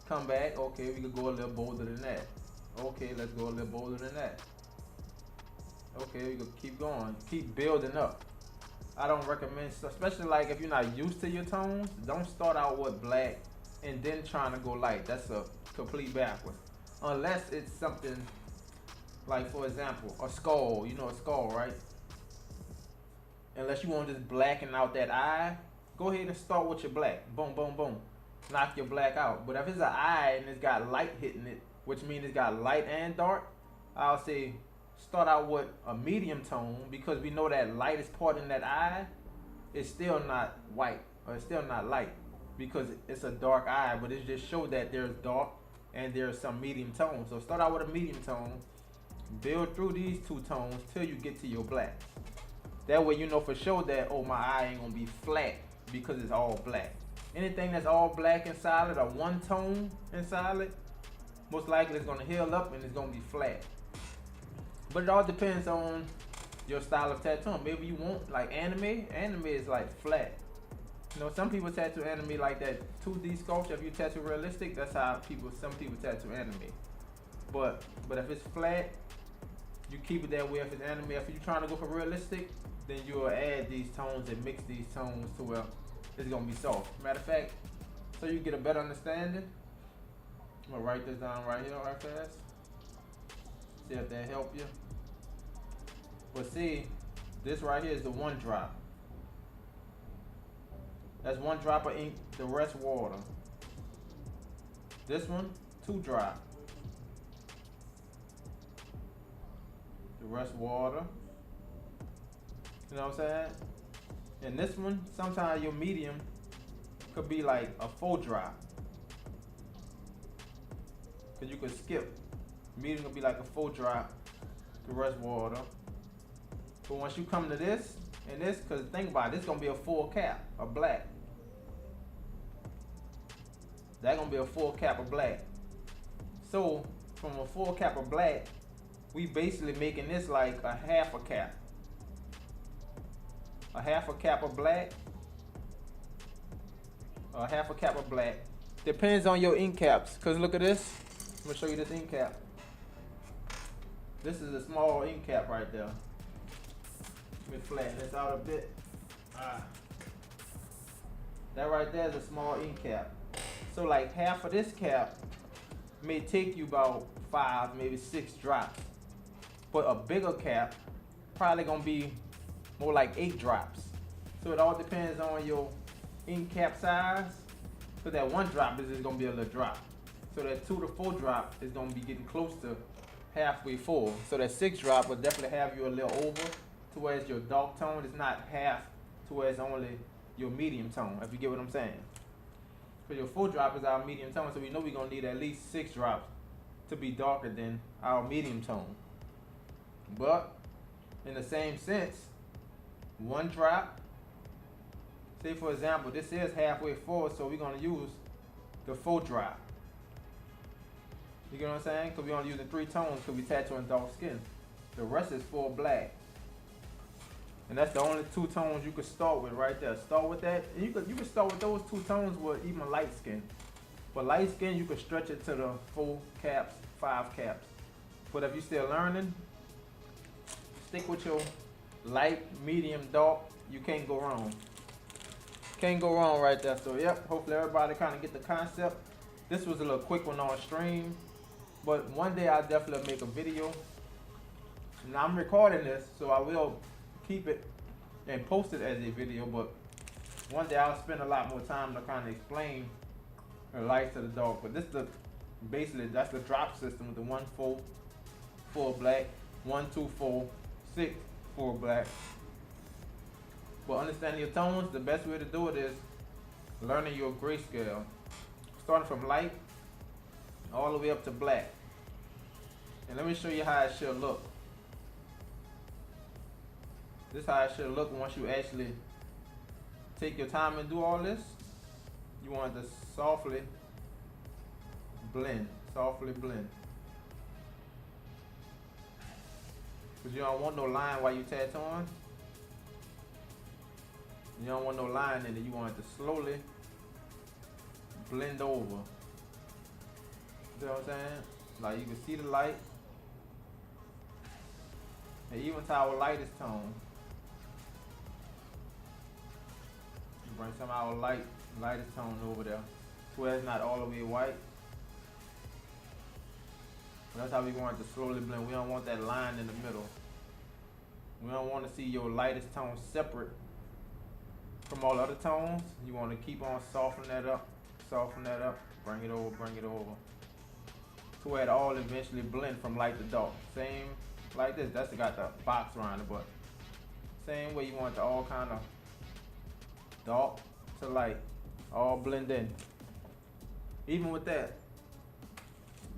come back, okay, we could go a little bolder than that. Okay, let's go a little bolder than that. Okay, we could keep going, keep building up. I don't recommend, especially like if you're not used to your tones, don't start out with black and then trying to go light. That's a complete backwards. Unless it's something like, for example, a skull. You know a skull, right? Unless you want to just blacken out that eye, go ahead and start with your black. Boom, boom, boom. Knock your black out. But if it's an eye and it's got light hitting it, which means it's got light and dark, I'll say start out with a medium tone, because we know that lightest part in that eye it's still not white or it's still not light because it's a dark eye, but it just show that there's dark and there's some medium tones. So start out with a medium tone, build through these two tones till you get to your black. That way you know for sure that, oh, my eye ain't gonna be flat because it's all black. Anything that's all black and solid or one tone and solid, most likely it's gonna heal up and it's gonna be flat. But it all depends on your style of tattoo. Maybe you want like anime. Anime is like flat. You know, some people tattoo anime like that 2D sculpture. If you tattoo realistic, that's how some people tattoo anime. But if it's flat, you keep it that way. If it's anime, if you're trying to go for realistic, then you'll add these tones and mix these tones to where it's gonna be soft. Matter of fact, so you get a better understanding, I'm gonna write this down right here right fast. See if that help you. But see, this right here is the 1 drop. That's 1 drop of ink, the rest water. This one, 2 drop. The rest water. You know what I'm saying? And this one, sometimes your medium could be like a 4 drop. Cause you could skip. Medium could be like a 4 drop, the rest water. But once you come to this, and this, cause think about it, this gonna be a full cap of black. That gonna be a full cap of black. So from a full cap of black, we basically making this like a half a cap. A half a cap of black. A half a cap of black. Depends on your ink caps. Cause look at this. I'm gonna show you this ink cap. This is a small ink cap right there. Let me flatten this out a bit. That right there is a small ink cap. So like half of this cap may take you about 5, maybe 6 drops. But a bigger cap probably gonna be more like 8 drops. So it all depends on your ink cap size. So that 1 drop is just gonna be a little drop. So that 2 to 4 drop is gonna be getting close to halfway full. So that 6 drop will definitely have you a little over to where it's your dark tone. It's not half to where it's only your medium tone, if you get what I'm saying. Because your 4 drop is our medium tone, so we know we're gonna need at least 6 drops to be darker than our medium tone. But in the same sense, 1 drop, say for example, this is halfway full, so we're gonna use the 4 drop. You get what I'm saying? Because we're only using 3 tones because we tattooing dark skin. The rest is full black. And that's the only 2 tones you could start with right there. Start with that. And you could start with those 2 tones with even light skin. But light skin, you could stretch it to the 4 caps, 5 caps. But if you're still learning, stick with your light, medium, dark. You can't go wrong. Can't go wrong right there. So yep, hopefully everybody kind of get the concept. This was a little quick one on stream. But one day I'll definitely make a video. Now I'm recording this, so I will keep it and post it as a video, but one day I'll spend a lot more time to kind of explain the light to the dark. But this basically that's the drop system with the 1 4 4 black, 1 2 4 6 4 black. But understanding your tones, the best way to do it is learning your grayscale, starting from light all the way up to black. And let me show you how it should look. This is how it should look once you actually take your time and do all this. You want to softly blend, Because you don't want no line while you tattooing. You don't want no line in it. You want it to slowly blend over. You know what I'm saying? Like you can see the light. And even to our lightest tone. Bring some of our lightest tone over there, to where it's not all the way white. But that's how we want it to slowly blend. We don't want that line in the middle. We don't want to see your lightest tone separate from all other tones. You want to keep on softening that up, bring it over, to where it all eventually blend from light to dark. Same like this. That's got the box around it, but same way you want it to all kind of dark to light, all blend in. Even with that,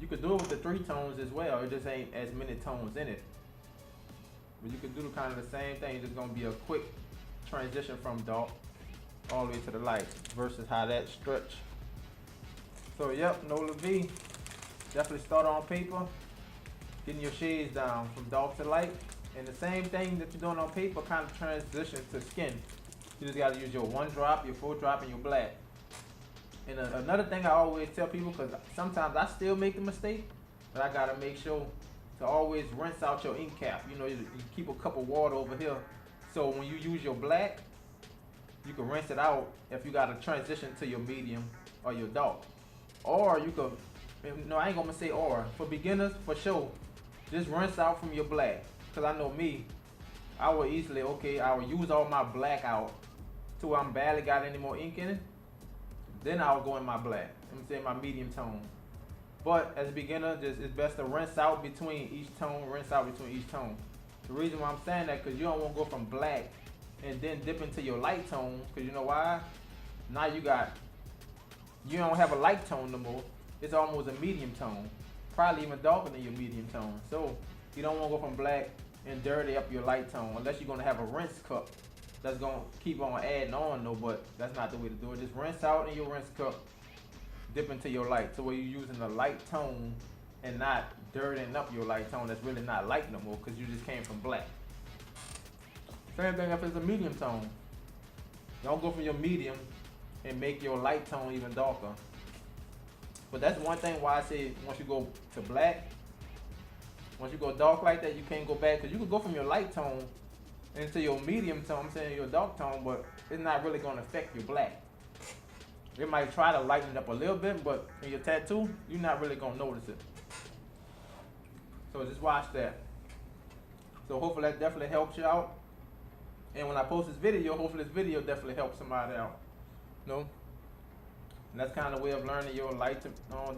you could do it with the 3 tones as well. It just ain't as many tones in it. But you could do kind of the same thing. It's just gonna be a quick transition from dark all the way to the light versus how that stretch. So yep, Nola V. Definitely start on paper, getting your shades down from dark to light. And the same thing that you're doing on paper kind of transition to skin. You just gotta use your 1 drop, your 4 drop, and your black. And another thing I always tell people, because sometimes I still make the mistake, but I gotta make sure to always rinse out your ink cap. You know, you keep a cup of water over here. So when you use your black, you can rinse it out if you gotta transition to your medium or your dark. Or you could, no, I ain't gonna say or. For beginners, for sure, just rinse out from your black. Cause I know me, I will easily, I will use all my black out to where I'm barely got any more ink in it. Then I'll go in my black. I'm saying my medium tone. But as a beginner, just it's best to rinse out between each tone, rinse out between each tone. The reason why I'm saying that, because you don't want to go from black and then dip into your light tone, because you know why? Now you don't have a light tone no more. It's almost a medium tone. Probably even darker than your medium tone. So you don't want to go from black and dirty up your light tone, unless you're going to have a rinse cup that's going to keep on adding on though, but that's not the way to do it. Just rinse out in your rinse cup, dip into your light, so where you're using the light tone and not dirtying up your light tone that's really not light no more, because you just came from black. Same thing if it's a medium tone. Don't go from your medium and make your light tone even darker. But that's one thing why I say once you go to black, once you go dark like that, you can't go back, because you can go from your light tone into your medium tone, I'm saying your dark tone, but it's not really going to affect your black. It might try to lighten it up a little bit, but in your tattoo, you're not really going to notice it. So just watch that. So hopefully that definitely helps you out. And when I post this video, hopefully this video definitely helps somebody out. No? And that's kind of way of learning your light to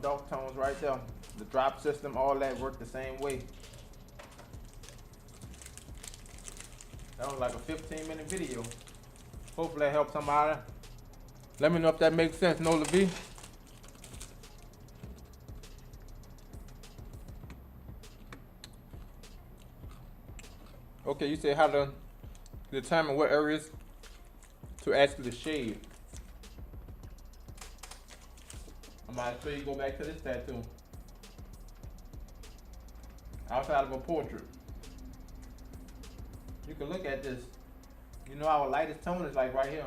dark tones right there. The drop system, all that work the same way. That was like a 15-minute video. Hopefully that helps somebody. Let me know if that makes sense, Nola V. Okay, you said how to determine what areas to actually shade. I'm about to show you, go back to this tattoo. Outside of a portrait. You can look at this. You know our lightest tone is like right here.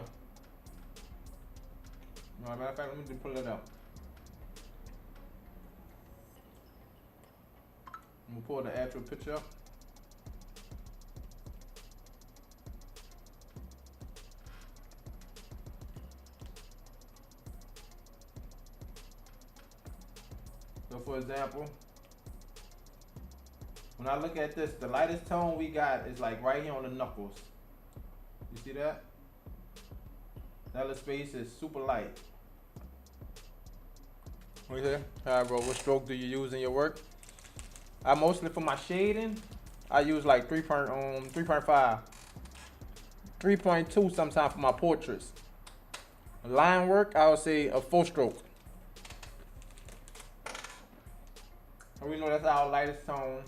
Matter of fact, let me just pull it up. I'm gonna pull the actual picture up. So for example, when I look at this, the lightest tone we got is like right here on the knuckles. You see that? That little space is super light. Okay. Alright, bro. What stroke do you use in your work? I mostly, for my shading, I use like 3.5. 3.2 sometimes for my portraits. Line work, I would say a 4-stroke. And we know that's our lightest tone.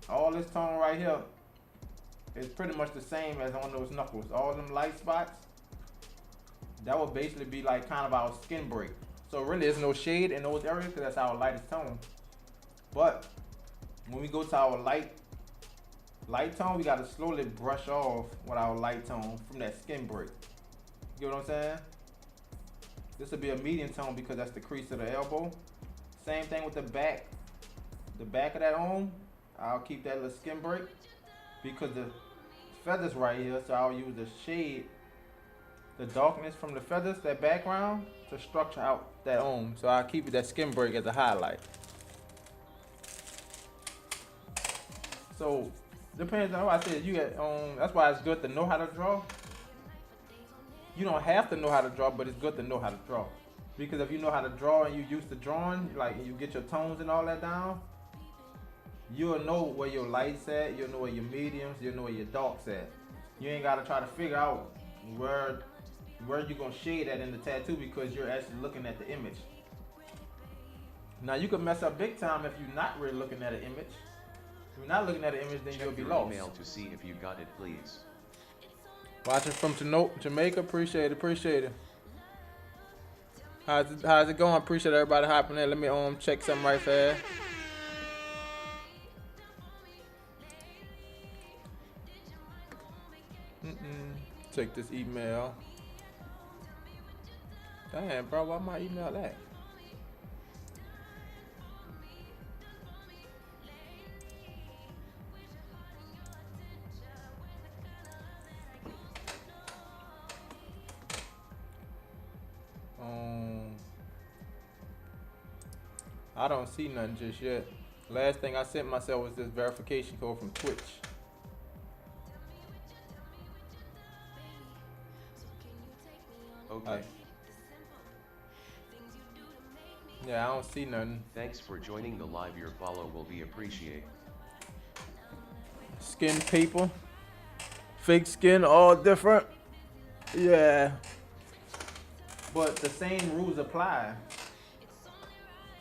All this tone right here is pretty much the same as on those knuckles. All them light spots, that would basically be like kind of our skin break. So really there's no shade in those areas because that's our lightest tone. But when we go to our light tone, we got to slowly brush off with our light tone from that skin break. You get what I'm saying? This will be a medium tone because that's the crease of the elbow. Same thing with the back. The back of that arm, I'll keep that little skin break because the feathers right here, so I'll use the shade, the darkness from the feathers, that background, to structure out that arm. So I'll keep that skin break as a highlight. So depends on what I said. You get that's why it's good to know how to draw. You don't have to know how to draw, but it's good to know how to draw. Because if you know how to draw and you're used to drawing, like you get your tones and all that down, you'll know where your light's at, you'll know where your mediums, you'll know where your dark's at. You ain't gotta try to figure out where you gonna shade at in the tattoo because you're actually looking at the image. Now you could mess up big time if you're not really looking at an image. If you're not looking at an image, then you'll Check be your lost. email to see if you got it, please. Watching from Jamaica, appreciate it. How's it going? Appreciate everybody hopping in. Let me check something right fast. Check this email. Damn, bro, why my email at? I don't see nothing just yet. Last thing I sent myself was this verification code from Twitch. Okay. Yeah, I don't see nothing. Thanks for joining the live. Your follow will be appreciated. Skin people. Fake skin, all different. Yeah. But the same rules apply.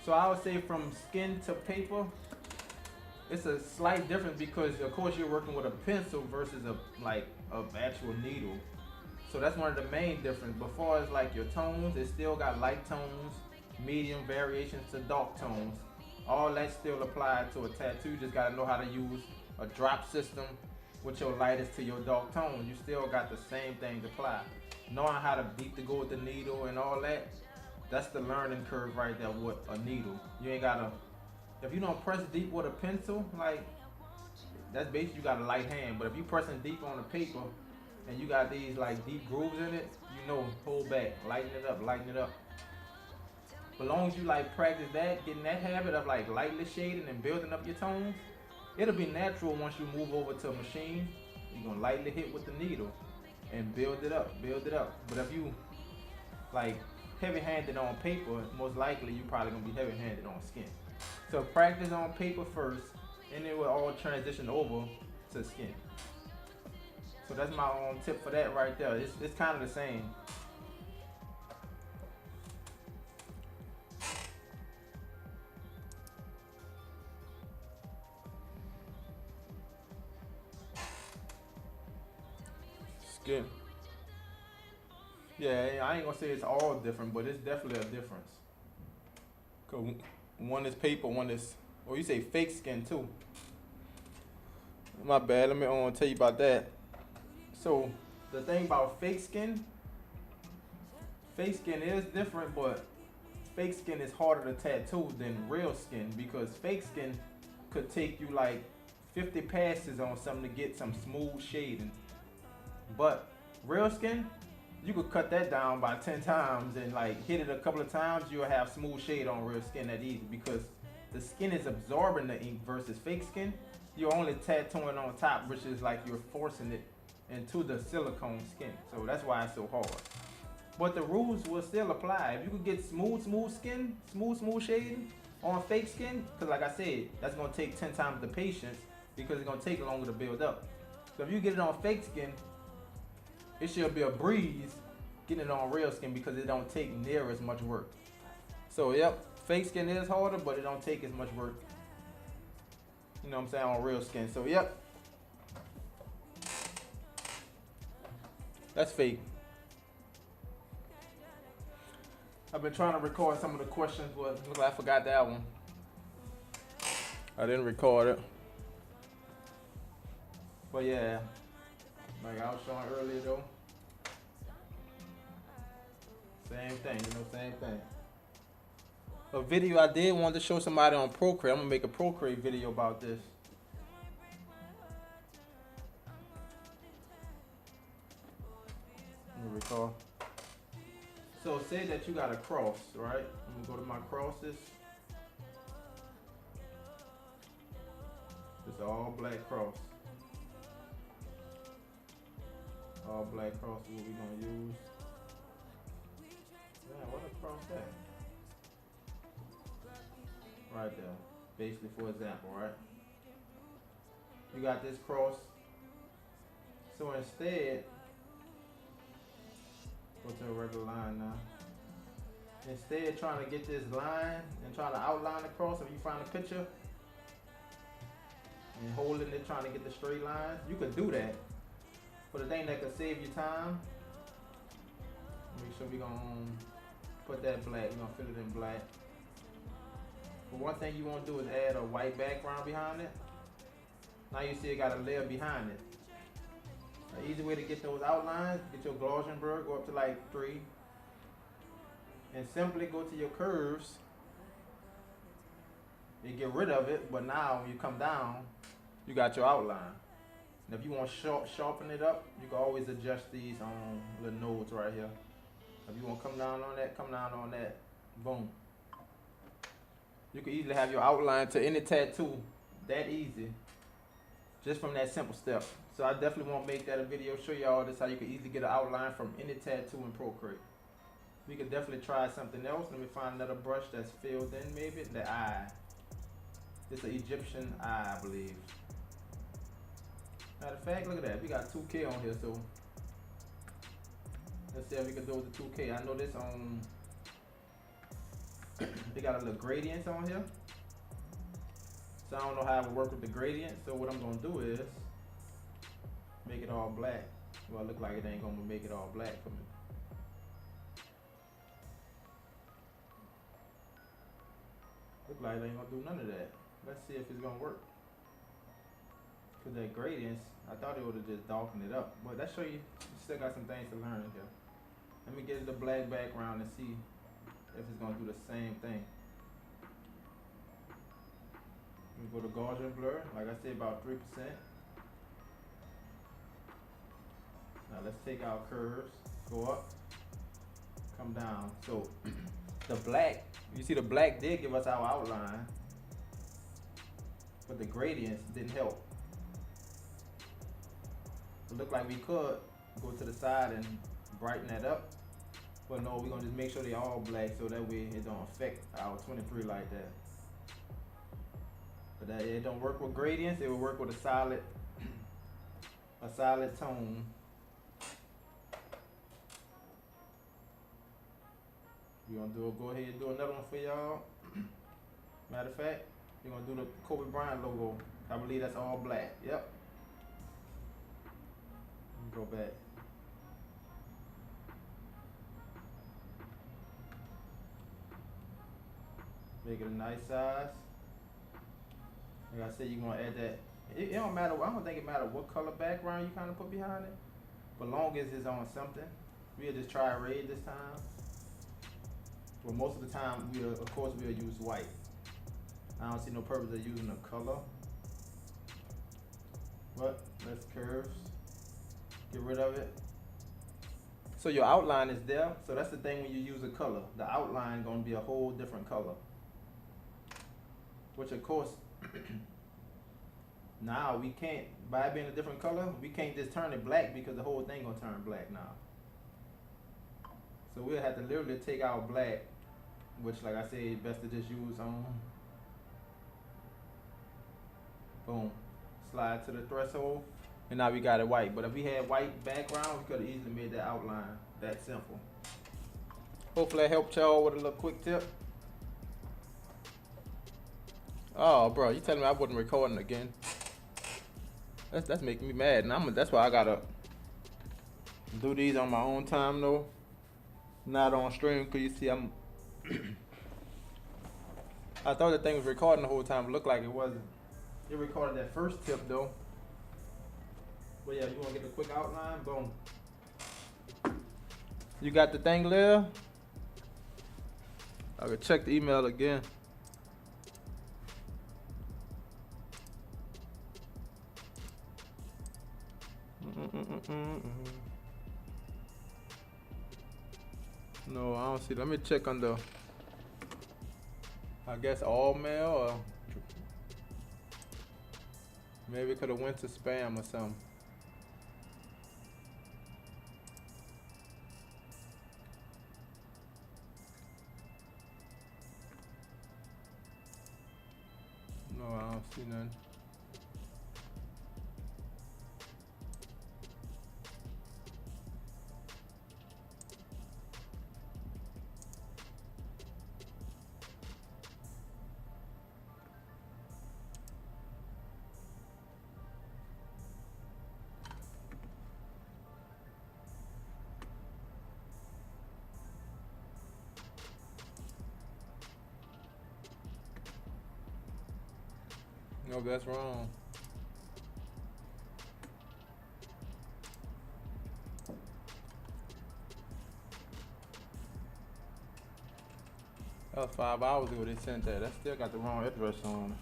So I would say from skin to paper, it's a slight difference because of course you're working with a pencil versus a actual needle. So that's one of the main differences. Before it's like your tones, it still got light tones, medium variations to dark tones. All that still applies to a tattoo. You just gotta know how to use a drop system with your lightest to your dark tones. You still got the same things apply. Knowing how to deep to go with the needle and all that, that's the learning curve right there with a needle. You ain't gotta, if you don't press deep with a pencil, like, that's basically you got a light hand. But if you pressing deep on the paper and you got these like deep grooves in it, you know, hold back, lighten it up. But as long as you like practice that, getting that habit of like lightly shading and building up your tones, it'll be natural once you move over to a machine. You're gonna lightly hit with the needle and build it up. But if you like heavy-handed on paper, most likely you probably gonna be heavy-handed on skin. So practice on paper first, and it will all transition over to skin. So that's my own tip for that right there. It's kind of the same. Skin. Yeah, I ain't gonna say it's all different, but it's definitely a difference. Cause one is paper, one is, or you say fake skin too. My bad. Let me tell you about that. So the thing about fake skin is different, but fake skin is harder to tattoo than real skin because fake skin could take you like 50 passes on something to get some smooth shading. But real skin, you could cut that down by 10 times and like hit it a couple of times, you'll have smooth shade on real skin that easy because the skin is absorbing the ink versus fake skin. You're only tattooing on top, which is like you're forcing it into the silicone skin. So that's why it's so hard. But the rules will still apply. If you could get smooth skin, smooth shading on fake skin, because like I said, that's gonna take 10 times the patience because it's gonna take longer to build up. So if you get it on fake skin, it should be a breeze getting it on real skin because it don't take near as much work. So yep, fake skin is harder, but it don't take as much work. You know what I'm saying, on real skin. So yep. That's fake. I've been trying to record some of the questions, but look like I forgot that one. I didn't record it. But yeah, like I was showing earlier though. Same thing, same thing. A video I did want to show somebody on Procreate. I'm gonna make a Procreate video about this. Let me recall. So say that you got a cross, right? Let me go to my crosses. It's an all black cross. All black cross is what we're gonna use. Man, what a cross that? Right there. Basically, for example, right? You got this cross. So instead, Go to a regular line now. Instead of trying to get this line and trying to outline across, if you find a picture and holding it, trying to get the straight lines, you could do that. But the thing that could save you time, make sure we gonna put that black. We're gonna fill it in black. But one thing you want to do is add a white background behind it. Now you see it got a layer behind it. An easy way to get those outlines, get your Gaussian-Berg, go up to like 3. And simply go to your curves and get rid of it. But now when you come down, you got your outline. And if you want to sharpen it up, you can always adjust these little nodes right here. If you want to come down on that, come down on that. Boom. You can easily have your outline to any tattoo that easy, just from that simple step. So I definitely want to make that a video, show y'all this how you can easily get an outline from any tattoo in Procreate. We could definitely try something else. Let me find another brush that's filled in, maybe the eye. It's an Egyptian eye, I believe. Matter of fact, look at that. We got 2K on here, so let's see if we can do it with the 2K. I know this on. They got a little gradients on here, so I don't know how it would work with the gradient. So what I'm gonna do is make it all black. Well, it look like it ain't gonna make it all black for me. Look like it ain't gonna do none of that. Let's see if it's gonna work. Cause that gradients, I thought it would have just darkened it up, but that show you still got some things to learn here. Let me get the black background and see if it's gonna do the same thing. Let me go to Gaussian blur, like I said, about 3%. Now let's take our curves, go up, come down. So the black, you see the black did give us our outline, but the gradients didn't help. It looked like we could go to the side and brighten that up, but no, we're gonna just make sure they all black so that way it don't affect our 23 like that. But that it don't work with gradients, it will work with a solid tone. We're gonna go ahead and do another one for y'all. Matter of fact, we're gonna do the Kobe Bryant logo. I believe that's all black. Yep. Go back. Make it a nice size. Like I said, you're gonna add that. It don't matter. I don't think it matters what color background you kind of put behind it, but long as it's on something. We'll just try red this time. Well, most of the time, of course, we'll use white. I don't see no purpose of using a color. But let's curves. Get rid of it. So your outline is there. So that's the thing when you use a color. The outline gonna be a whole different color. Which of course, now we can't, by it being a different color, we can't just turn it black because the whole thing gonna turn black now. So we'll have to literally take our black, which like I said, it's best to just use boom, slide to the threshold, and now we got it white. But if we had white background, we could have easily made that outline that simple. Hopefully I helped y'all with a little quick tip. Oh, bro, you telling me I wasn't recording again? That's making me mad, and that's why I gotta do these on my own time though, not on stream. Cause you see, I thought the thing was recording the whole time, but looked like it wasn't. It recorded that first tip though. But yeah, you wanna get the quick outline? Boom. You got the thing, Lil? I could check the email again. No, I don't see. Let me check on the, I guess all mail, or maybe it could have went to spam or something. No, I don't see none. No, that's wrong. That was 5 hours ago they sent that. That still got the wrong address on it.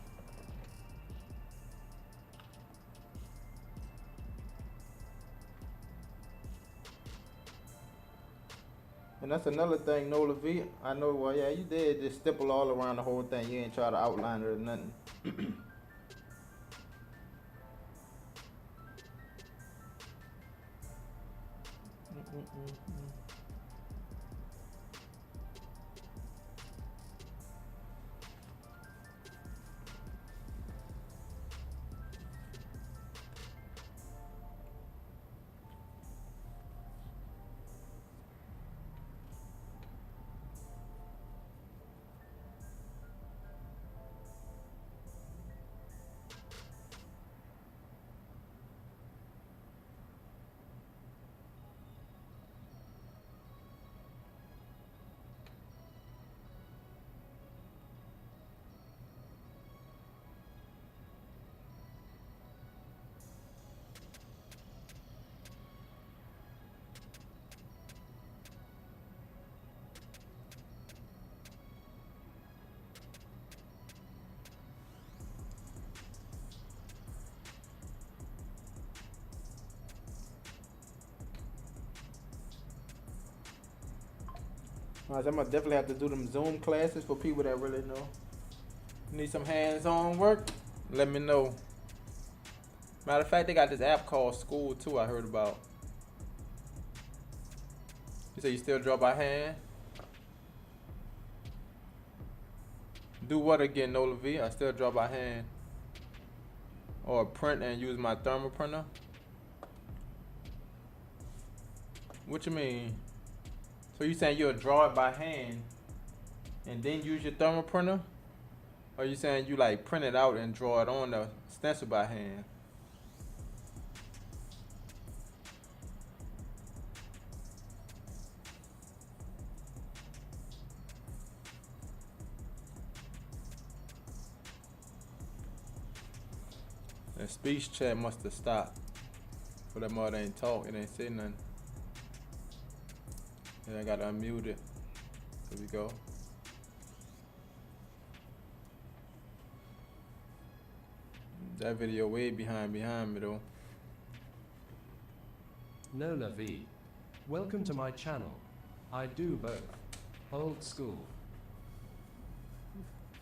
And that's another thing, Nola V. I know, well, yeah, you did just stipple all around the whole thing. You ain't try to outline it or nothing. Alright, I'm gonna definitely have to do them Zoom classes for people that really know. Need some hands-on work? Let me know. Matter of fact, they got this app called School too. I heard about. You say you still draw by hand? Do what again, Nola V? I still draw by hand. Or print and use my thermal printer? What you mean? So you saying you'll draw it by hand and then use your thermal printer? Or you saying you like print it out and draw it on the stencil by hand? The speech chat must have stopped. For that mother ain't talk, it ain't say nothing. Yeah, I gotta unmute it. There we go. That video way behind me though. Nola V. Welcome to my channel. I do both. Old school.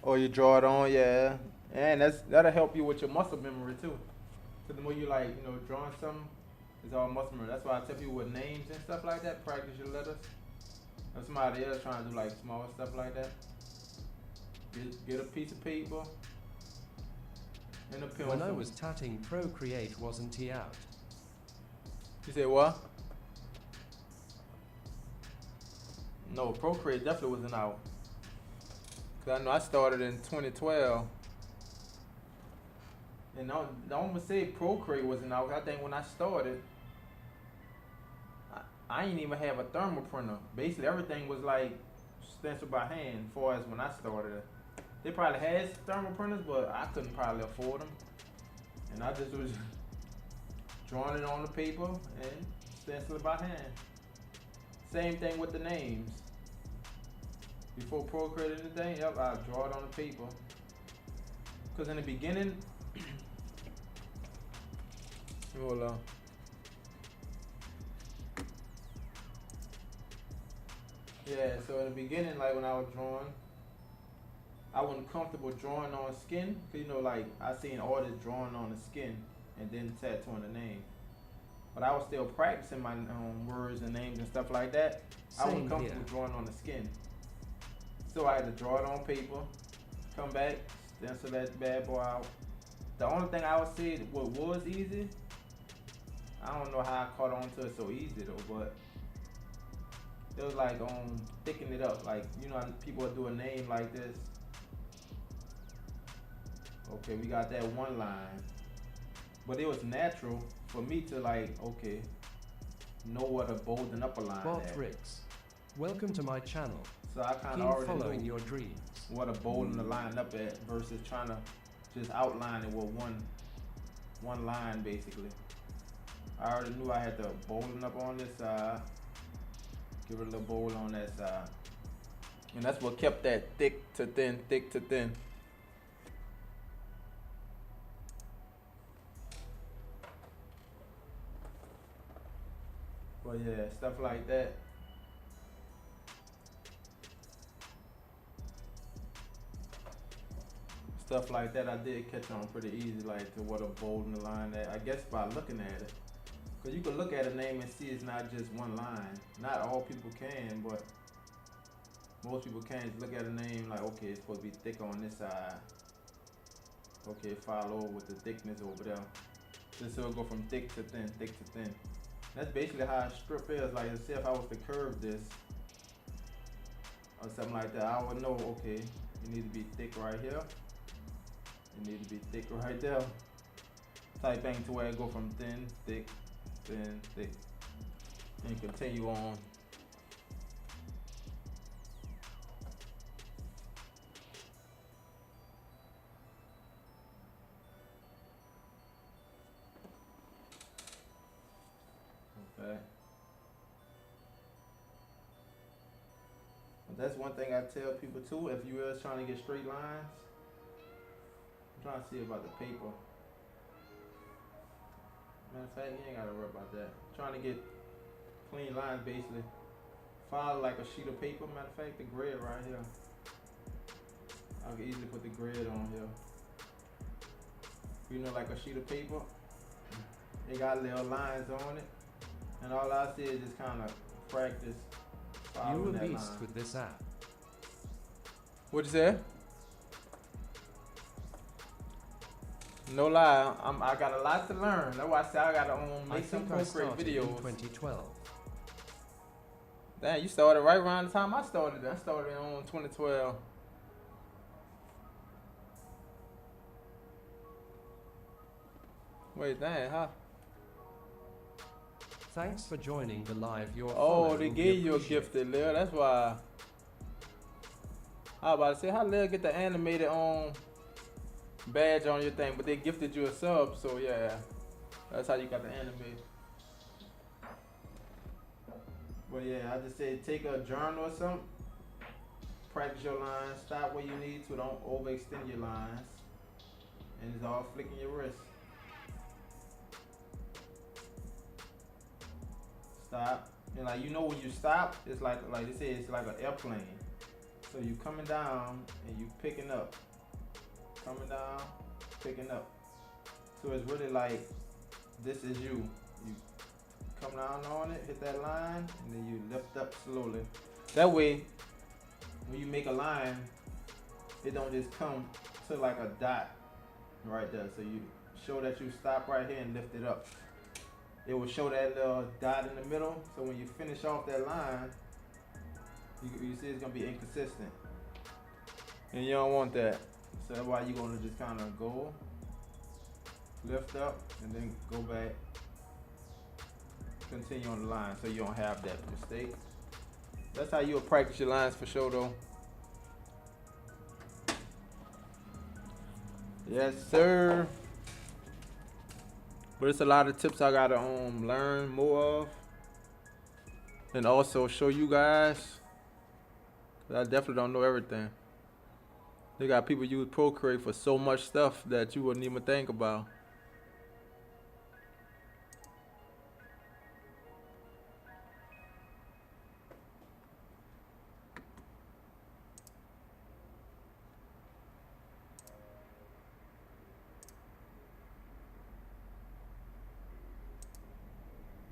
Or you draw it on, yeah. And that'll help you with your muscle memory too. So the more you like, you know, drawing something, it's all muscle memory. That's why I tell people with names and stuff like that, practice your letters. If somebody else trying to do like small stuff like that, get a piece of paper and a pencil. When I was tatting Procreate, wasn't he out? You say what? No, Procreate definitely wasn't out. Cause I know I started in 2012. And I don't even say Procreate wasn't out. I think when I started, I ain't even have a thermal printer. Basically, everything was like stenciled by hand. As far as when I started, they probably had thermal printers, but I couldn't probably afford them. And I just was drawing it on the paper and stencil it by hand. Same thing with the names. Before Procreate anything, yep, I draw it on the paper. Cause in the beginning, hold on. Yeah, so in the beginning, like when I was drawing, I wasn't comfortable drawing on skin. Cause you know, like I seen artists drawing on the skin and then tattooing the name. But I was still practicing my words and names and stuff like that. I wasn't comfortable drawing on the skin. So I had to draw it on paper, come back, stencil that bad boy out. The only thing I would say what was easy, I don't know how I caught on to it so easy though, but it was like thicken it up. Like, you know, people would do a name like this. Okay, we got that one line. But it was natural for me to like, okay, know what to bolden up a line at. Botrix. Welcome to my channel. So I kind Keep of already following knew your dreams. what a bolden the line up at versus trying to just outline it with one line basically. I already knew I had to bolden up on this side, give it a little bold on that side. And that's what kept that thick to thin, thick to thin. But yeah, stuff like that. Stuff like that I did catch on pretty easy, like to what a bold in the line at. I guess by looking at it. Cause you can look at a name and see it's not just one line. Not all people can, but most people can. Just look at a name like, okay, it's supposed to be thick on this side. Okay, follow with the thickness over there. Just so it'll go from thick to thin, thick to thin. That's basically how a strip is. Like, say if I was to curve this or something like that, I would know, okay, you need to be thick right here. You need to be thick right there. Type thing to where it go from thin, thick, and continue on. Okay. But that's one thing I tell people too. If you is trying to get straight lines, I'm trying to see about the paper. Matter of fact, you ain't gotta worry about that. Trying to get clean lines basically. Follow like a sheet of paper. Matter of fact, the grid right here. I can easily put the grid on here. You know, like a sheet of paper. It got little lines on it. And all I see is just kind of practice You following a that beast line. with this app. What'd you say? No lie, I got a lot to learn. That's why I say I gotta I make some think I Procreate started in videos. 2012. Damn, you started right around the time I started. I started on 2012. Wait, dang, huh? Thanks for joining the live. Your Oh, follow they will be gave you a appreciated. gifted, Lil. That's why. I was about to say, how Lil get the animated badge on your thing, but they gifted you a sub, so yeah. That's how you got the animated. But yeah, I just say take a journal or something. Practice your lines. Stop where you need to. Don't overextend your lines. And it's all flicking your wrist. Stop. And like, you know, when you stop, it's like they say, it's like an airplane. So you coming down and you picking up. Coming down, picking up. So it's really like, this is you. You come down on it, hit that line, and then you lift up slowly. That way, when you make a line, it don't just come to like a dot right there. So you show that you stop right here and lift it up. It will show that little dot in the middle. So when you finish off that line, you see it's gonna be inconsistent. And you don't want that. So that's why you're gonna just kind of go, lift up, and then go back, continue on the line so you don't have that mistake. That's how you'll practice your lines for sure, though. Yes, sir. But it's a lot of tips I gotta learn more of, and also show you guys. 'Cause I definitely don't know everything. They got people use Procreate for so much stuff that you wouldn't even think about.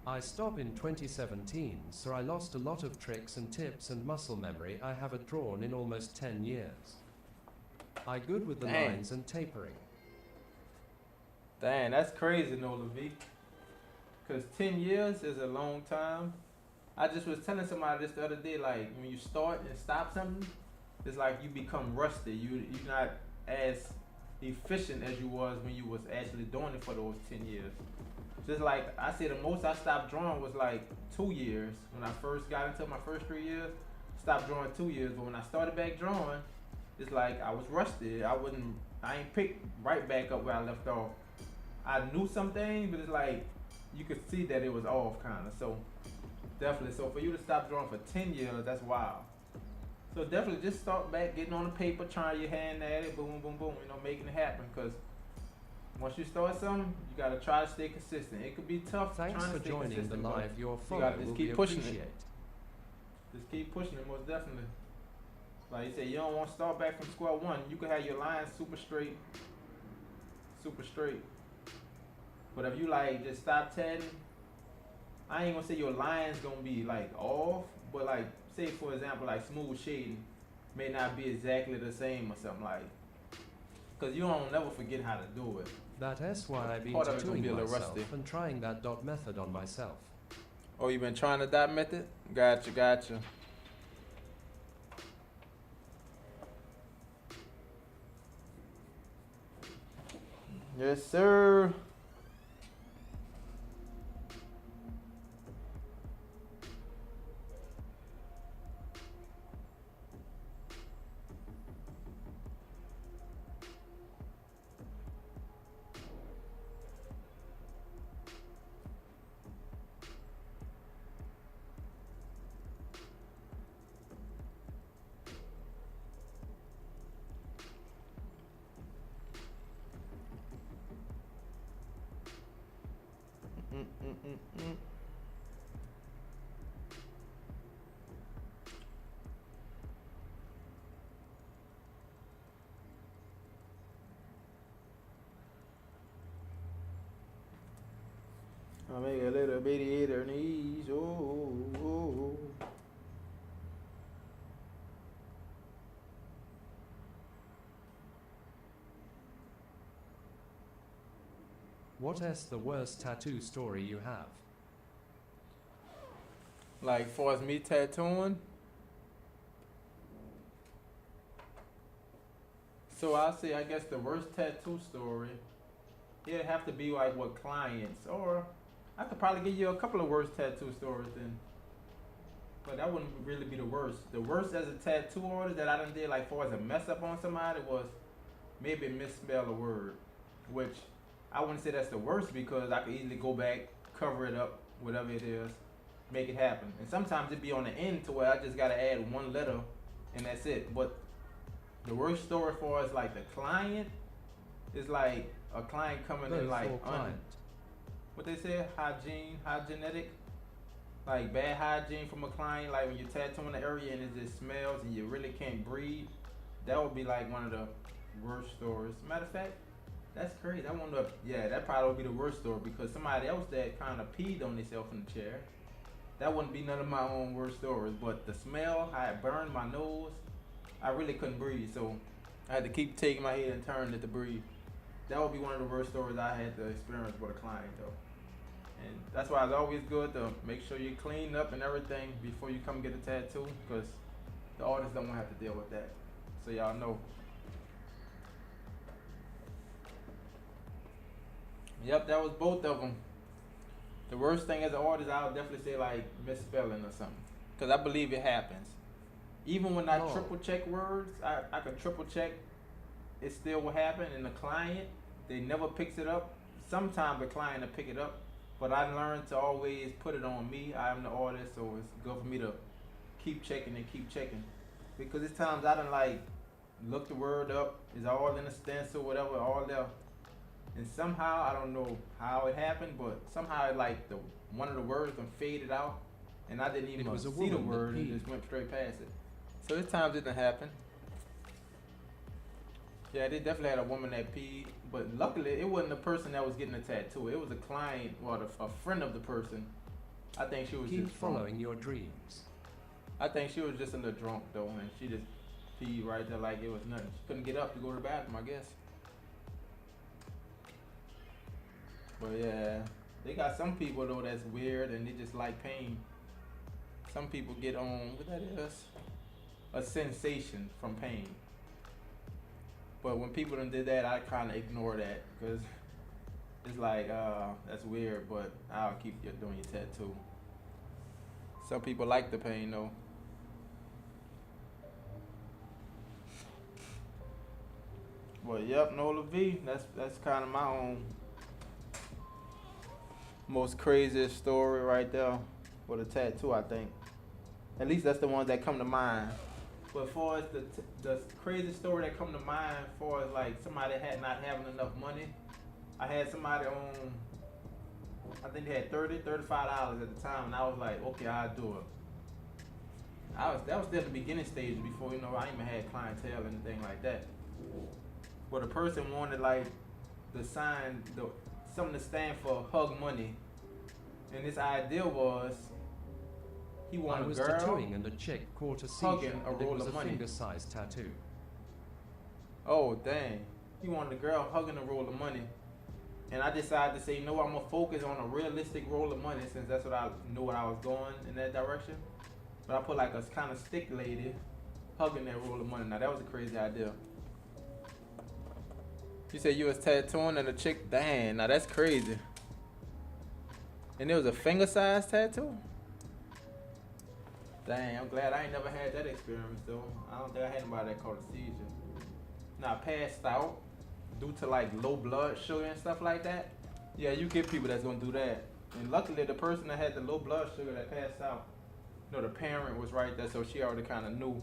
I stopped in 2017, so I lost a lot of tricks and tips and muscle memory I haven't drawn in almost 10 years. I good with the Dang. lines and tapering. Dang, that's crazy, Nola V. Cause 10 years is a long time. I just was telling somebody this the other day, like when you start and stop something, it's like you become rusty. You're not as efficient as you was when you was actually doing it for those 10 years. Just like I said, the most I stopped drawing was like 2 years. When I first got into my first 3 years, stopped drawing 2 years. But when I started back drawing, it's like I was rusty. I wasn't I ain't picked right back up where I left off. I knew some things, but it's like you could see that it was off kind of. So definitely. So for you to stop drawing for 10 years, that's wild. So definitely just start back, getting on the paper, trying your hand at it, boom, boom, boom. You know, making it happen. Because once you start something, you gotta try to stay consistent. It could be tough. Thanks trying for to stay joining the consistent, but live. Your you follow gotta just will keep be pushing it. appreciated. Just keep pushing it, most definitely. Like you said, you don't want to start back from square one. You can have your lines super straight. But if you like just stop tatting, I ain't gonna say your line's gonna be like off, but like say for example like smooth shading may not be exactly the same or something like. Cause you don't never forget how to do it. That's why I've been Part of it's gonna be a tattooing little myself rusty. and trying that dot method on myself. Oh, you been trying the dot method? Gotcha. Yes, sir. Mm. I make a little bitty at her knees. Oh. What is the worst tattoo story you have? Like, far as me tattooing, So I'll say I guess the worst tattoo story, it'd have to be like with clients, or I could probably give you a couple of worst tattoo stories then. But that wouldn't really be the worst. The worst as a tattoo artist that I done did like far as a mess up on somebody was maybe misspell a word. Which I wouldn't say that's the worst because I could easily go back, cover it up, whatever it is, make it happen. And sometimes it be on the end to where I just gotta add one letter and that's it. But the worst story for us like the client is like a client coming in like client. what they say, hygienic, like bad hygiene from a client, like when you're tattooing the area and it just smells and you really can't breathe. That would be like one of the worst stories. Matter of fact, that's crazy. That probably would be the worst story because somebody else that kind of peed on themselves in the chair. That wouldn't be none of my own worst stories, but the smell, how it burned my nose, I really couldn't breathe, so I had to keep taking my head and turning it to breathe. That would be one of the worst stories I had to experience with a client though. And that's why it's always good to make sure you clean up and everything before you come get a tattoo, because the artist don't want to have to deal with that. So y'all know. Yep, that was both of them. The worst thing as an artist, I would definitely say like misspelling or something, because I believe it happens. Even when I Oh. triple check words, I can triple check, it still will happen. And the client, they never picks it up. Sometimes the client will pick it up, but I learned to always put it on me. I am the artist, so it's good for me to keep checking and keep checking. Because it's times I done like look the word up, it's all in a stencil, whatever, all there. And somehow, I don't know how it happened, but somehow like one of the words done faded out, and I didn't even It was a see the woman that word and peed. just went straight past it. so there's times it done happen. Yeah, they definitely had a woman that peed, but luckily it wasn't the person that was getting the tattoo. It was a client or a friend of the person. I think she was Keep just drunk. following your dreams. I think she was just a little drunk though, and she just peed right there like it was nothing. She couldn't get up to go to the bathroom, I guess. But yeah, they got some people though that's weird and they just like pain. Some people get on what that is, a sensation from pain. But when people done did that, I kind of ignore that because it's like, that's weird. But I'll keep you doing your tattoo. Some people like the pain though. But yep, Nola V. That's kind of my own most craziest story right there with a tattoo. I think. At least that's the ones that come to mind. But as far as the crazy story that come to mind, as far as like somebody had not having enough money, I had somebody on. I think they had $35 at the time, and I was like, okay, I'll do it. That was still the beginning stage before, you know, I even had clientele and anything like that. But a person wanted like the sign, something to stand for hug money, and this idea was he I wanted was a girl tattooing and a chick caught a seizure hugging a and it roll was a of money. finger-sized tattoo. Oh dang, he wanted a girl hugging a roll of money, and I decided to say, you know, I'm gonna focus on a realistic roll of money since that's what I knew what I was going in that direction. But I put like a kind of stick lady hugging that roll of money. Now that was a crazy idea. You said you was tattooing and a chick, dang, now that's crazy. And it was a finger-sized tattoo? Dang, I'm glad I ain't never had that experience though. I don't think I had anybody that caught a seizure. Now passed out due to like low blood sugar and stuff like that. Yeah, you get people that's gonna do that. And luckily the person that had the low blood sugar that passed out, you know, the parent was right there, so she already kind of knew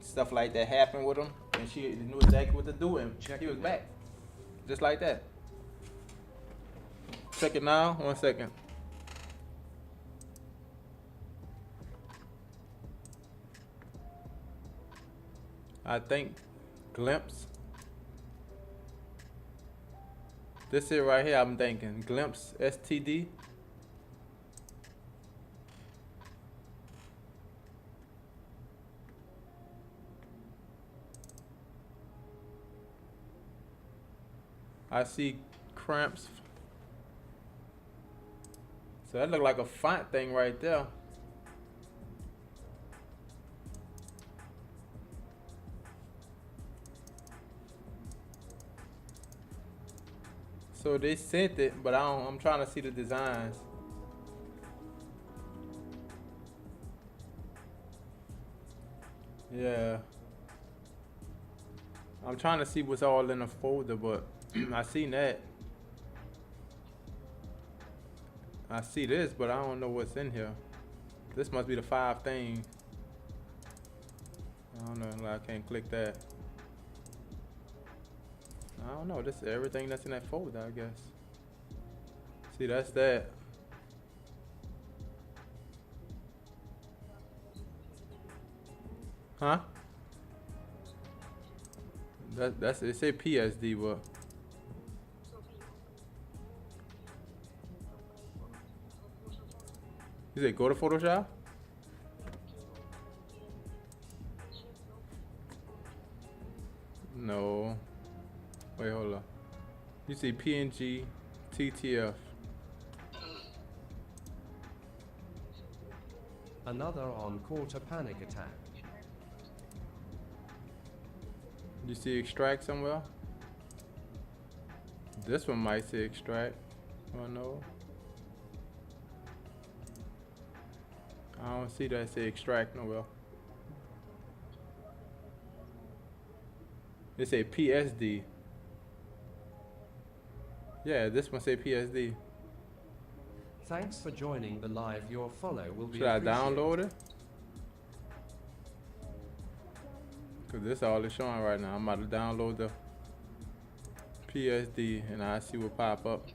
stuff like that happened with him, and she knew exactly what to do, and he was back, just like that. Check it now. 1 second. I think Glimpse. This here right here, I'm thinking Glimpse STD. I see cramps. So that look like a font thing right there. So they sent it, but I'm trying to see the designs. Yeah. I'm trying to see what's all in the folder, but I seen that. I see this, but I don't know what's in here. This must be the 5 things. I don't know, I can't click that. I don't know, this is everything that's in that folder, I guess. See, that's that. Huh? That's it say PSD, but you said go to Photoshop? No. Wait, hold on. You see PNG, TTF. Another on caught a panic attack. You see extract somewhere? This one might say extract. Oh no. I don't see that say extract nowhere. It say PSD. Yeah, this one say PSD. Thanks for joining the live. Your follow will be Should I appreciated. download it? Cause this all is showing right now. I'm about to download the PSD and I see what pop up.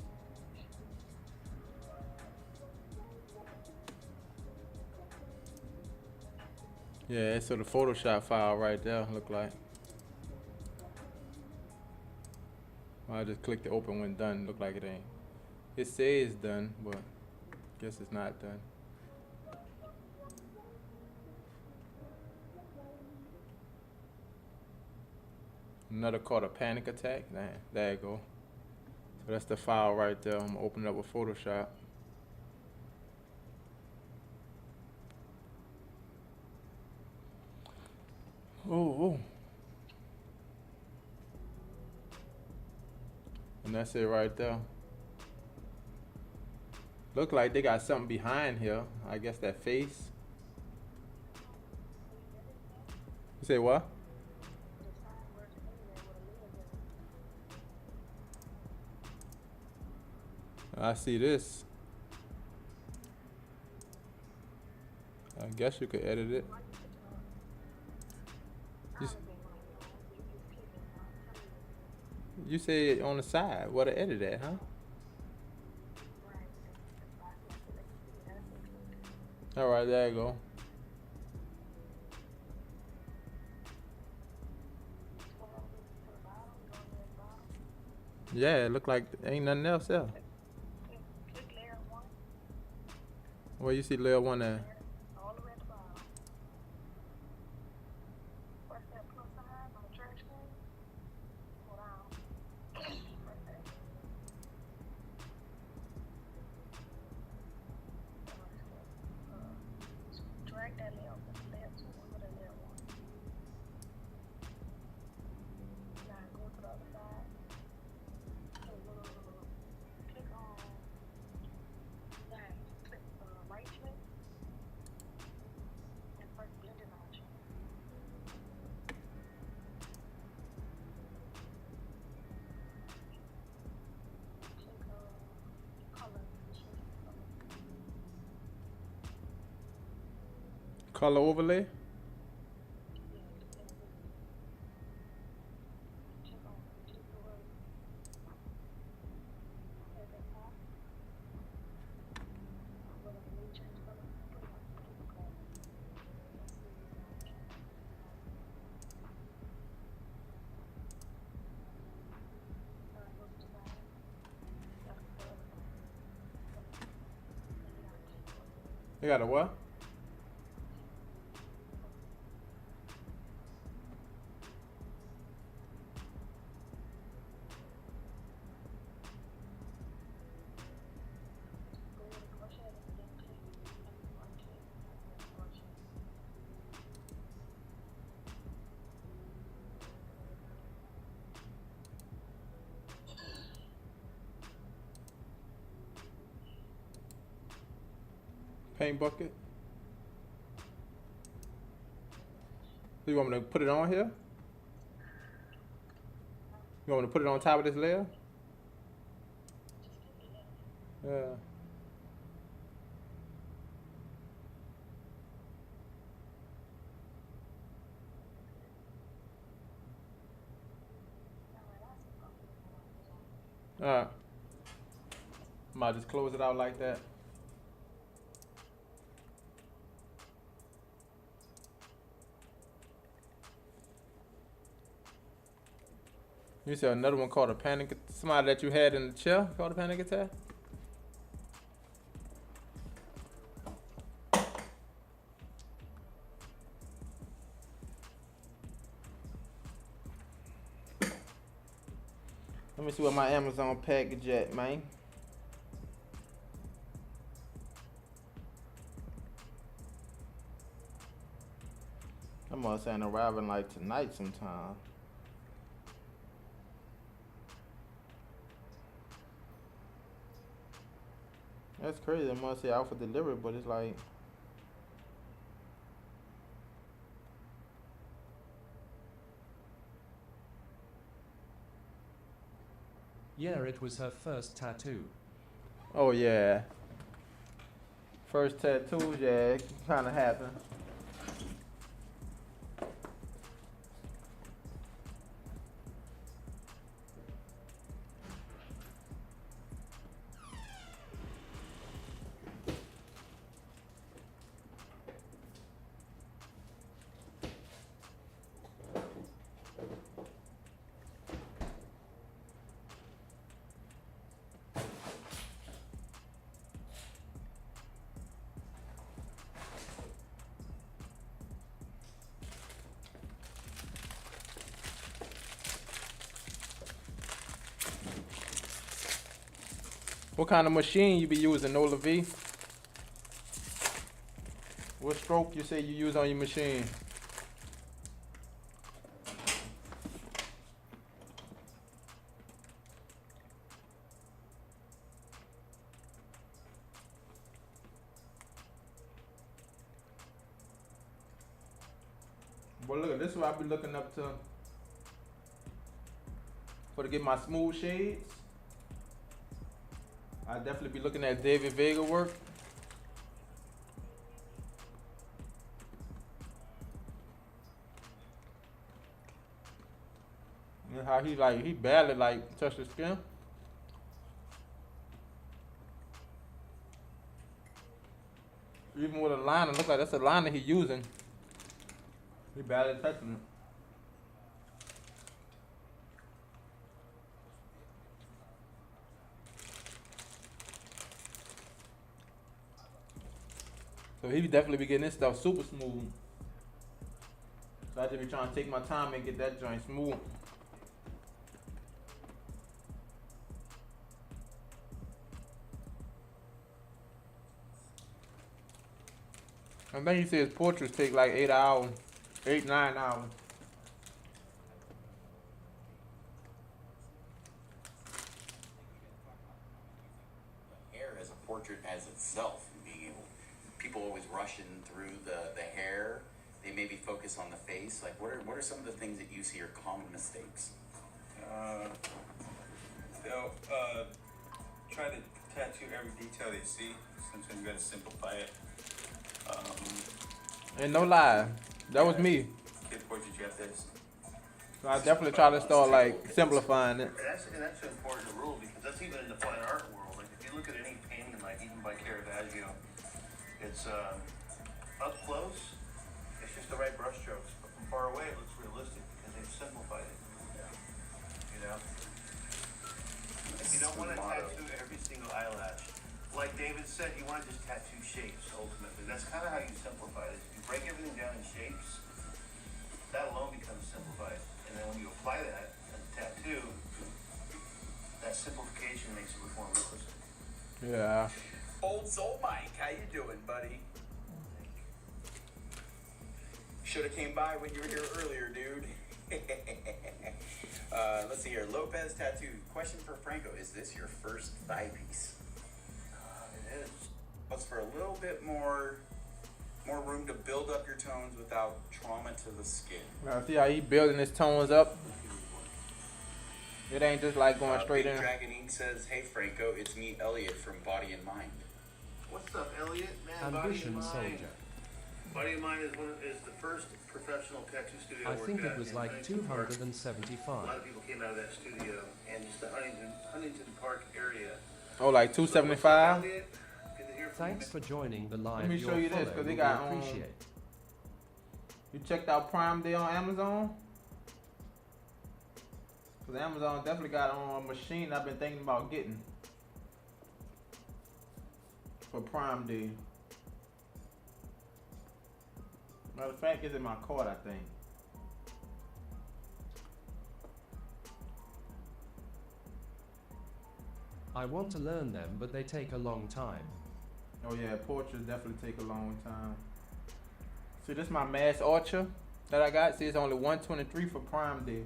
Yeah, it's the Photoshop file right there look like. I just click the open when done. Look like it ain't. It says done, but guess it's not done. Another called a panic attack. There you go. So that's the file right there. I'm gonna open it up with Photoshop. Oh. And that's it right there. Look like they got something behind here. I guess that face. You say what? I see this. I guess you could edit it. You, s- you say on the side. What to edit at, huh? All right, there you go. Yeah, it look like ain't nothing else there. Well, you see layer one there. Color overlay. You got a what? Paint bucket. So you want me to put it on here? You want me to put it on top of this layer? Yeah. Alright. Might just close it out like that. You said another one called a panic. Somebody that you had in the chair called a panic attack. Let me see what my Amazon package at, man. I'm gonna say arriving like tonight sometime. That's crazy. I must say out for delivery, but it's like Yeah, it was her first tattoo. oh yeah. First tattoos, yeah, it kinda happened. What kind of machine you be using, Nola V? What stroke you say you use on your machine? Well, look, this is what I be looking up to for to get my smooth shades. I'll definitely be looking at David Vega work. And how he barely like touched the skin. Even with a liner, look like that's a liner he using. He barely touching it. So he definitely be getting this stuff super smooth. So I just be trying to take my time and get that joint smooth. I think he said his portraits take like 8 hours, 9 hours. Hair as a portrait as itself, being able, people always rushing through the hair. They maybe focus on the face. Like, what are some of the things that you see are common mistakes? They'll try to tattoo every detail they see. Sometimes you gotta simplify it. And no lie, that was me. Kid portrait, you got this. So I definitely try to start like simplifying it. And that's an important rule, because that's even in the fine art world. Like, if you look at any painting, like even by Caravaggio, it's up close, it's just the right brush strokes, but from far away it looks realistic because they've simplified it. You know, if you don't want to tattoo every single eyelash, like David said, you want to just tattoo shapes. Ultimately, that's kind of how you simplify it. If you break everything down in shapes, that alone becomes simplified. And then when you apply that as a tattoo, that simplification makes it look more realistic. Yeah. Old Soul Mike, how you doing, buddy? Shoulda came by when you were here earlier, dude. Let's see here. Lopez Tattoo. Question for Franco: is this your first thigh piece? It is. What's for a little bit more room to build up your tones without trauma to the skin. Now see how he building his tones up? It ain't just like going straight Big in. Dragon Ink says, "Hey Franco, it's me, Elliot from Body and Mind." What's up, Elliot? Man, Ambition Body and Mind. Soldier. Body and Mind is the first professional tattoo studio I worked think at it was in like Huntington Park. A 275. lot of people came out of that studio, and just the Huntington Park area. Oh, like So what's 275. up, Elliot? Good to hear from Thanks for joining the live. Let me Your show you this, follow 'cause they will be got, appreciated. You checked out Prime Day on Amazon? Cause Amazon definitely got on a machine I've been thinking about getting for Prime Day. Matter of fact, it's in my cart, I think. I want to learn them, but they take a long time. Oh yeah, portraits definitely take a long time. See, this is my Mass Archer that I got. See, it's only $123 for Prime Day.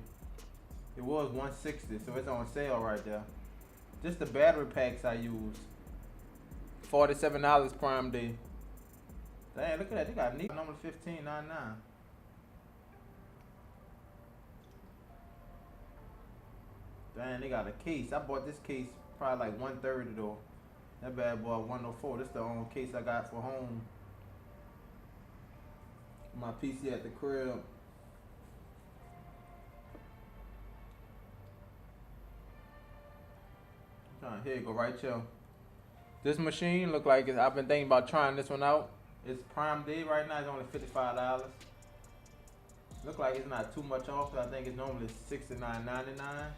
It was $160, so it's on sale right there. Just the battery packs I use. $47 Prime Day. Dang, look at that. They got neat number $15.99. Dang, they got a case. I bought this case probably like $130 though. That bad boy $104. This the only case I got for home. My PC at the crib. Here you go, right here. This machine look like I've been thinking about trying this one out. It's Prime Day right now. It's only $55. Look like it's not too much off. I think it's normally $69.99.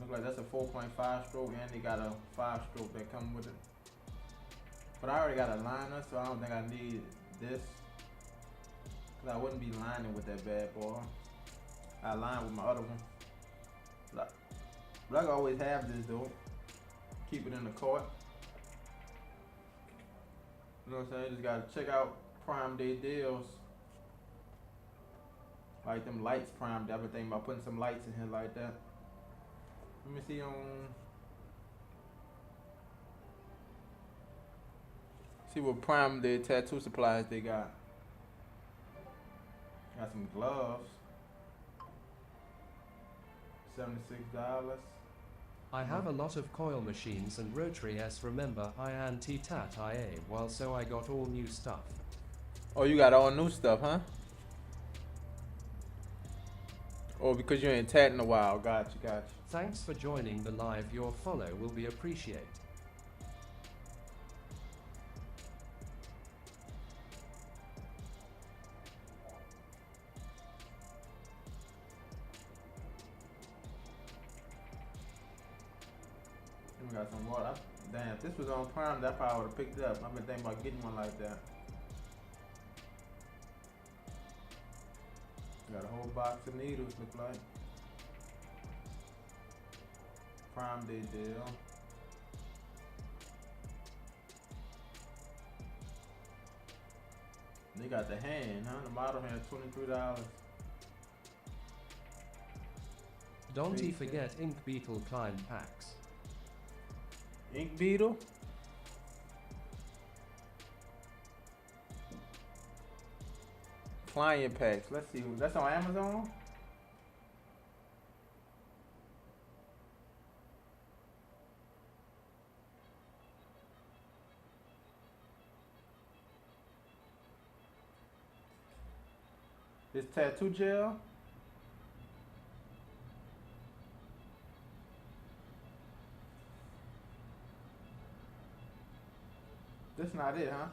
Look like that's a 4.5 stroke, and they got a 5 stroke that come with it. But I already got a liner, so I don't think I need this. Cause I wouldn't be lining with that bad boy. I line with my other one. But I can always have this though. Keep it in the cart. You know what I'm saying? Just gotta check out Prime Day deals. Like them lights Prime Day. I've been thinking about putting some lights in here like that. Let me see on. See what Prime Day tattoo supplies they got. Got some gloves. $76. I have a lot of coil machines and rotary S. Remember, I anti-tat IA, while so I got all new stuff. Oh, you got all new stuff, huh? Oh, because you ain't tatting in a while. Gotcha. Thanks for joining the live. Your follow will be appreciated. We got some water. Damn, if this was on Prime, that probably would have picked it up. I've been thinking about getting one like that. Got a whole box of needles, look like. Prime Day deal. They got the hand, huh? The model hand, $23. Don't Sweet. forget Ink Beetle Klein packs. Ink Beetle? Client packs. Let's see. That's on Amazon? This tattoo gel? That's not it, huh?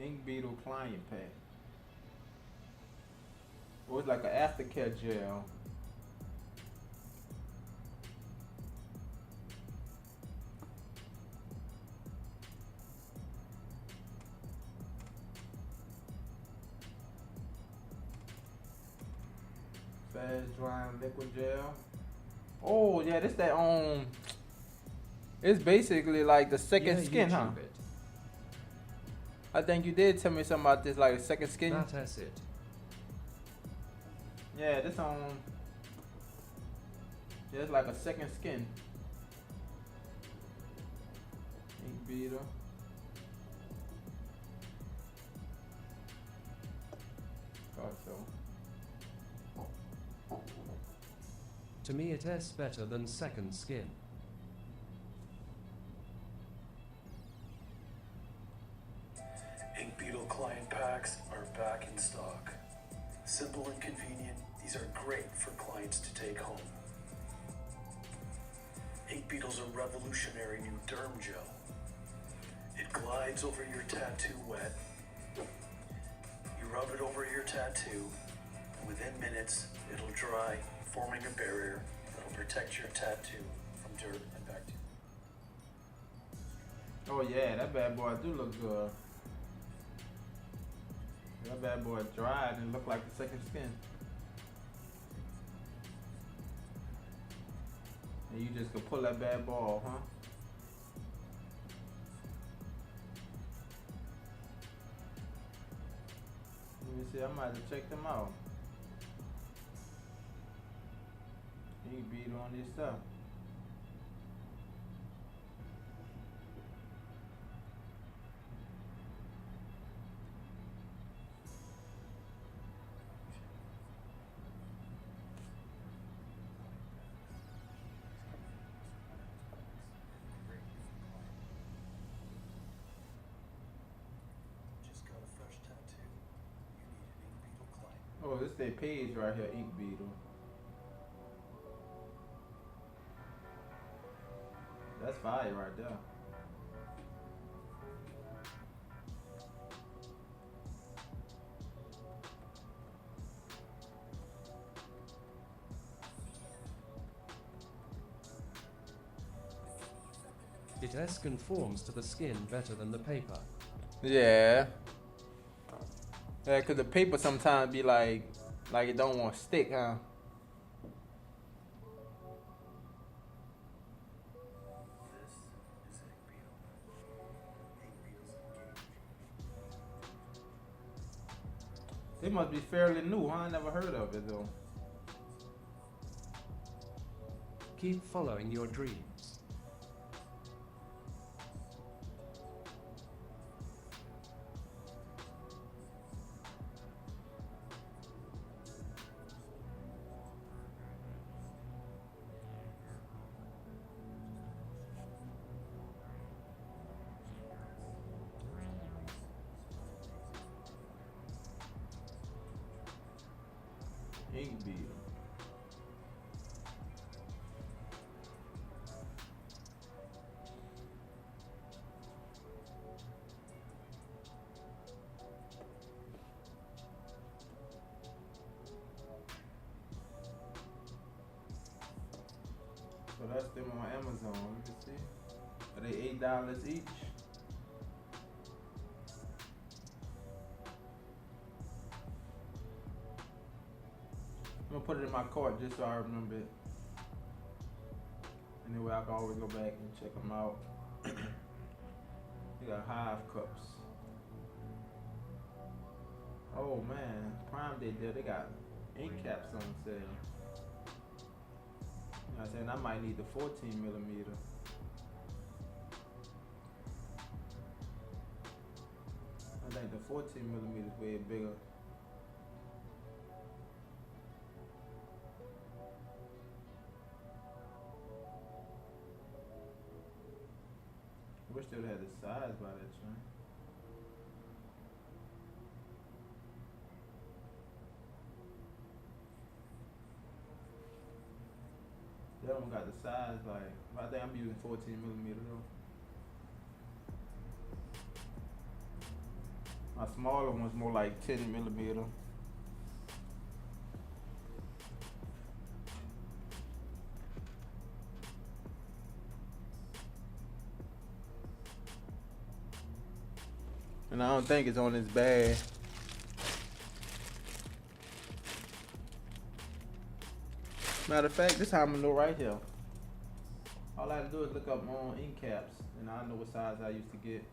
Ink Beetle Client Pack. Oh, it's like an aftercare gel. Fast drying liquid gel. Oh yeah, this that it's basically like the second skin, huh? YouTube it. I think you did tell me something about this, like a second skin. That's it. Yeah, this yeah, it's like a second skin. Ink Beetle. Thought so. To me it is better than second skin. Ink Beetle client packs are back in stock. Simple and convenient, these are great for clients to take home. Ink Beetle's a revolutionary new derm gel. It glides over your tattoo wet. You rub it over your tattoo, and within minutes, it'll dry, forming a barrier that'll protect your tattoo from dirt and bacteria. Oh yeah, that bad boy do look good. That bad boy dried and looked like the second skin. And you just could pull that bad boy off, huh? Let me see, I might have to check them out. You can beat on this stuff. Just got a fresh tattoo. You need an Ink Beetle client. Oh, this their page right here, Ink Beetle. That's fire right there. It S conforms to the skin better than the paper. Yeah. Yeah, cause the paper sometimes be like it don't want to stick, huh? This is Ink Beetle. Ink Beetle's engaged. It must be fairly new, huh? I never heard of it though. Keep following your dreams. Ink beater. So that's them on Amazon. Let me see. Are they $8 each? I'm gonna put it in my cart just so I remember it. Anyway, I can always go back and check them out. They got Hive cups. Oh man, Prime Day deal. They got ink caps on sale. You know what I'm saying? I might need the 14mm. I think the 14mm is way bigger. Wish they would have the size by that train. That one got the size like, I think I'm using 14mm though. My smaller one's more like 10mm. And I don't think it's on this bag. Matter of fact, this how I'm gonna know right here. All I have to do is look up my own ink caps, and I know what size I used to get.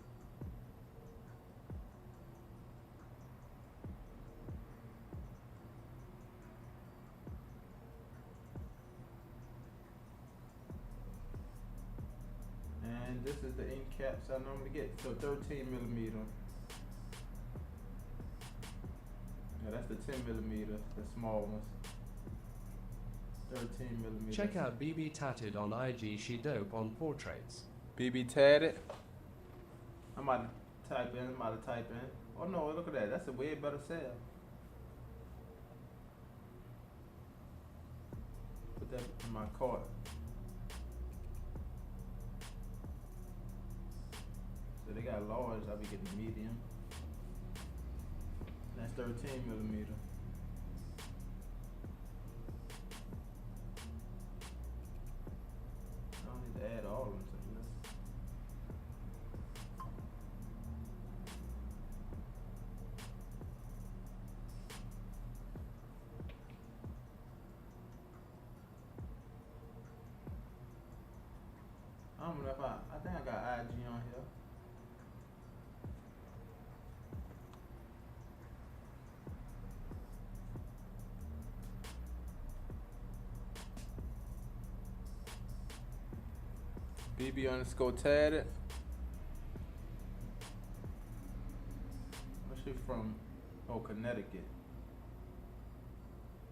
And this is the ink caps I normally get. So 13mm. Yeah, that's the 10mm, the small ones. 13mm. Check out BB Tatted on IG. She dope on portraits. BB Tatted. I'm about to type in. Oh no, look at that. That's a way better sale. Put that in my cart. So they got large. I'll be getting medium. That's 13mm. I don't need to add all of them to the list. I don't know if I think I got IG on here. BB_tatted. Where's she from? Oh, Connecticut.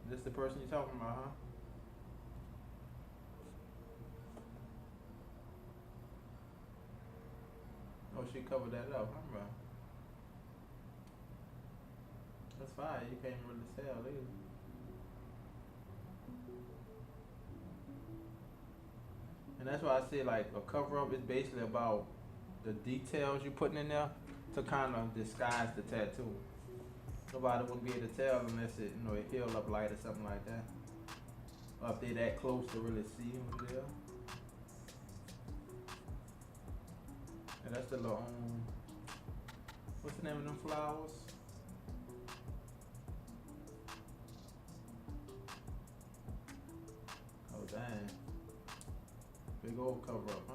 Is this the person you're talking about, huh? Oh, she covered that up, huh, bro? That's fine. You can't really tell either. And that's why I say like a cover up is basically about the details you're putting in there to kind of disguise the tattoo. Nobody wouldn't be able to tell unless it, you know, it healed up light or something like that. Or if they that close to really see who's there. And that's the little what's the name of them flowers? Oh dang. Big old cover up, huh?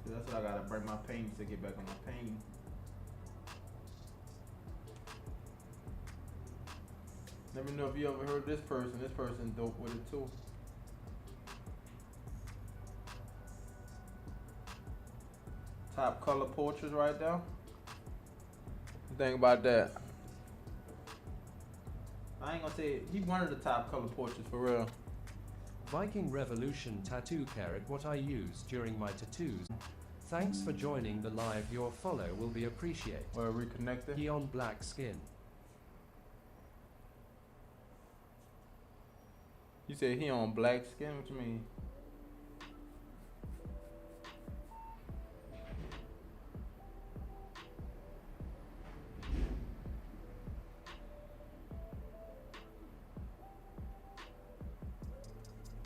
See, that's what I gotta bring my paint to get back on my painting. Let me know if you ever heard this person. This person dope with it too. Top color portraits right there. Think about that. I ain't gonna say he one of the top color portraits for real. Viking Revolution tattoo carrot what I use during my tattoos. Thanks for joining the live. Your follow will be appreciated. Or reconnected. He on black skin. You said he on black skin? What you mean?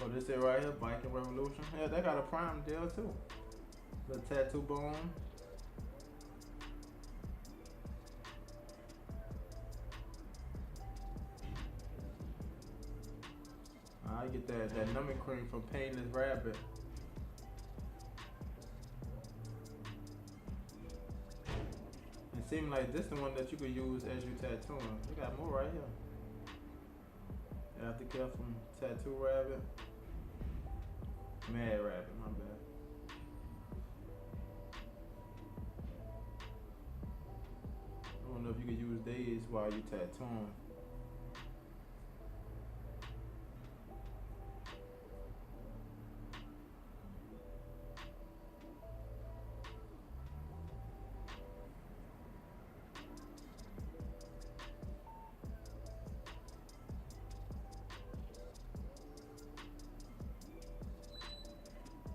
Oh, this it right here, Viking Revolution. Yeah, they got a Prime deal too. The tattoo bone. I get that numbing cream from Painless Rabbit. It seems like this is the one that you could use as you tattooing. We got more right here. Aftercare from Tattoo Rabbit. Mad Rabbit, my bad. I don't know if you could use these while you tattooing.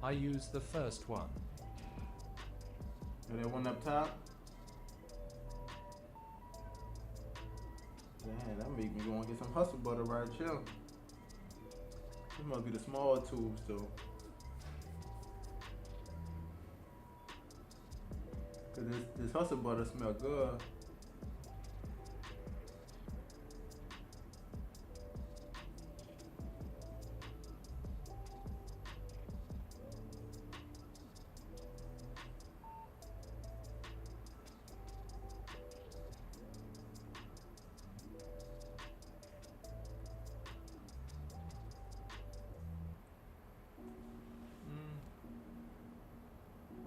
I use the first one. And that one up top? Damn, that make me go and get some hustle butter right here. This must be the small tubes though. Cause this hustle butter smell good.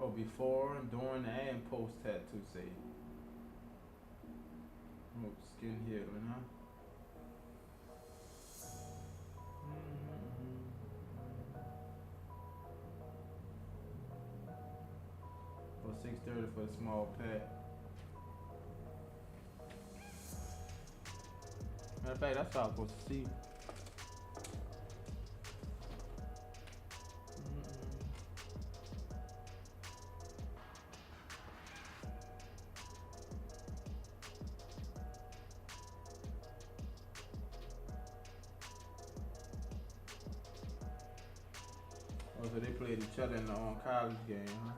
Oh, before, during, and post tattoo say. Oh, skin healing, huh? Or $6.30 for a small pack. Matter of fact, that's how I'm supposed to see. Oh, so they played each other in the college game, huh?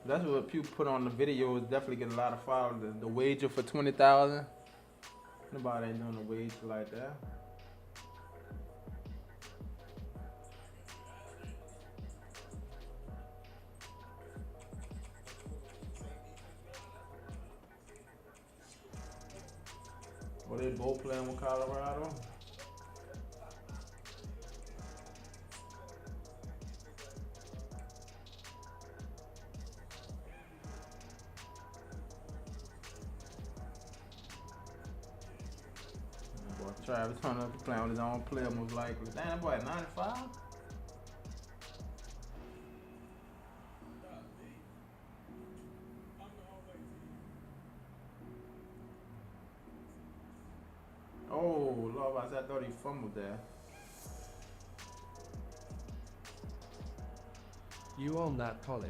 That's what people put on the videos. Definitely get a lot of followers. The wager for 20,000. Nobody ain't doing a wager like that. Well, they both playing with Colorado. Travis Hunter playing with his own player most likely. Damn, that boy at 95? Oh, Lord, I thought he fumbled there. You on that college.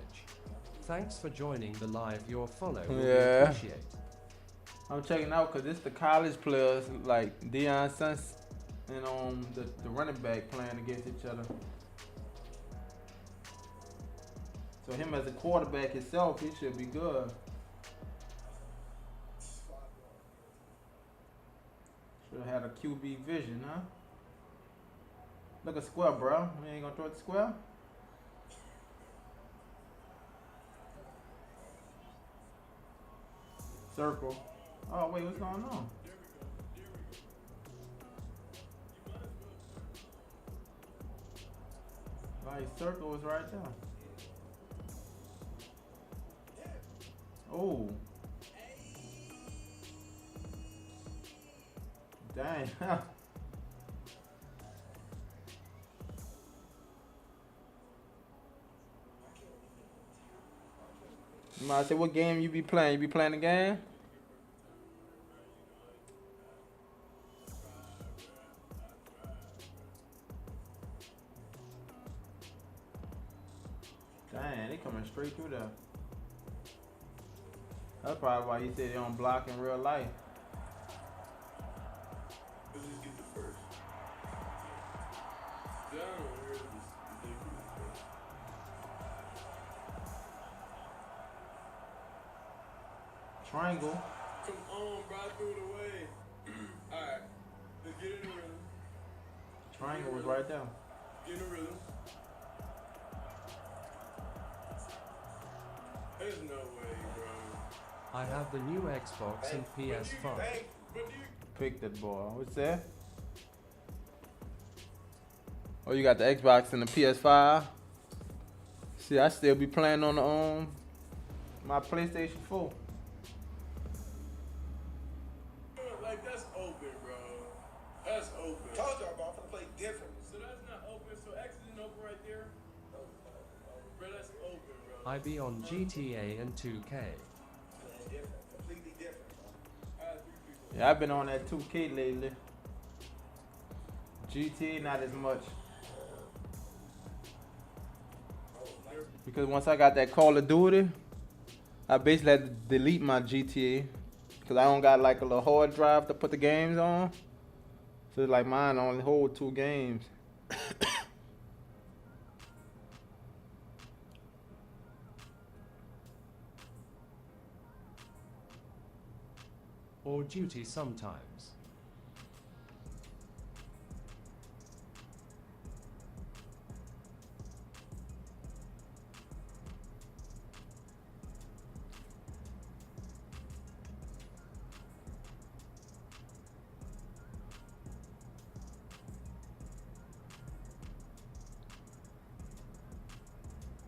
Thanks for joining the live. Your follow will be Yeah. appreciated. I'm checking out because it's the college players like Deion Sanders and the running back playing against each other. So him as a quarterback himself, he should be good. Should have had a QB vision, huh? Look at square, bro. We ain't gonna throw it to square. Circle. Oh wait, what's going on? Like circle was right there. Oh. Dang. I said, what game you be playing? You be playing the game? Dang, they coming straight through there. That's probably why you said they don't block in real life. Let's just get the first. Down here is ridiculous. Triangle. Come on, bro, I threw it away. Alright, let's get in the rhythm. Triangle was right there. Get in the rhythm. There's no way, bro. I have the new Xbox and PS5. Pick that boy. What's that? Oh, you got the Xbox and the PS5. See, I still be playing on the my PlayStation 4. Like, that's open, bro. That's open. Told y'all, bro, I'm gonna play different. So that's not open. So X isn't open right there. Bro, that's open, bro. I be on GTA and 2K. Playing different, completely different, bro. I had 3 people. Yeah, I've been on that 2K lately. GTA not as much. Because once I got that Call of Duty, I basically had to delete my GTA. Because I don't got like a little hard drive to put the games on. So like mine only hold 2 games. Or duty sometimes.